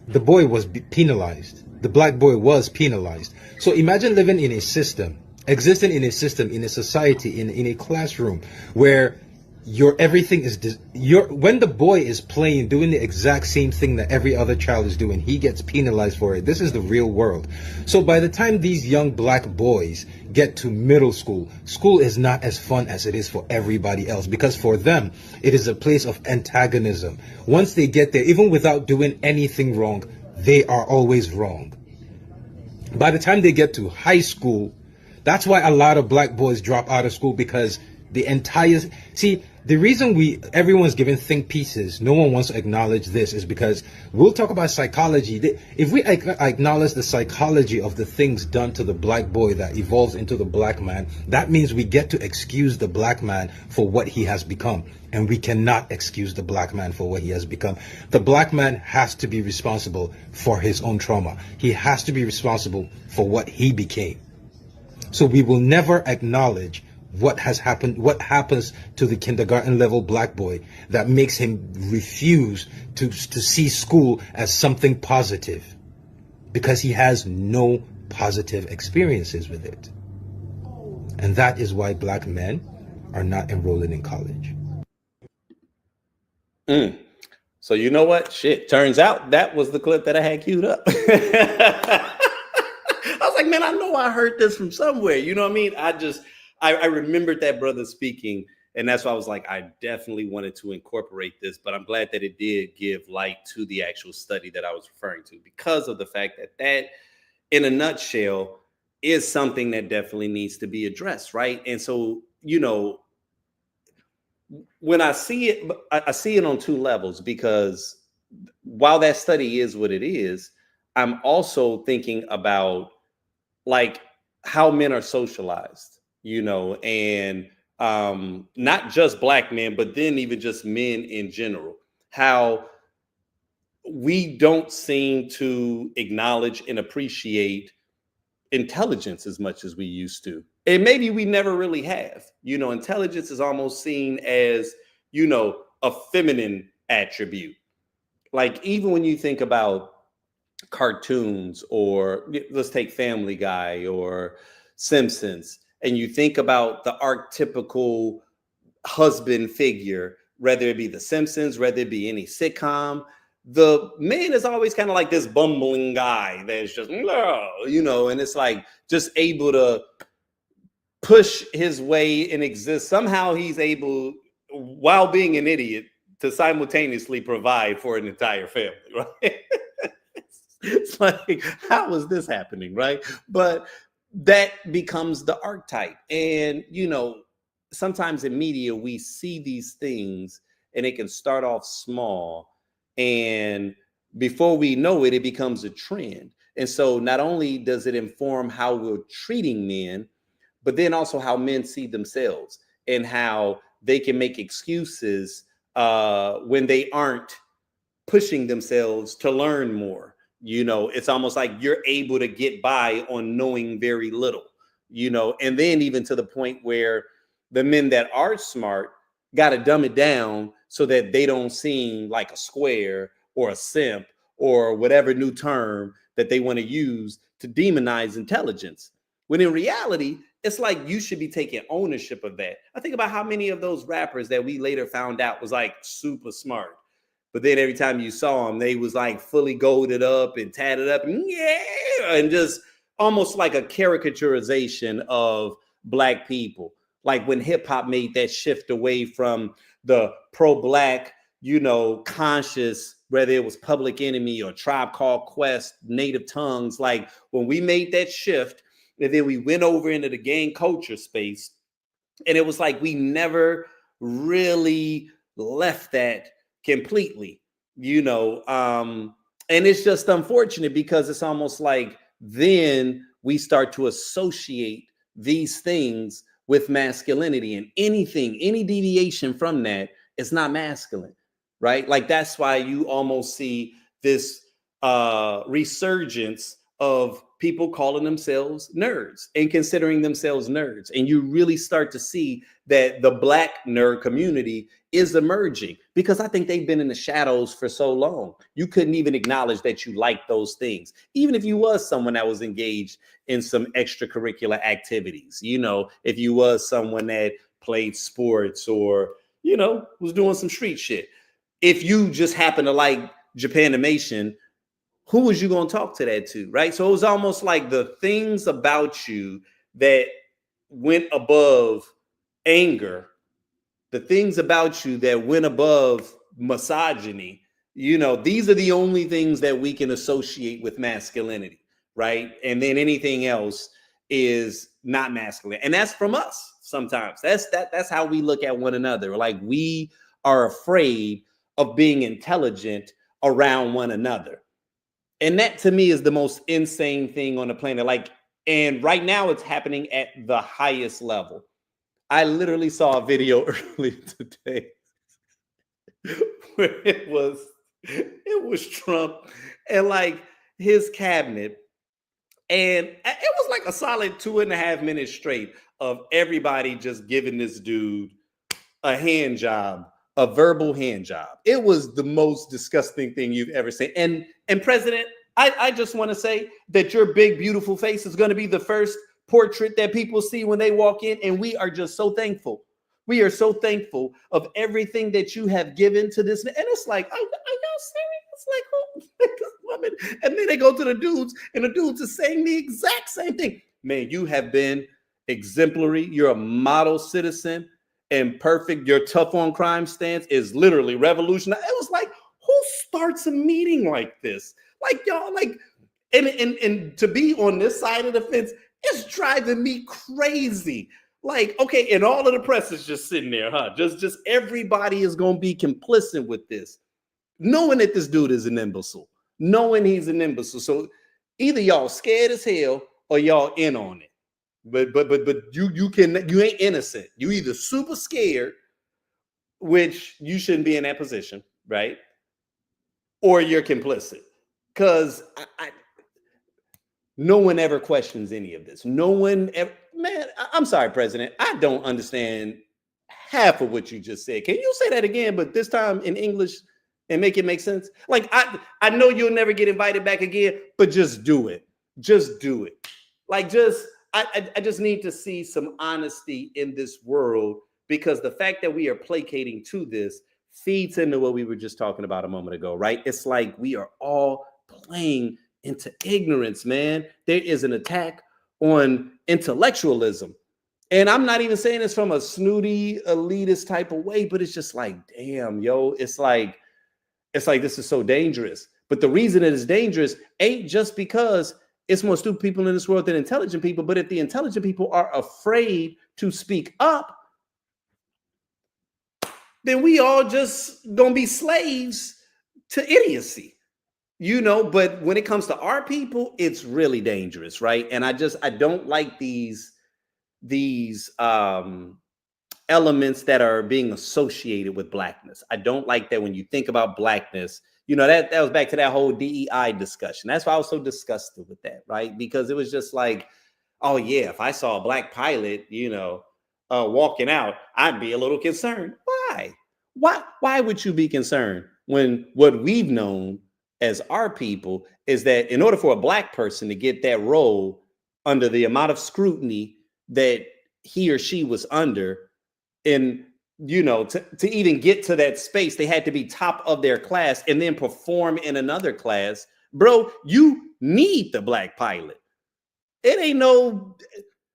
the boy was penalized. The black boy was penalized. So imagine living in a system, existing in a system, in a society, in a classroom where your everything is when the boy is playing, doing the exact same thing that every other child is doing, he gets penalized for it. This is the real world. So by the time these young black boys get to middle school, school is not as fun as it is for everybody else, because for them it is a place of antagonism. Once they get there, even without doing anything wrong, they are always wrong. By the time they get to high school, that's why a lot of black boys drop out of school, because the reason everyone's giving think pieces, no one wants to acknowledge this, is because we'll talk about psychology. If we acknowledge the psychology of the things done to the black boy that evolves into the black man, that means we get to excuse the black man for what he has become. And we cannot excuse the black man for what he has become. The black man has to be responsible for his own trauma. He has to be responsible for what he became. So we will never acknowledge what has happened, what happens to the kindergarten level black boy that makes him refuse to see school as something positive, because he has no positive experiences with it. And that is why black men are not enrolling in college. So you know what? Shit, turns out that was the clip that I had queued up. I was like, man, I know I heard this from somewhere. You know what I mean? I remembered that brother speaking, and that's why I was like, I definitely wanted to incorporate this, but I'm glad that it did give light to the actual study that I was referring to, because of the fact that in a nutshell is something that definitely needs to be addressed, right? And so, you know, when I see it on two levels, because while that study is what it is, I'm also thinking about like how men are socialized, you know, and not just black men, but then even just men in general, how we don't seem to acknowledge and appreciate intelligence as much as we used to. And maybe we never really have. You know, intelligence is almost seen as, you know, a feminine attribute. Like even when you think about cartoons, or let's take Family Guy or Simpsons, and you think about the archetypical husband figure, whether it be The Simpsons, whether it be any sitcom, the man is always kind of like this bumbling guy that's just, you know, and it's like just able to push his way and exist. Somehow he's able, while being an idiot, to simultaneously provide for an entire family, right? It's like, how is this happening, right? But that becomes the archetype. And, you know, sometimes in media, we see these things and it can start off small. And before we know it, it becomes a trend. And so not only does it inform how we're treating men, but then also how men see themselves and how they can make excuses when they aren't pushing themselves to learn more. You know, it's almost like you're able to get by on knowing very little, you know, and then even to the point where the men that are smart got to dumb it down so that they don't seem like a square or a simp or whatever new term that they want to use to demonize intelligence. When in reality, it's like you should be taking ownership of that. I think about how many of those rappers that we later found out was like super smart, but then every time you saw them, they was like fully golded up and tatted up and just almost like a caricaturization of Black people. Like when hip hop made that shift away from the pro-Black, conscious, whether it was Public Enemy or Tribe Called Quest, Native Tongues, like when we made that shift, and then we went over into the gang culture space, and it was like we never really left that completely, and it's just unfortunate because it's almost like then we start to associate these things with masculinity, and any deviation from that is not masculine, right? Like that's why you almost see this resurgence of people calling themselves nerds and considering themselves nerds. And you really start to see that the Black nerd community is emerging, because I think they've been in the shadows for so long. You couldn't even acknowledge that you liked those things, even if you was someone that was engaged in some extracurricular activities, if you was someone that played sports or, was doing some street shit. If you just happen to like Japanimation, who was you going to talk to that to, right? So it was almost like the things about you that went above anger, the things about you that went above misogyny, these are the only things that we can associate with masculinity, right? And then anything else is not masculine. And that's from us sometimes. That's how we look at one another. Like we are afraid of being intelligent around one another. And that to me is the most insane thing on the planet. Like, and right now it's happening at the highest level. I literally saw a video earlier today where it was Trump and like his cabinet. And it was like a solid 2.5 minutes straight of everybody just giving this dude a hand job, a verbal hand job. It was the most disgusting thing you've ever seen. And President, I just want to say that your big, beautiful face is going to be the first portrait that people see when they walk in. And we are just so thankful. We are so thankful of everything that you have given to this. And it's like, are y'all serious? Like, this woman. And then they go to the dudes, and the dudes are saying the exact same thing. Man, you have been exemplary. You're a model citizen and perfect. Your tough on crime stance is literally revolutionary. It was like, who starts a meeting like this? Like, y'all, like, and to be on this side of the fence, it's driving me crazy. Like, okay, and all of the press is just sitting there, huh? Just everybody is going to be complicit with this, knowing that this dude is an imbecile, knowing he's an imbecile. So either y'all scared as hell or y'all in on it. But you ain't innocent. You either super scared, which you shouldn't be in that position, right? Or you're complicit. Because no one ever questions any of this. No one ever, man, I'm sorry, President. I don't understand half of what you just said. Can you say that again, but this time in English and make it make sense? Like, I know you'll never get invited back again, but just do it. Just do it. Like, I just need to see some honesty in this world, because the fact that we are placating to this feeds into what we were just talking about a moment ago, right? It's like we are all playing into ignorance, man. There is an attack on intellectualism. And I'm not even saying this from a snooty, elitist type of way, but it's just like, damn, yo, it's like this is so dangerous. But the reason it is dangerous ain't just because it's more stupid people in this world than intelligent people, but if the intelligent people are afraid to speak up, then we all just gonna be slaves to idiocy. But when it comes to our people, it's really dangerous, right? And I don't like these elements that are being associated with Blackness. I don't like that when you think about Blackness, that was back to that whole DEI discussion. That's why I was so disgusted with that, right? Because it was just like, oh yeah, if I saw a Black pilot, walking out, I'd be a little concerned. Why would you be concerned when what we've known as our people is that in order for a Black person to get that role under the amount of scrutiny that he or she was under, and to even get to that space, they had to be top of their class and then perform in another class. Bro, you need the Black pilot. It ain't no.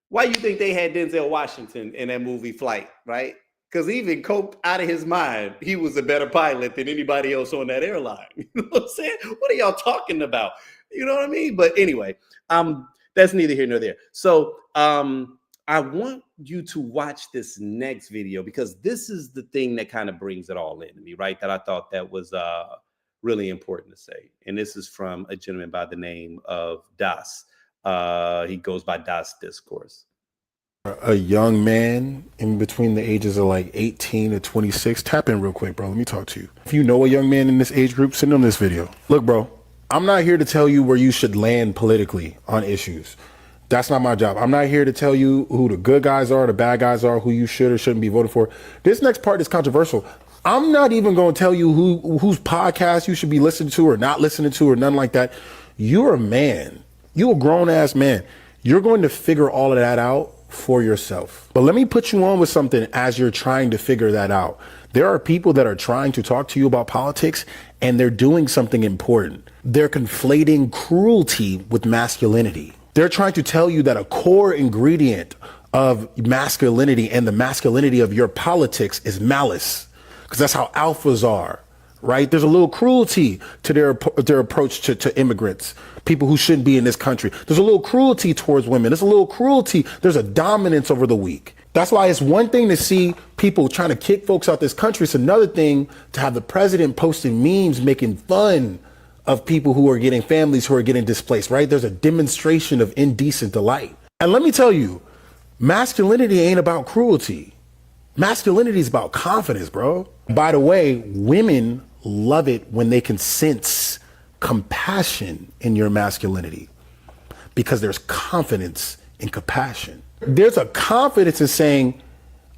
Why you think they had Denzel Washington in that movie Flight, right? Because even Cope out of his mind, he was a better pilot than anybody else on that airline. You know what I'm saying? What are y'all talking about? You know what I mean? But anyway, that's neither here nor there. So I want you to watch this next video because this is the thing that kind of brings it all into me, right? That I thought that was really important to say. And this is from a gentleman by the name of Das. He goes by Das Discourse. A young man in between the ages of like 18 to 26, tap in real quick, bro. Let me talk to you. If you know a young man in this age group, send him this video. Look, bro, I'm not here to tell you where you should land politically on issues. That's not my job. I'm not here to tell you who the good guys are, the bad guys are, who you should or shouldn't be voting for. This next part is controversial. I'm not even going to tell you whose podcast you should be listening to or not listening to or nothing like that. You're a man. You're a grown ass man. You're going to figure all of that out for yourself. But let me put you on with something as you're trying to figure that out. There are people that are trying to talk to you about politics and they're doing something important. They're conflating cruelty with masculinity. They're trying to tell you that a core ingredient of masculinity and the masculinity of your politics is malice, because that's how alphas are, right? There's a little cruelty to their approach to immigrants, people who shouldn't be in this country. There's a little cruelty towards women. There's a little cruelty. There's a dominance over the weak. That's why it's one thing to see people trying to kick folks out this country. It's another thing to have the president posting memes making fun of people who are getting families who are getting displaced, right? There's a demonstration of indecent delight. And let me tell you, masculinity ain't about cruelty. Masculinity is about confidence, bro. By the way, women love it when they can sense compassion in your masculinity because there's confidence in compassion. There's a confidence in saying,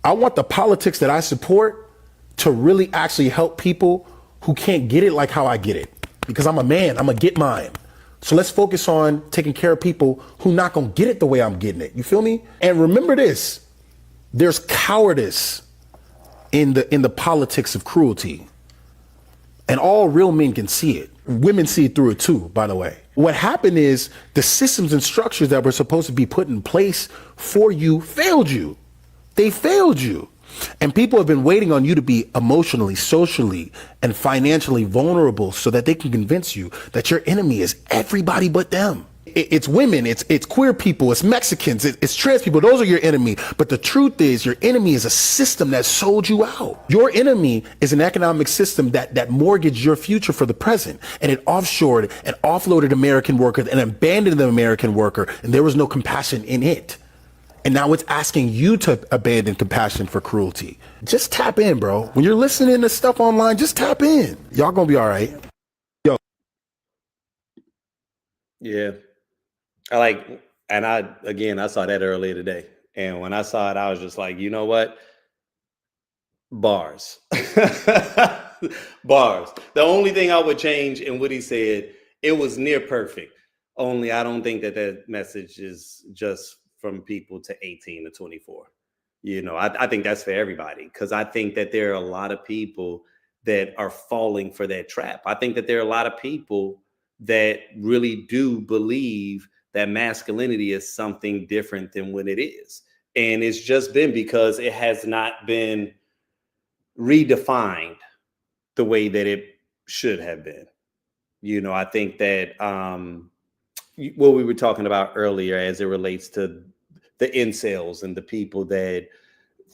I want the politics that I support to really actually help people who can't get it like how I get it. Because I'm a man, I'm gonna get mine. So let's focus on taking care of people who not gonna get it the way I'm getting it. You feel me? And remember this, there's cowardice in the politics of cruelty. And all real men can see it. Women see through it too, by the way. What happened is the systems and structures that were supposed to be put in place for you failed you. They failed you. And people have been waiting on you to be emotionally, socially, and financially vulnerable so that they can convince you that your enemy is everybody but them. It's women, it's queer people, it's Mexicans, it's trans people. Those are your enemy. But the truth is your enemy is a system that sold you out. Your enemy is an economic system that mortgaged your future for the present. And it offshored and offloaded American workers and abandoned the American worker. And there was no compassion in it. And now it's asking you to abandon compassion for cruelty. Just tap in, bro. When you're listening to stuff online, just tap in. Y'all gonna be all right. Yo. Yeah. I saw that earlier today. And when I saw it, I was just like, you know what? Bars. Bars. The only thing I would change in what he said, it was near perfect. Only I don't think that message is just from people to 18 to 24. You know, I think that's for everybody, because I think that there are a lot of people that are falling for that trap. I think that there are a lot of people that really do believe that masculinity is something different than what it is. And it's just been because it has not been redefined the way that it should have been. You know, I think that what we were talking about earlier as it relates to the incels and the people that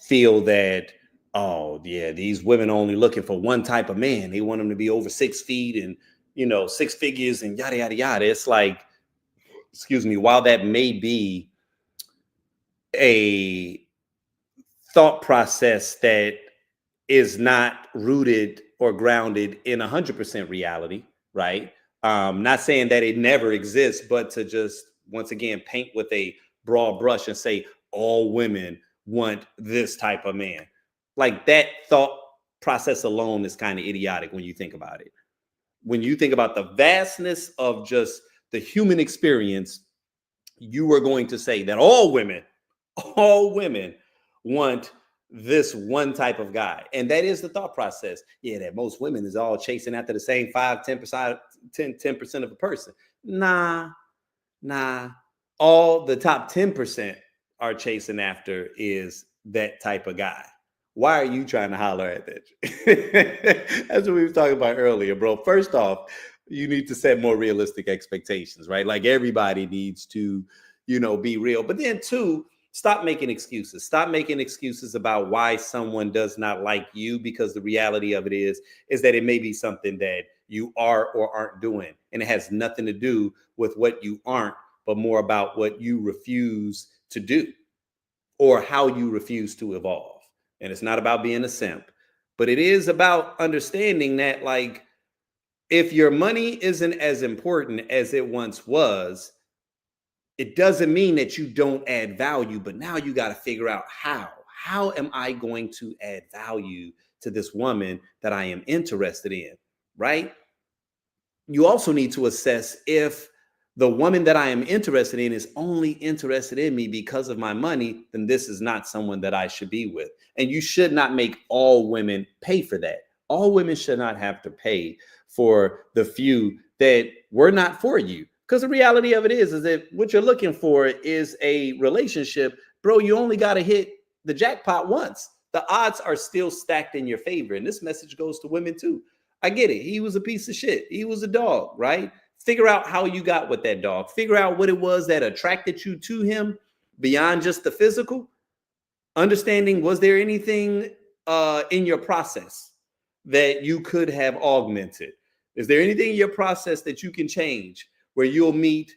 feel that, oh yeah, these women are only looking for one type of man. They want them to be over 6 feet and, you know, 6 figures and yada, yada, yada. It's like, excuse me, while that may be a thought process that is not rooted or grounded in 100% reality, right? Not saying that it never exists, but to just, once again, paint with a broad brush and say all women want this type of man. Like, that thought process alone is kind of idiotic when you think about it. When you think about the vastness of just the human experience, you are going to say that all women want this one type of guy. And that is the thought process. Yeah, that most women is all chasing after the same 10% of a person. Nah. all the top 10% are chasing after is that type of guy. Why are you trying to holler at that? That's what we were talking about earlier, bro. First off, you need to set more realistic expectations, right? Like everybody needs to, be real. But then two, stop making excuses. Stop making excuses about why someone does not like you, because the reality of it is that it may be something that you are or aren't doing. And it has nothing to do with what you aren't, but more about what you refuse to do or how you refuse to evolve. And it's not about being a simp, but it is about understanding that, like, if your money isn't as important as it once was, it doesn't mean that you don't add value, but now you got to figure out how am I going to add value to this woman that I am interested in, right? You also need to assess if the woman that I am interested in is only interested in me because of my money, then this is not someone that I should be with. And you should not make all women pay for that. All women should not have to pay for the few that were not for you. Because the reality of it is that what you're looking for is a relationship. Bro, you only got to hit the jackpot once. The odds are still stacked in your favor. And this message goes to women too. I get it. He was a piece of shit. He was a dog, right? Figure out how you got with that dog. Figure out what it was that attracted you to him beyond just the physical. Understanding, was there anything in your process that you could have augmented? Is there anything in your process that you can change where you'll meet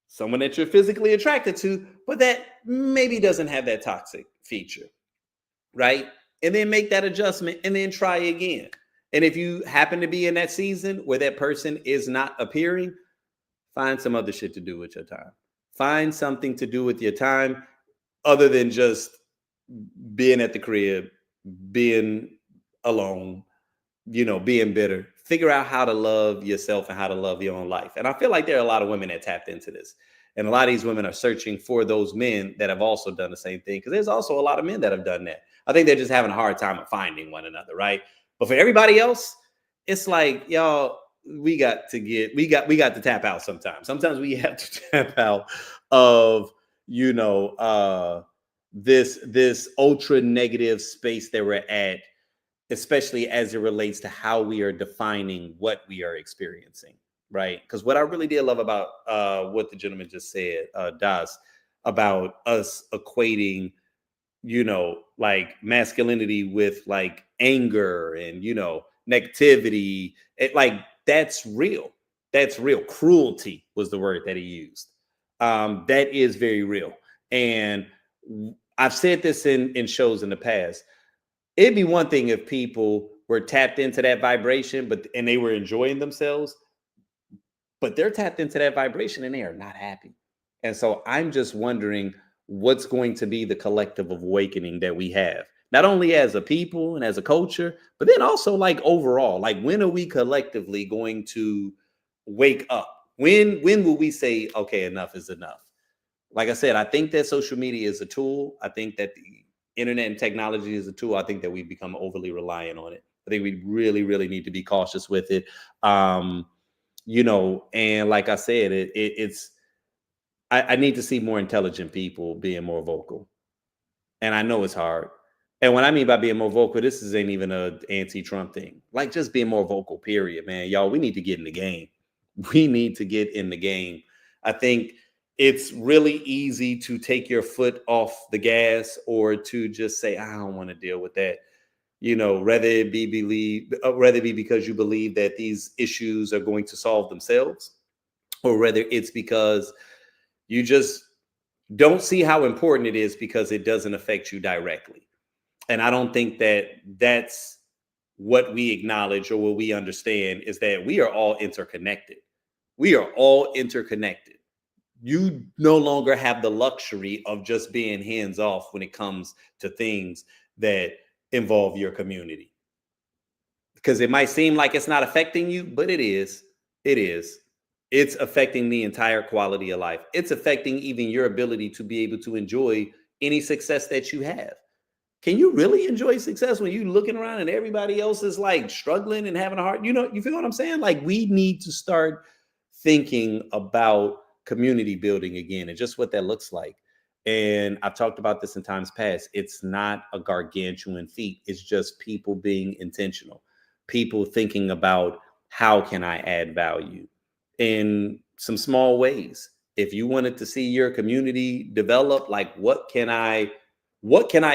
someone that you're physically attracted to, but that maybe doesn't have that toxic feature, right? And then make that adjustment and then try again. And if you happen to be in that season where that person is not appearing, find some other shit to do with your time. Find something to do with your time other than just being at the crib, being alone, being bitter. Figure out how to love yourself and how to love your own life. And I feel like there are a lot of women that tapped into this. And a lot of these women are searching for those men that have also done the same thing, because there's also a lot of men that have done that. I think they're just having a hard time of finding one another, right? But for everybody else, it's like, y'all, we got to tap out sometimes. Sometimes we have to tap out of, this ultra negative space that we're at, especially as it relates to how we are defining what we are experiencing, right? Because what I really did love about what the gentleman just said, Das, about us equating, like masculinity with like anger and, negativity. That's real. That's real. Cruelty was the word that he used. That is very real. And I've said this in shows in the past. It'd be one thing if people were tapped into that vibration, and they were enjoying themselves, but they're tapped into that vibration and they are not happy. And so I'm just wondering what's going to be the collective awakening that we have, not only as a people and as a culture, but then also like overall, like when are we collectively going to wake up? When will we say, okay, enough is enough? Like I said, I think that social media is a tool. I think that the internet and technology is a tool. I think that we've become overly reliant on it. I think we really, really need to be cautious with it. And like I said, I need to see more intelligent people being more vocal. And I know it's hard. And what I mean by being more vocal, this ain't even an anti-Trump thing. Like just being more vocal, period, man. Y'all, we need to get in the game. We need to get in the game. I think it's really easy to take your foot off the gas or to just say, I don't want to deal with that. Rather it be because you believe that these issues are going to solve themselves, or whether it's because you just don't see how important it is because it doesn't affect you directly. And I don't think that that's what we acknowledge or what we understand, is that we are all interconnected. We are all interconnected. You no longer have the luxury of just being hands off when it comes to things that involve your community. Because it might seem like it's not affecting you, but it is. It is. It's affecting the entire quality of life. It's affecting even your ability to be able to enjoy any success that you have. Can you really enjoy success when you're looking around and everybody else is like struggling and having a hard, you feel what I'm saying? Like we need to start thinking about community building again and just what that looks like. And I've talked about this in times past. It's not a gargantuan feat. It's just people being intentional, people thinking about how can I add value in some small ways. If you wanted to see your community develop, like what can I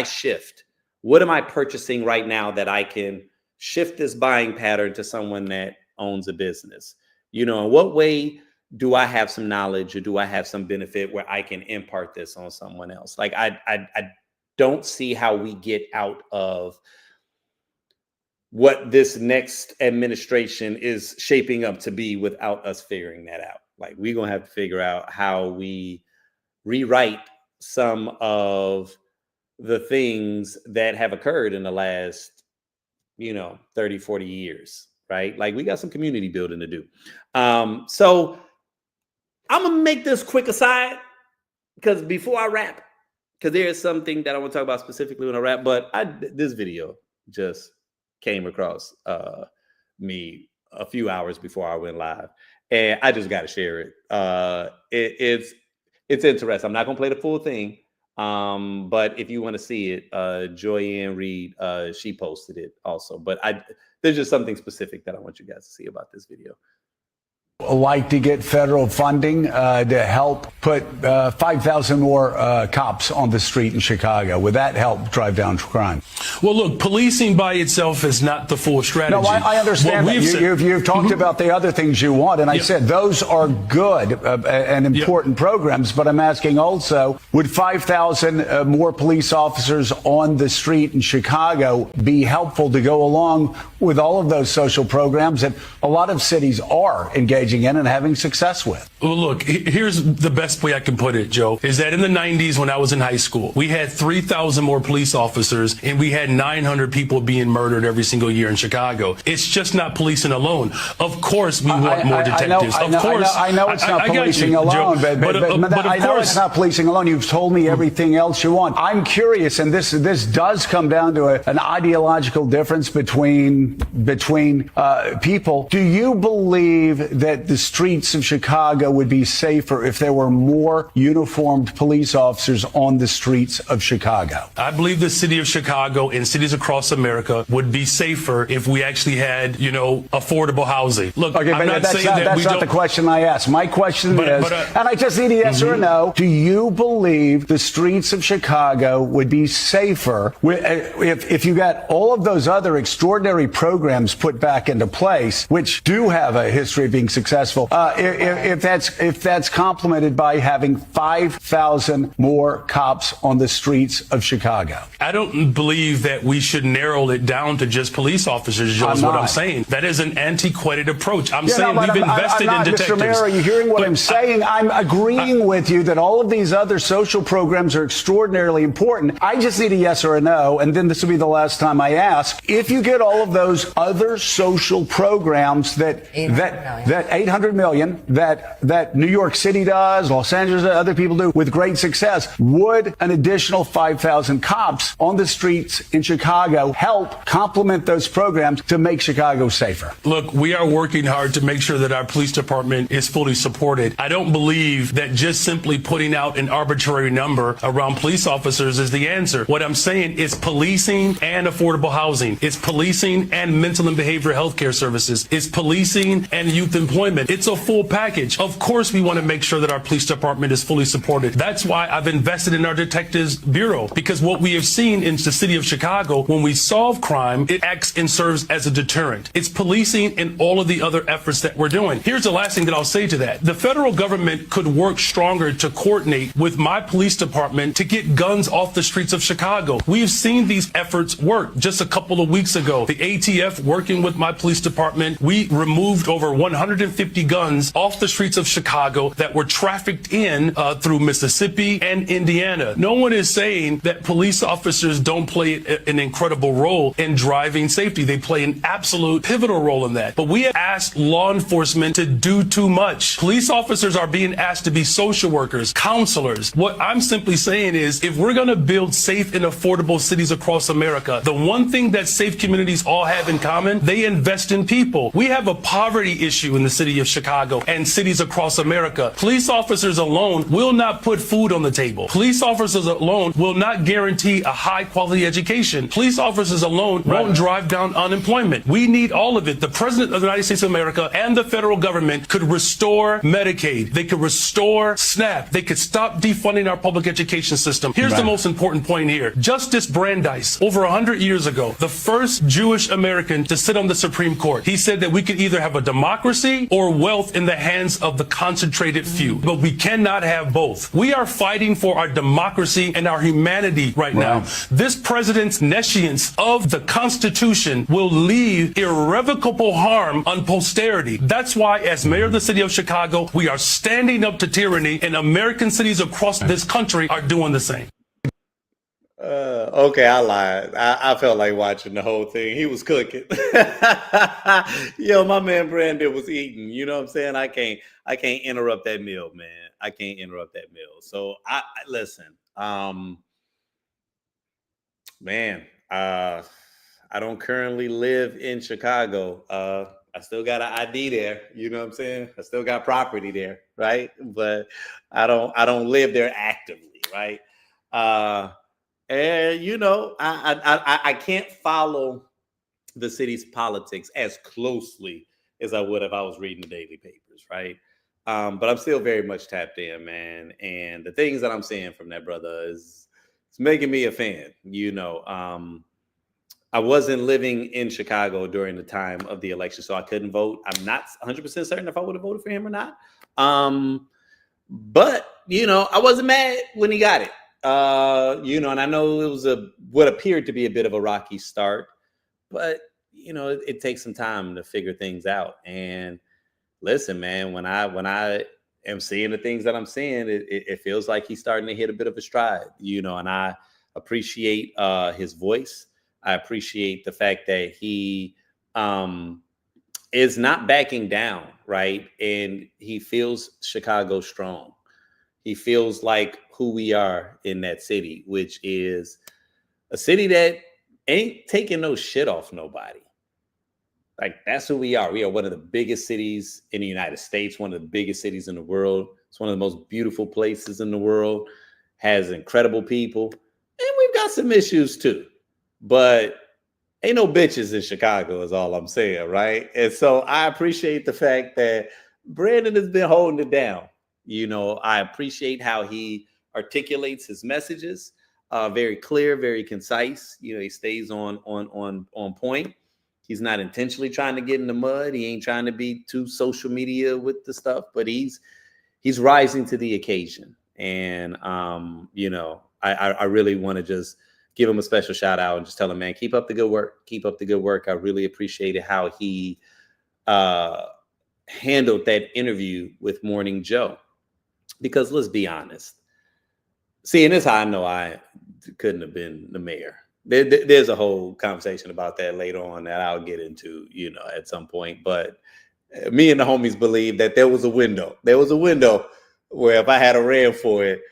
shift? What am I purchasing right now that I can shift this buying pattern to someone that owns a business? You know, in what way do I have some knowledge or do I have some benefit where I can impart this on someone else? Like I don't see how we get out of what this next administration is shaping up to be without us figuring that out. Like we're going to have to figure out how we rewrite some of the things that have occurred in the last, 30, 40 years, right? Like we got some community building to do. So I'm going to make this quick aside because before I wrap, because there is something that I want to talk about specifically when I wrap, but this video just came across me a few hours before I went live, and I just got to share it. It's interesting. I'm not going to play the full thing, but if you want to see it, Joyanne Reed, she posted it also. But there's just something specific that I want you guys to see about this video. Like to get federal funding to help put 5,000 more cops on the street in Chicago. Would that help drive down crime? Well, look, policing by itself is not the full strategy. No, I understand that. You've talked about the other things you want, and I said those are good and important programs, but I'm asking also, would 5,000 more police officers on the street in Chicago be helpful to go along with all of those social programs that a lot of cities are engaging in and having success with? Well, look, here's the best way I can put it, Joe, is that in the 90s when I was in high school, we had 3,000 more police officers and we had 900 people being murdered every single year in Chicago. It's just not policing alone. Of course, we want more detectives. I know it's not policing alone, but I know it's not policing alone. You've told me everything else you want. I'm curious, and this does come down to an ideological difference between people. Do you believe that the streets of Chicago would be safer if there were more uniformed police officers on the streets of Chicago? I believe the city of Chicago and cities across America would be safer if we actually had, affordable housing. Look, okay, I'm not saying that that's not the question I asked. My question is, and I just need a yes or a no, do you believe the streets of Chicago would be safer if you got all of those other extraordinary programs put back into place, which do have a history of being successful, if that's complemented by having 5,000 more cops on the streets of Chicago? I don't believe that we should narrow it down to just police officers, Joe, is what I'm saying. That is an antiquated approach. I'm saying we've invested in detectives. Mr. Mayor, are you hearing what I'm saying? I'm agreeing with you that all of these other social programs are extraordinarily important. I just need a yes or a no, and then this will be the last time I ask. If you get all of those other social programs that 800 million that New York City does, Los Angeles, other people do with great success, would an additional 5,000 cops on the streets in Chicago help complement those programs to make Chicago safer? Look, we are working hard to make sure that our police department is fully supported. I don't believe that just simply putting out an arbitrary number around police officers is the answer. What I'm saying is policing and affordable housing. It's policing and mental and behavioral health care services. It's policing and youth employment. It's a full package. Of course, we want to make sure that our police department is fully supported. That's why I've invested in our Detectives Bureau, because what we have seen in the city of Chicago, when we solve crime, it acts and serves as a deterrent. It's policing and all of the other efforts that we're doing. Here's the last thing that I'll say to that. The federal government could work stronger to coordinate with my police department to get guns off the streets of Chicago. We've seen these efforts work. Just a couple of weeks ago, the ATF working with my police department, we removed over 150 guns off the streets of Chicago that were trafficked in through Mississippi and Indiana. No one is saying that police officers don't play an incredible role in driving safety. They play an absolute pivotal role in that. But we have asked law enforcement to do too much. Police officers are being asked to be social workers, counselors. What I'm simply saying is, if we're going to build safe and affordable cities across America, the one thing that safe communities all have in common, they invest in people. We have a poverty issue in the city city of Chicago and cities across America. Police officers alone will not put food on the table. Police officers alone will not guarantee a high quality education. Police officers alone won't drive down unemployment. We need all of it. The President of the United States of America and the federal government could restore Medicaid. They could restore SNAP. They could stop defunding our public education system. Here's the most important point here. Justice Brandeis, over 100 years ago, the first Jewish American to sit on the Supreme Court, he said that we could either have a democracy or wealth in the hands of the concentrated few. But we cannot have both. We are fighting for our democracy and our humanity right now. This president's nescience of the Constitution will leave irrevocable harm on posterity. That's why, as mayor of the city of Chicago, we are standing up to tyranny, and American cities across this country are doing the same. Okay, I lied. I felt like watching the whole thing. He was cooking. Yo, my man Brandon was eating. You know what I'm saying? I can't interrupt that meal, man. I can't interrupt that meal. So I listen. Man, I don't currently live in Chicago. I still got an ID there. You know what I'm saying? I still got property there, right? But I don't live there actively, right? And you know, I can't follow the city's politics as closely as I would if I was reading the daily papers, right? But I'm still very much tapped in, man. And the things that I'm seeing from that brother is it's making me a fan. You know, I wasn't living in Chicago during the time of the election, so I couldn't vote. I'm not 100% certain if I would have voted for him or not. But you know, I wasn't mad when he got it. You know, and I know it was what appeared to be a bit of a rocky start, but you know, it takes some time to figure things out. And listen, man, when I am seeing the things that I'm seeing, it feels like he's starting to hit a bit of a stride, you know, and I appreciate his voice. I appreciate the fact that he is not backing down, right? And he feels Chicago strong. He feels like who we are in that city, which is a city that ain't taking no shit off nobody. Like, that's who we are. We are one of the biggest cities in the United States, one of the biggest cities in the world. It's one of the most beautiful places in the world, has incredible people. And we've got some issues too. But ain't no bitches in Chicago is all I'm saying, right? And so I appreciate the fact that Brandon has been holding it down. You know, I appreciate how he articulates his messages, very clear, very concise. You know, he stays on point. He's not intentionally trying to get in the mud. He ain't trying to be too social media with the stuff, but he's rising to the occasion. And you know, I really want to just give him a special shout out and just tell him, man, keep up the good work. Keep up the good work. I really appreciated how he handled that interview with Morning Joe. Because let's be honest. See, and this is how I know I couldn't have been the mayor. There's a whole conversation about that later on that I'll get into, you know, at some point. But me and the homies believe that there was a window. There was a window where if I had a ran for it,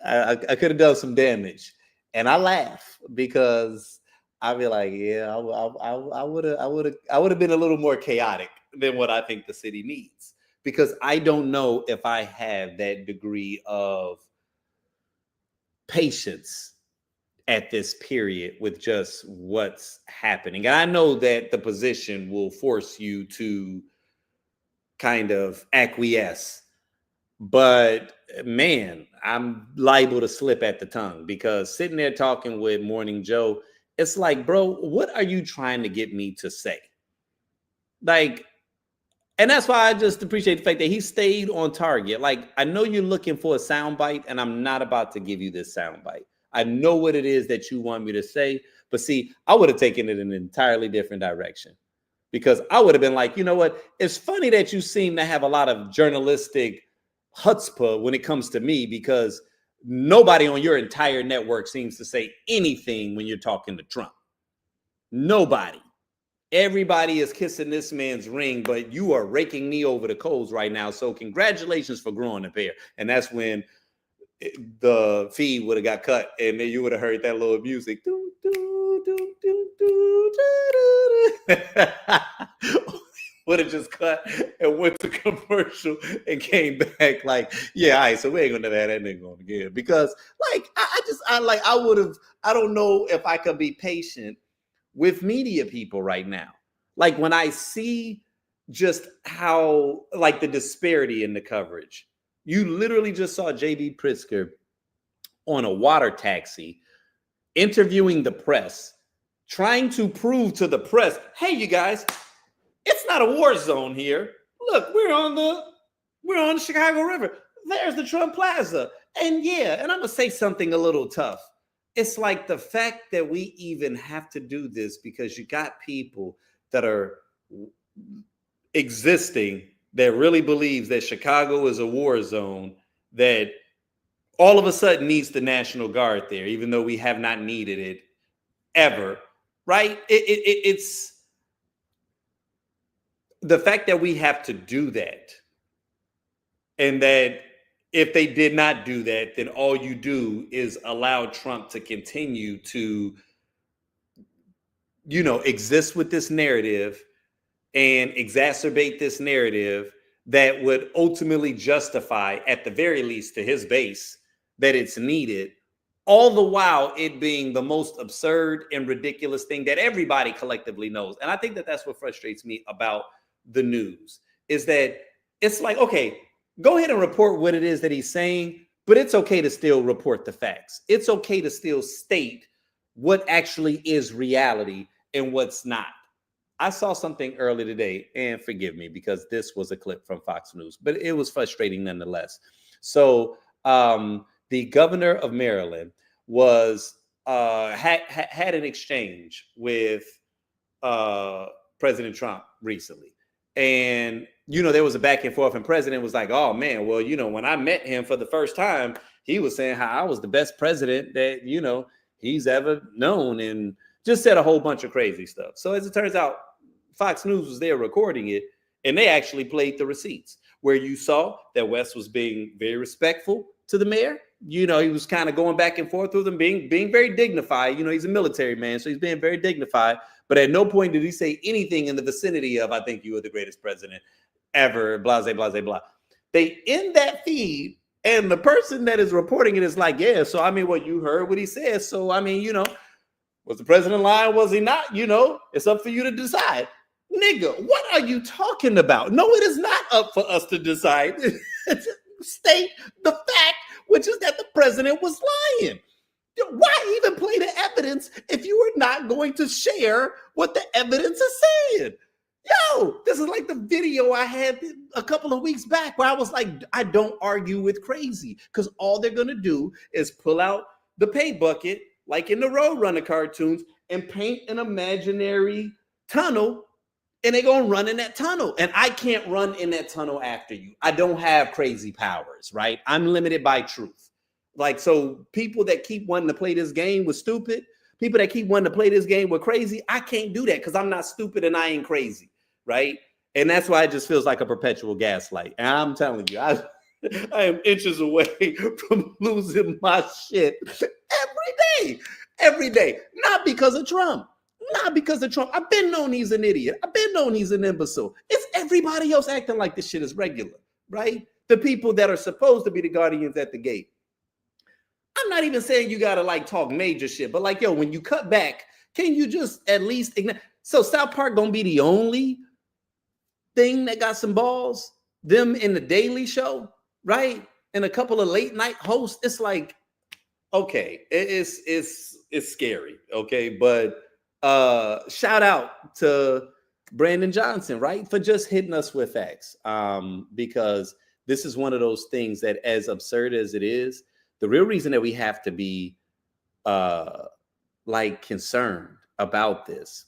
I could have done some damage. And I laugh because I'd be like, yeah, I would have been a little more chaotic than what I think the city needs. Because I don't know if I have that degree of patience at this period with just what's happening. And I know that the position will force you to kind of acquiesce. But man, I'm liable to slip at the tongue because sitting there talking with Morning Joe, it's like, bro, what are you trying to get me to say? Like, and that's why I just appreciate the fact that he stayed on target. Like, I know you're looking for a soundbite, and I'm not about to give you this soundbite. I know what it is that you want me to say, but see, I would have taken it in an entirely different direction because I would have been like, you know what? It's funny that you seem to have a lot of journalistic chutzpah when it comes to me because nobody on your entire network seems to say anything when you're talking to Trump. Nobody. Everybody is kissing this man's ring, but you are raking me over the coals right now. So congratulations for growing a pair. And that's when the feed would have got cut and then you would have heard that little music. would have just cut and went to commercial and came back like, yeah, all right, so we ain't gonna have that nigga on again. Because like I don't know if I could be patient with media people right now. Like when I see just how like the disparity in the coverage. You literally just saw JB Pritzker on a water taxi interviewing the press, trying to prove to the press, hey, you guys, it's not a war zone here. Look, we're on the Chicago River. There's the Trump Plaza. And yeah, and I'm gonna say something a little tough. It's like the fact that we even have to do this because you got people that are existing that really believes that Chicago is a war zone, that all of a sudden needs the National Guard there, even though we have not needed it ever, right? It's the fact that we have to do that, and that if they did not do that, then all you do is allow Trump to continue to, exist with this narrative and exacerbate this narrative that would ultimately justify, at the very least to his base, that it's needed, all the while it being the most absurd and ridiculous thing that everybody collectively knows. And I think that that's what frustrates me about the news, is that it's like, okay, go ahead and report what it is that he's saying, but it's okay to still report the facts. It's okay to still state what actually is reality and what's not. I saw something earlier today, and forgive me because this was a clip from Fox News, but it was frustrating nonetheless. So the governor of Maryland was had an exchange with President Trump recently. And, there was a back and forth, and president was like, oh man, well, when I met him for the first time, he was saying how I was the best president that, he's ever known, and just said a whole bunch of crazy stuff. So as it turns out, Fox News was there recording it, and they actually played the receipts where you saw that West was being very respectful to the mayor. He was kind of going back and forth with him, being very dignified. He's a military man, so he's being very dignified. But at no point did he say anything in the vicinity of, I think you are the greatest president ever, blah, blah, blah, blah. They end that feed, and the person that is reporting it is like, yeah, so I mean, what you heard what he said. So, I mean, was the president lying? Was he not? It's up for you to decide. Nigga, what are you talking about? No, it is not up for us to decide. State the fact, which is that the president was lying. Why even play the evidence if you are not going to share what the evidence is saying? Yo, this is like the video I had a couple of weeks back where I was like, I don't argue with crazy, because all they're going to do is pull out the paint bucket, like in the Roadrunner cartoons, and paint an imaginary tunnel, and they're going to run in that tunnel. And I can't run in that tunnel after you. I don't have crazy powers, right? I'm limited by truth. Like, so people that keep wanting to play this game with stupid, people that keep wanting to play this game with crazy, I can't do that because I'm not stupid and I ain't crazy, right? And that's why it just feels like a perpetual gaslight. And I'm telling you, I am inches away from losing my shit every day. Not because of Trump. I've been known he's an idiot. I've been known he's an imbecile. It's everybody else acting like this shit is regular, right? The people that are supposed to be the guardians at the gate. I'm not even saying you gotta like talk major shit, but like, yo, when you cut back, can you just at least ignore? So South Park gonna be the only thing that got some balls? Them in the Daily Show, right? And a couple of late night hosts. It's like, okay, it's scary, okay? But shout out to Brandon Johnson, right, for just hitting us with facts, because this is one of those things that, as absurd as it is, the real reason that we have to be concerned about this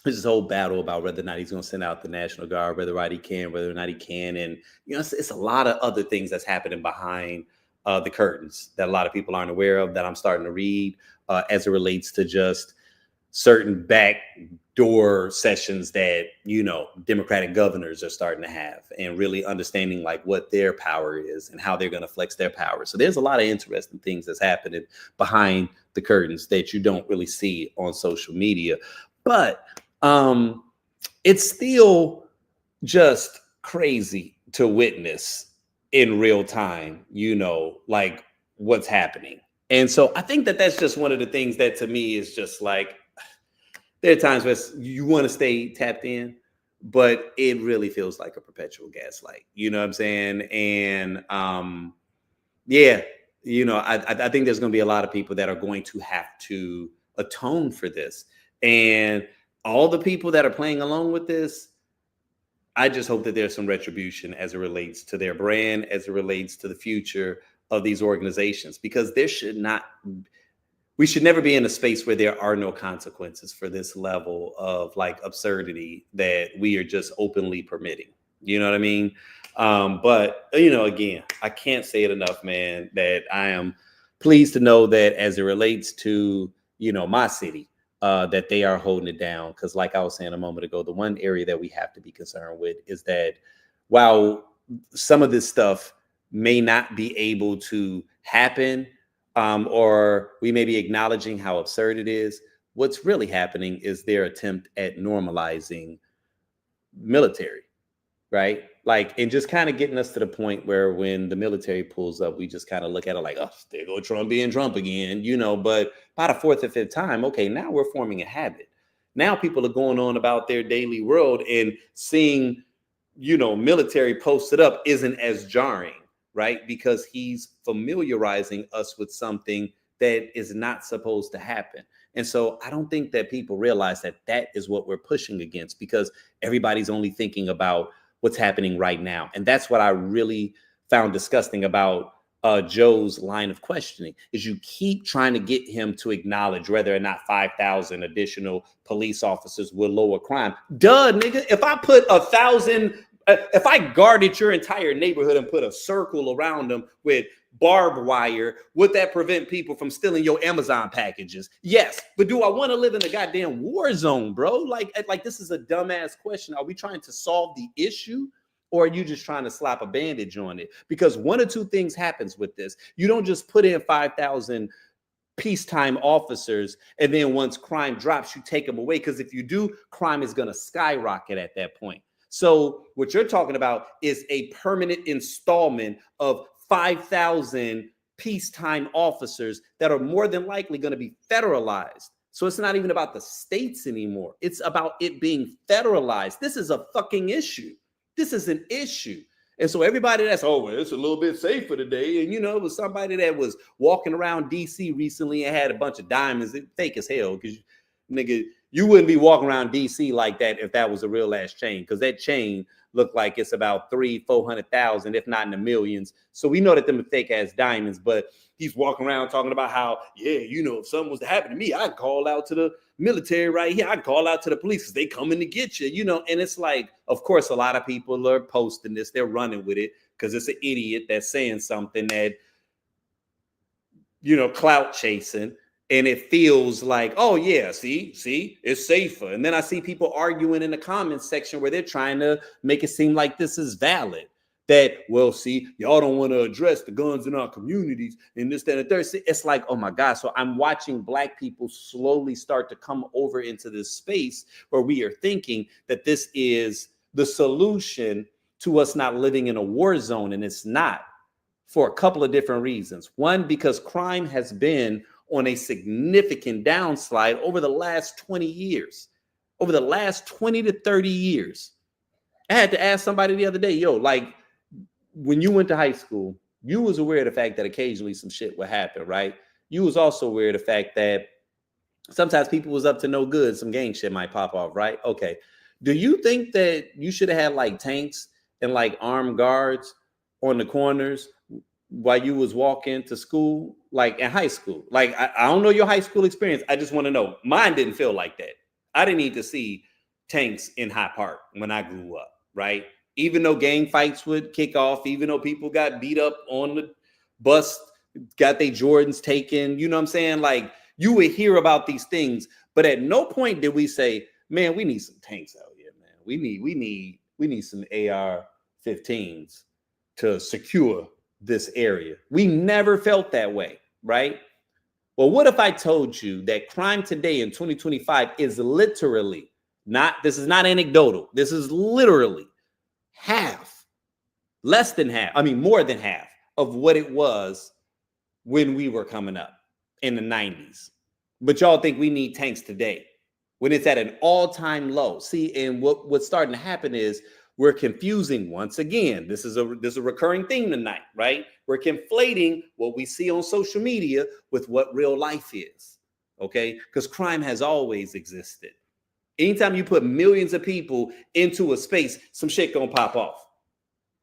is this whole battle about whether or not he's going to send out the National Guard, whether or not he can. And, it's a lot of other things that's happening behind the curtains that a lot of people aren't aware of, that I'm starting to read as it relates to just certain backdoor sessions that, Democratic governors are starting to have, and really understanding like what their power is and how they're going to flex their power. So there's a lot of interesting things that's happening behind the curtains that you don't really see on social media. But it's still just crazy to witness in real time, like what's happening. And so I think that that's just one of the things that to me is just like, there are times where you want to stay tapped in, but it really feels like a perpetual gaslight. You know what I'm saying? And yeah, I think there's going to be a lot of people that are going to have to atone for this. And all the people that are playing along with this, I just hope that there's some retribution as it relates to their brand, as it relates to the future of these organizations, because we should never be in a space where there are no consequences for this level of like absurdity that we are just openly permitting. You know what I mean? But, again, I can't say it enough, man, that I am pleased to know that as it relates to, my city, that they are holding it down. Because like I was saying a moment ago, the one area that we have to be concerned with is that while some of this stuff may not be able to happen, or we may be acknowledging how absurd it is, what's really happening is their attempt at normalizing military, right? Like, and just kind of getting us to the point where when the military pulls up, we just kind of look at it like, oh, there go Trump being Trump again, but by the fourth or fifth time, okay, now we're forming a habit. Now people are going on about their daily world, and seeing, military posted up isn't as jarring, right? Because he's familiarizing us with something that is not supposed to happen. And so I don't think that people realize that that is what we're pushing against, because everybody's only thinking about what's happening right now. And that's what I really found disgusting about Joe's line of questioning, is you keep trying to get him to acknowledge whether or not 5,000 additional police officers will lower crime. Duh, nigga, if I put 1,000, if I guarded your entire neighborhood and put a circle around them with barbed wire, would that prevent people from stealing your Amazon packages? Yes. But do I want to live in a goddamn war zone, bro? Like this is a dumbass question. Are we trying to solve the issue, or are you just trying to slap a bandage on it? Because one or two things happens with this. You don't just put in 5,000 peacetime officers and then once crime drops, you take them away. Because if you do, crime is going to skyrocket at that point. So what you're talking about is a permanent installment of 5,000 peacetime officers that are more than likely going to be federalized. So it's not even about the states anymore. It's about it being federalized. This is a fucking issue. This is an issue. And so everybody that's, oh, well, it's a little bit safer today. And, it was somebody that was walking around D.C. recently and had a bunch of diamonds. It fake as hell, because, nigga, you wouldn't be walking around D.C. like that if that was a real ass chain, because that chain looked like it's about 300,000-400,000, if not in the millions. So we know that them are fake ass diamonds, but he's walking around talking about how, yeah, if something was to happen to me, I'd call out to the military right here. I'd call out to the police because they coming to get you, and it's like, of course, a lot of people are posting this. They're running with it because it's an idiot that's saying something that, clout chasing. And it feels like, oh, yeah, see, it's safer. And then I see people arguing in the comments section where they're trying to make it seem like this is valid. That, well, see, y'all don't want to address the guns in our communities and this, that, and the third. It's like, oh, my God. So I'm watching Black people slowly start to come over into this space where we are thinking that this is the solution to us not living in a war zone. And it's not, for a couple of different reasons. One, because crime has been on a significant downslide over the last 20 years, over the last 20 to 30 years. I had to ask somebody the other day, like, when you went to high school, you was aware of the fact that occasionally some shit would happen, right? You was also aware of the fact that sometimes people was up to no good. Some gang shit might pop off, right? Okay. Do you think that you should have had like tanks and like armed guards on the corners while you was walking to school, like in high school? Like, I don't know your high school experience. I just want to know. Mine didn't feel like that. I didn't need to see tanks in High Park when I grew up, right? Even though gang fights would kick off, even though people got beat up on the bus, got their Jordans taken, you know what I'm saying? Like, you would hear about these things, but at no point did we say, man, we need some tanks out here, man. We need some AR-15s to secure this area. We never felt that way, right? Well, what if I told you that crime today in 2025 is literally this is not anecdotal. This is literally half, less than half, I mean, more than half of what it was when we were coming up in the 90s. But y'all think we need tanks today when it's at an all-time low. See, and what's starting to happen is we're confusing once again. This is a recurring theme tonight, right? We're conflating what we see on social media with what real life is, okay? Because crime has always existed. Anytime you put millions of people into a space, some shit gonna pop off.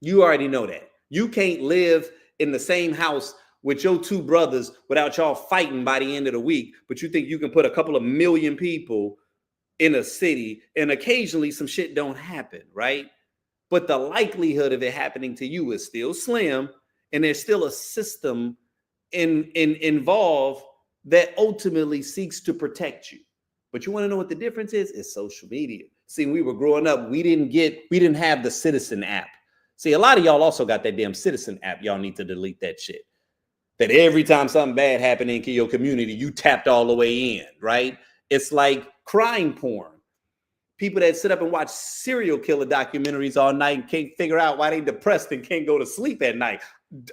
You already know that. You can't live in the same house with your two brothers without y'all fighting by the end of the week, but you think you can put a couple of million people in a city and occasionally some shit don't happen, right? But the likelihood of it happening to you is still slim, and there's still a system involved that ultimately seeks to protect you. But you want to know what the difference is? It's social media. See, when we were growing up, we didn't have the Citizen app. See, a lot of y'all also got that damn Citizen app. Y'all need to delete that shit. That every time something bad happened in your community, you tapped all the way in, right? It's like crime porn. People that sit up and watch serial killer documentaries all night and can't figure out why they depressed and can't go to sleep at night.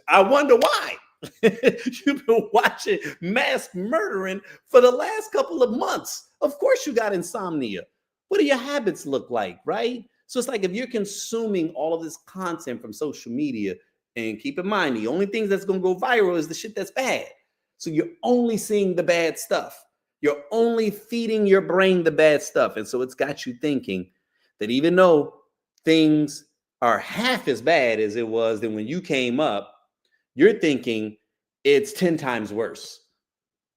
I wonder why. You've been watching mass murdering for the last couple of months. Of course you got insomnia. What do your habits look like, right? So it's like if you're consuming all of this content from social media, and keep in mind, the only things that's going to go viral is the shit that's bad. So you're only seeing the bad stuff. You're only feeding your brain the bad stuff. And so it's got you thinking that even though things are half as bad as it was than when you came up, you're thinking it's 10 times worse.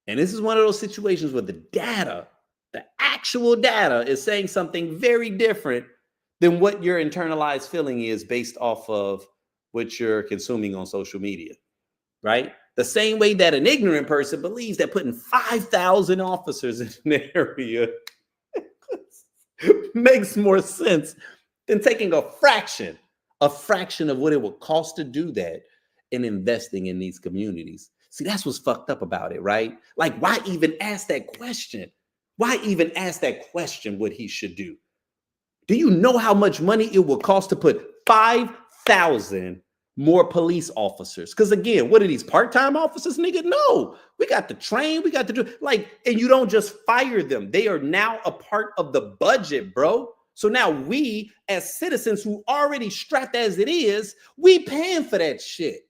And this is one of those situations where the data, the actual data, is saying something very different than what your internalized feeling is based off of what you're consuming on social media, right? The same way that an ignorant person believes that putting 5,000 officers in an area makes more sense than taking a fraction of what it would cost to do that and investing in these communities. See, that's what's fucked up about it, right? Like, why even ask that question? Why even ask that question what he should do? Do you know how much money it will cost to put 5,000 more police officers? Because again, what are these part-time officers, nigga? No, we got to train, we got to do, like, and you don't just fire them. They are now a part of the budget, bro. So now we, as citizens who already strapped as it is, we paying for that shit.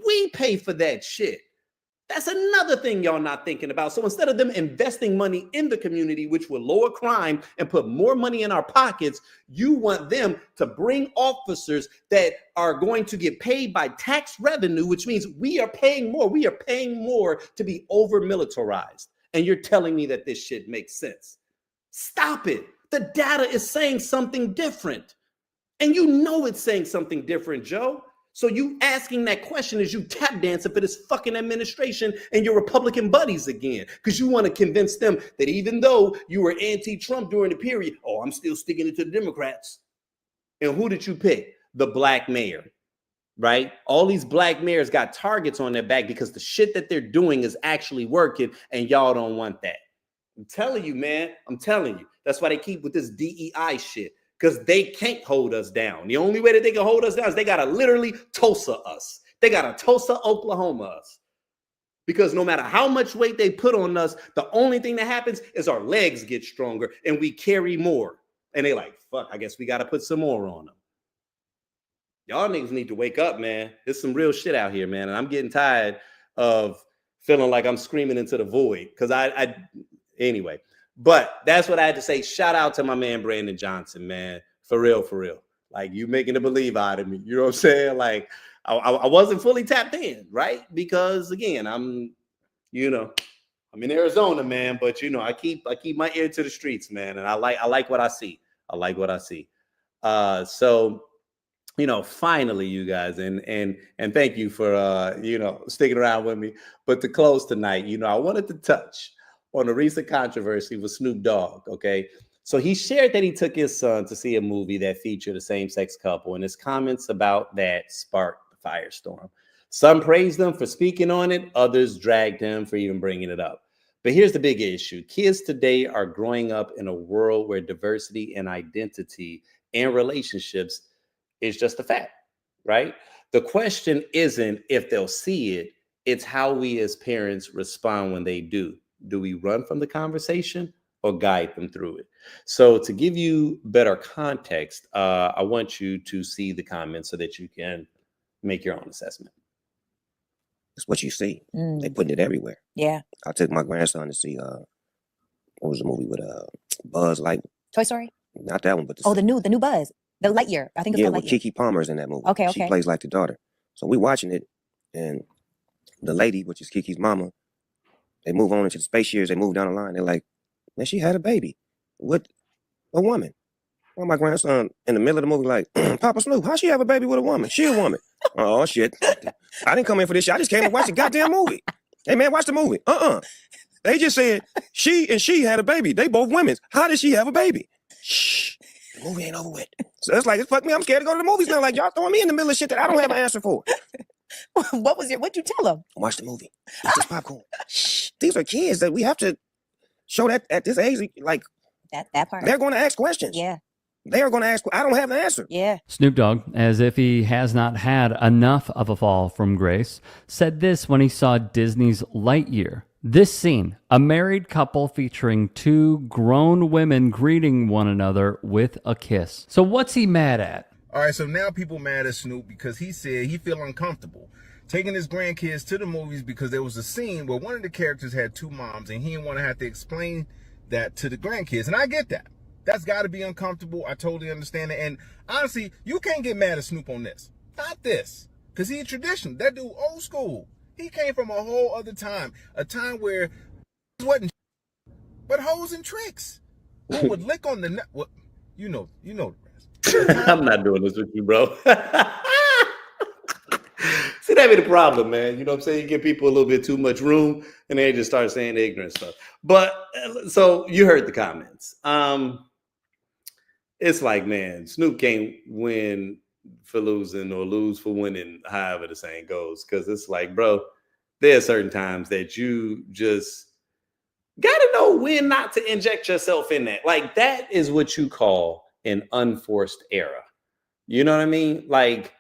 We pay for that shit. That's another thing y'all not thinking about. So instead of them investing money in the community, which will lower crime and put more money in our pockets, you want them to bring officers that are going to get paid by tax revenue, which means we are paying more. We are paying more to be over militarized. And you're telling me that this shit makes sense. Stop it. The data is saying something different. And you know it's saying something different, Joe. So you asking that question is you tap dancing for this fucking administration and your Republican buddies again, because you want to convince them that even though you were anti-Trump during the period, oh, I'm still sticking it to the Democrats. And who did you pick? The black mayor, right? All these black mayors got targets on their back because the shit that they're doing is actually working, and y'all don't want that. I'm telling you, man. I'm telling you. That's why they keep with this DEI shit. Because they can't hold us down. The only way that they can hold us down is they got to literally Tulsa us. They got to Tulsa, Oklahoma us. Because no matter how much weight they put on us, the only thing that happens is our legs get stronger and we carry more. And they like, fuck, I guess we got to put some more on them. Y'all niggas need to wake up, man. There's some real shit out here, man. And I'm getting tired of feeling like I'm screaming into the void. Because anyway. But that's what I had to say. Shout out to my man, Brandon Johnson, man. For real, for real. Like, you making a believe out of me. You know what I'm saying? Like, I wasn't fully tapped in, right? Because, again, I'm in Arizona, man. But, I keep my ear to the streets, man. And I like what I see. I like what I see. So, finally, you guys, and thank you for, sticking around with me. But to close tonight, I wanted to touch on a recent controversy with Snoop Dogg, okay? So he shared that he took his son to see a movie that featured a same-sex couple, and his comments about that sparked the firestorm. Some praised him for speaking on it, others dragged him for even bringing it up. But here's the big issue. Kids today are growing up in a world where diversity and identity and relationships It's just a fact, right? The question isn't if they'll see it, it's how we as parents respond when they do. Do we run from the conversation or guide them through it? So to give you better context, I want you to see the comments so that you can make your own assessment. It's what you see. They putting it everywhere. Yeah. I took my grandson to see what was the movie with Buzz Lightyear? Toy Story? Not that one, but the new Buzz. The Lightyear. I think it's called Lightyear. Kiki Palmer's in that movie. Okay. She plays like the daughter. So we watching it, and the lady, which is Kiki's mama, they move on into the space years. They move down the line. They're like, man, she had a baby with a woman. Well, my grandson in the middle of the movie like, Papa Snoop, how she have a baby with a woman? She a woman. Oh, shit. I didn't come in for this shit. I just came to watch the goddamn movie. Hey, man, watch the movie. They just said she and she had a baby. They both women. How did she have a baby? Shh. The movie ain't over with. So it's like, it's fuck me. I'm scared to go to the movies now. Like, y'all throwing me in the middle of shit that I don't have an answer for. What'd you tell them? Watch the movie. Eat this popcorn. Shh. These are kids that we have to show that at this age. Like, that part. They're going to ask questions. Yeah. They are going to ask. I don't have the answer. Yeah. Snoop Dogg, as if he has not had enough of a fall from grace, said this when he saw Disney's Lightyear. This scene, a married couple featuring two grown women greeting one another with a kiss. So what's he mad at? All right, so now people mad at Snoop because he said he feel uncomfortable taking his grandkids to the movies because there was a scene where one of the characters had two moms and he didn't want to have to explain that to the grandkids. And I get that. That's got to be uncomfortable. I totally understand it. And honestly, you can't get mad at Snoop on this. Not this. Because he's traditional. That dude old school. He came from a whole other time. A time where it wasn't but hoes and tricks. Who would lick on the... Well, you know the rest. I'm not doing this with you, bro. See, that be the problem, man. You know what I'm saying? You give people a little bit too much room and they just start saying ignorant stuff. But so you heard the comments. It's like, man, Snoop can't win for losing or lose for winning, however the saying goes. Because it's like, bro, there are certain times that you just got to know when not to inject yourself in that. Like, that is what you call an unforced error. You know what I mean? Like,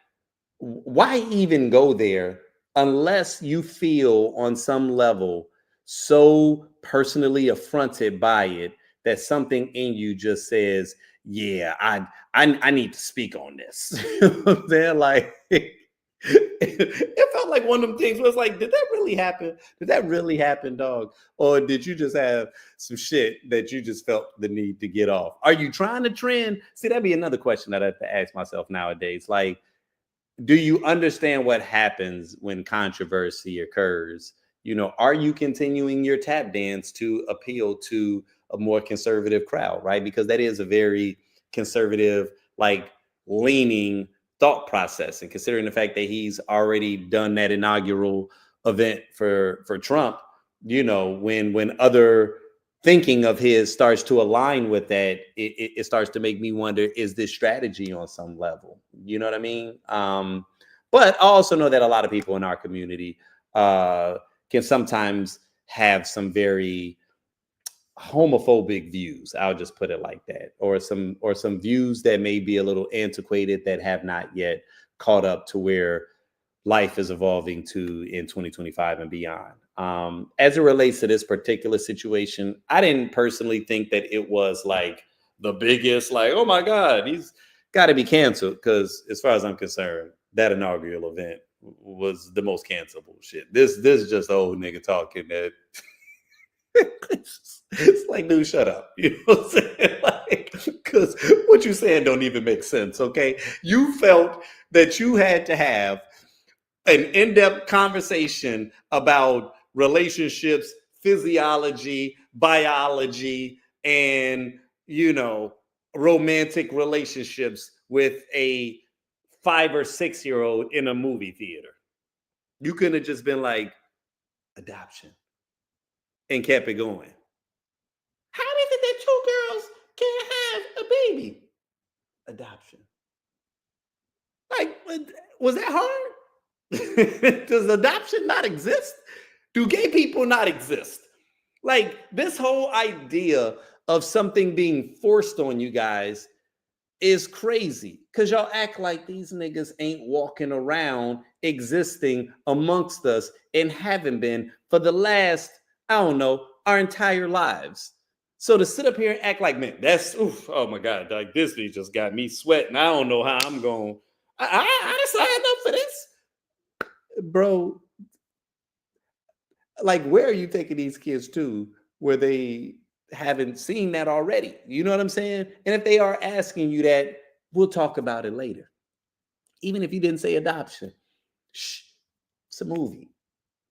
why even go there unless you feel on some level so personally affronted by it that something in you just says, yeah, I need to speak on this. They're like, it felt like one of them things where it's like, did that really happen? Did that really happen, dog? Or did you just have some shit that you just felt the need to get off? Are you trying to trend? See, that'd be another question that I have to ask myself nowadays. Like, do you understand what happens when controversy occurs? You know, are you continuing your tap dance to appeal to a more conservative crowd, right? Because that is a very conservative, like, leaning thought process. And considering the fact that he's already done that inaugural event for Trump, you know, when other thinking of his starts to align with that, it starts to make me wonder, is this strategy on some level? You know what I mean? But I also know that a lot of people in our community can sometimes have some very homophobic views. I'll just put it like that, or some views that may be a little antiquated that have not yet caught up to where life is evolving to in 2025 and beyond. As it relates to this particular situation, I didn't personally think that it was like the biggest, like, oh my God, he's got to be canceled. Because as far as I'm concerned, that inaugural event was the most cancelable shit. This is just old nigga talking that it's like, dude, shut up. You know what I'm saying? Like, because what you saying don't even make sense, okay? You felt that you had to have an in-depth conversation about relationships, physiology, biology, and, you know, romantic relationships with a 5 or 6 year old in a movie theater. You couldn't have just been like, adoption, and kept it going. How is it that two girls can't have a baby? Adoption. Like, was that hard? Does adoption not exist? Do gay people not exist? Like, this whole idea of something being forced on you guys is crazy because y'all act like these niggas ain't walking around existing amongst us and haven't been for the last, I don't know, our entire lives. So to sit up here and act like, man, that's, oof, oh my God, like Disney just got me sweating. I don't know how I'm going. I signed up for this. Bro, like, where are you taking these kids to where they haven't seen that already? You know what I'm saying? And if they are asking you that, we'll talk about it later. Even if you didn't say adoption, shh, it's a movie.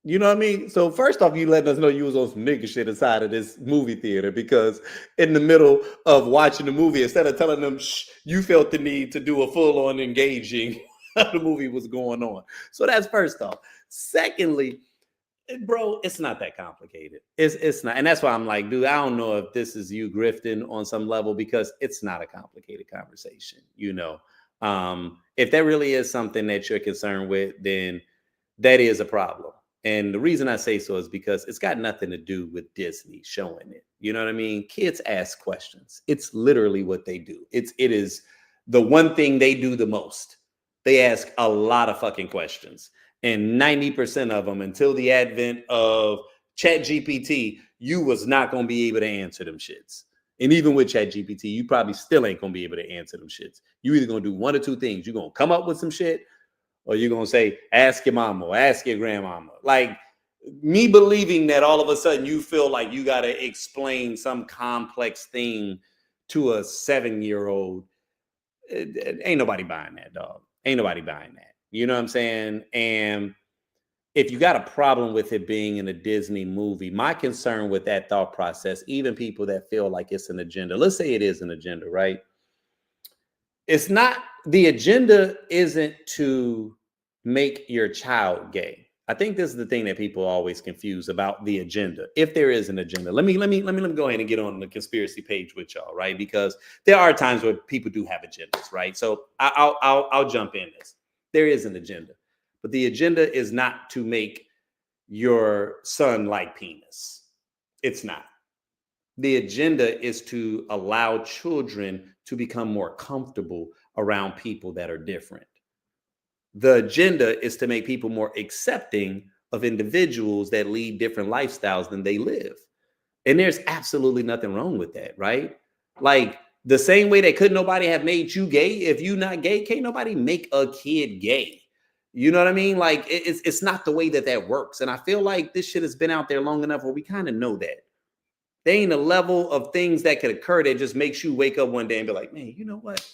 You know what I mean? So first off, you letting us know you was on some nigga shit inside of this movie theater because in the middle of watching the movie, instead of telling them, shh, you felt the need to do a full-on engaging how the movie was going on. So that's first off. Secondly, bro, it's not that complicated. It's not. And that's why I'm like, dude, I don't know if this is you grifting on some level because it's not a complicated conversation. You know, if that really is something that you're concerned with, then that is a problem. And the reason I say so is because it's got nothing to do with Disney showing it. You know what I mean? Kids ask questions. It's literally what they do. It is the one thing they do the most. They ask a lot of fucking questions. And 90% of them, until the advent of ChatGPT, you was not going to be able to answer them shits. And even with ChatGPT, you probably still ain't going to be able to answer them shits. You either going to do one or two things. You're going to come up with some shit, or you're going to say, ask your mama or ask your grandmama. Like, me believing that all of a sudden you feel like you got to explain some complex thing to a 7-year-old, ain't nobody buying that, dog. Ain't nobody buying that. You know what I'm saying? And if you got a problem with it being in a Disney movie, my concern with that thought process, even people that feel like it's an agenda, let's say it is an agenda, right? It's not, the agenda isn't to make your child gay. I think this is the thing that people always confuse about the agenda. If there is an agenda, let me go ahead and get on the conspiracy page with y'all, right? Because there are times where people do have agendas, right? So I'll jump in this. There is an agenda, but the agenda is not to make your son like penis. It's not. The agenda is to allow children to become more comfortable around people that are different. The agenda is to make people more accepting of individuals that lead different lifestyles than they live. And there's absolutely nothing wrong with that, right? Like, the same way that couldn't nobody have made you gay, if you not gay, can't nobody make a kid gay. You know what I mean? Like, it's not the way that works. And I feel like this shit has been out there long enough where we kind of know that. There ain't a level of things that could occur that just makes you wake up one day and be like, man, you know what?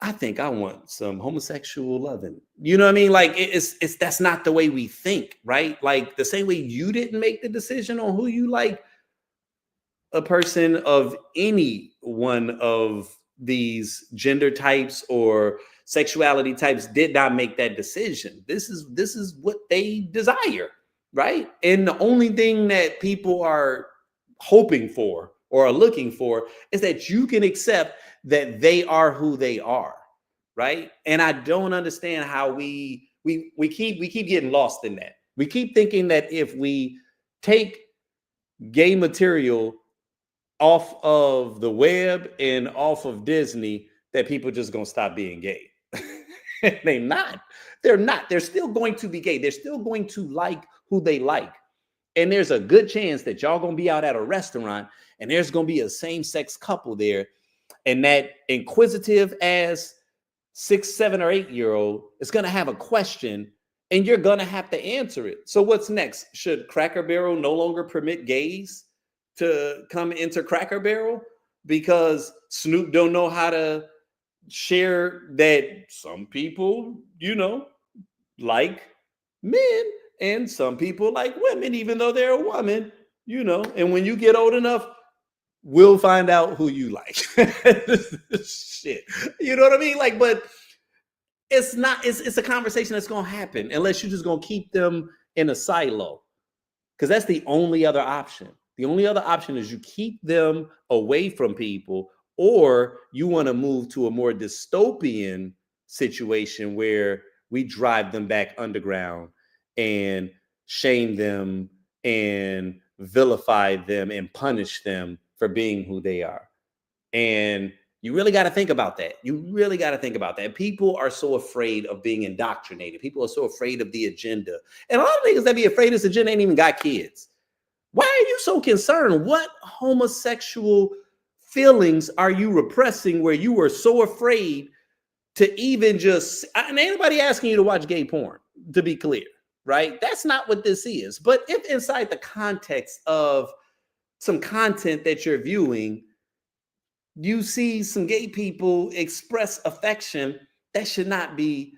I think I want some homosexual loving. You know what I mean? Like, it's that's not the way we think, right? Like, the same way you didn't make the decision on who you like, a person of any one of these gender types or sexuality types did not make that decision. This is what they desire, right? And the only thing that people are hoping for or are looking for is that you can accept that they are who they are, right? And I don't understand how we keep getting lost in that. We keep thinking that if we take gay material off of the web and off of Disney, that people just gonna stop being gay. They're not. They're still going to be gay. They're still going to like who they like. And there's a good chance that y'all gonna be out at a restaurant and there's gonna be a same-sex couple there, and that inquisitive ass 6, 7, or 8-year-old is gonna have a question and you're gonna have to answer it. So what's next? Should Cracker Barrel no longer permit gays to come into Cracker Barrel because Snoop don't know how to share that some people, like men and some people like women, even though they're a woman, and when you get old enough, we'll find out who you like. Shit. You know what I mean? Like, but it's a conversation that's going to happen unless you're just going to keep them in a silo. Because that's the only other option. The only other option is you keep them away from people, or you want to move to a more dystopian situation where we drive them back underground and shame them and vilify them and punish them for being who they are. And You really got to think about that. You really got to think about that. People are so afraid of being indoctrinated. People are so afraid of the agenda. And a lot of niggas that be afraid of this agenda ain't even got kids. Why are you so concerned? What homosexual feelings are you repressing where you were so afraid to even just, and anybody asking you to watch gay porn, to be clear, right? That's not what this is. But if inside the context of some content that you're viewing, you see some gay people express affection, that should not be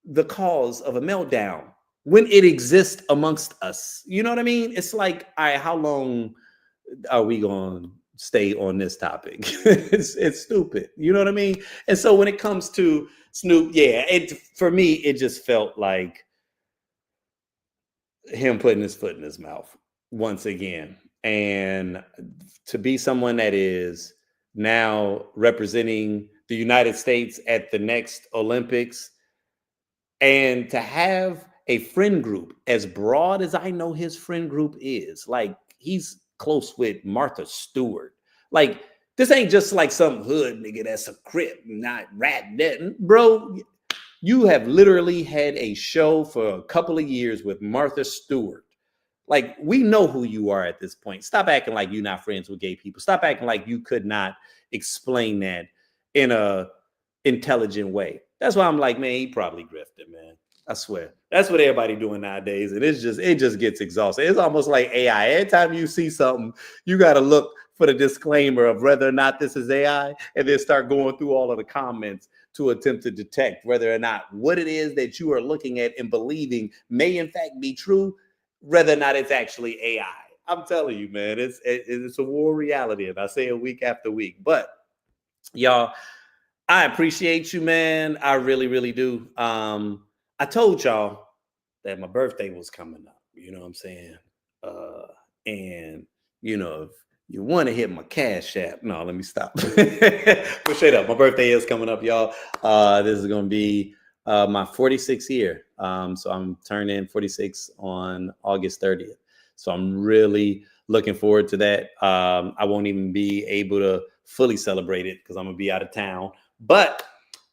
the cause of a meltdown when it exists amongst us. You know what I mean? It's like, all right, how long are we going to stay on this topic? It's stupid. You know what I mean? And so when it comes to Snoop, yeah, for me, it just felt like him putting his foot in his mouth once again. And to be someone that is now representing the United States at the next Olympics, and to have a friend group as broad as I know his friend group is, like he's close with Martha Stewart. Like this ain't just like some hood nigga that's a crip, not rat dead. Bro, you have literally had a show for a couple of years with Martha Stewart. Like, we know who you are at this point. Stop acting like you're not friends with gay people. Stop acting like you could not explain that in a intelligent way. That's why I'm like, man, he probably grifted, man. I swear. That's what everybody doing nowadays. And it just gets exhausting. It's almost like AI. Every time you see something, you got to look for the disclaimer of whether or not this is AI, and then start going through all of the comments to attempt to detect whether or not what it is that you are looking at and believing may in fact be true, whether or not it's actually AI. I'm telling you, man, it's a war reality, and I say it week after week. But y'all, I appreciate you, man. I really, really do. I told y'all that my birthday was coming up. You know what I'm saying? And you know, if you want to hit my Cash App, no, let me stop. But straight up, my birthday is coming up, y'all. This is gonna be my 46th year. So I'm turning 46 on August 30th. So I'm really looking forward to that. I won't even be able to fully celebrate it because I'm gonna be out of town. But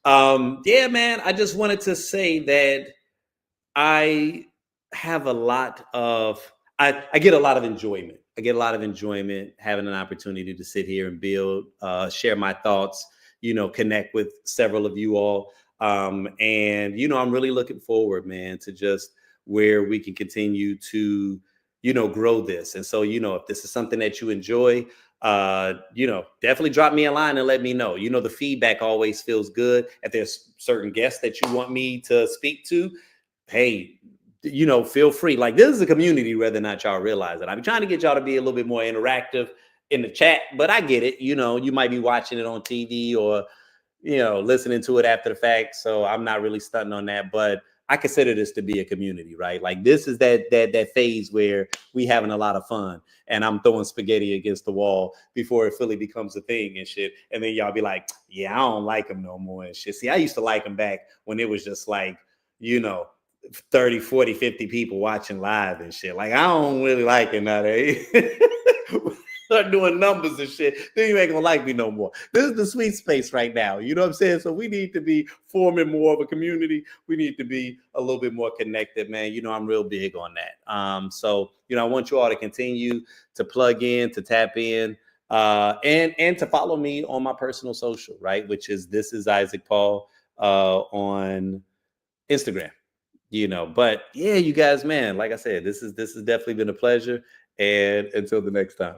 yeah, man, I just wanted to say that I have a lot of, I get a lot of enjoyment. I get a lot of enjoyment having an opportunity to sit here and build, share my thoughts, you know, connect with several of you all. And, you know, I'm really looking forward, man, to just where we can continue to, you know, grow this. And so, you know, if this is something that you enjoy, you know, definitely drop me a line and let me know. You know, the feedback always feels good. If there's certain guests that you want me to speak to, hey, you know, feel free. Like, this is a community, whether or not y'all realize it. I've been trying to get y'all to be a little bit more interactive in the chat, but I get it. You know, you might be watching it on TV or, you know, listening to it after the fact. So I'm not really stunting on that, but I consider this to be a community, right? Like, this is that phase where we having a lot of fun, and I'm throwing spaghetti against the wall before it fully becomes a thing and shit. And then y'all be like, yeah, I don't like him no more and shit. See, I used to like him back when it was just like, you know, 30, 40, 50 people watching live and shit. Like, I don't really like it nowadays. Start doing numbers and shit, then you ain't gonna like me no more. This is the sweet space right now. You know what I'm saying? So we need to be forming more of a community. We need to be a little bit more connected, man. You know, I'm real big on that. So, you know, I want you all to continue to plug in, to tap in, and to follow me on my personal social, right? Which is This Is Isaac Paul on Instagram. You know, but yeah, you guys, man, like I said, this has definitely been a pleasure. And until the next time.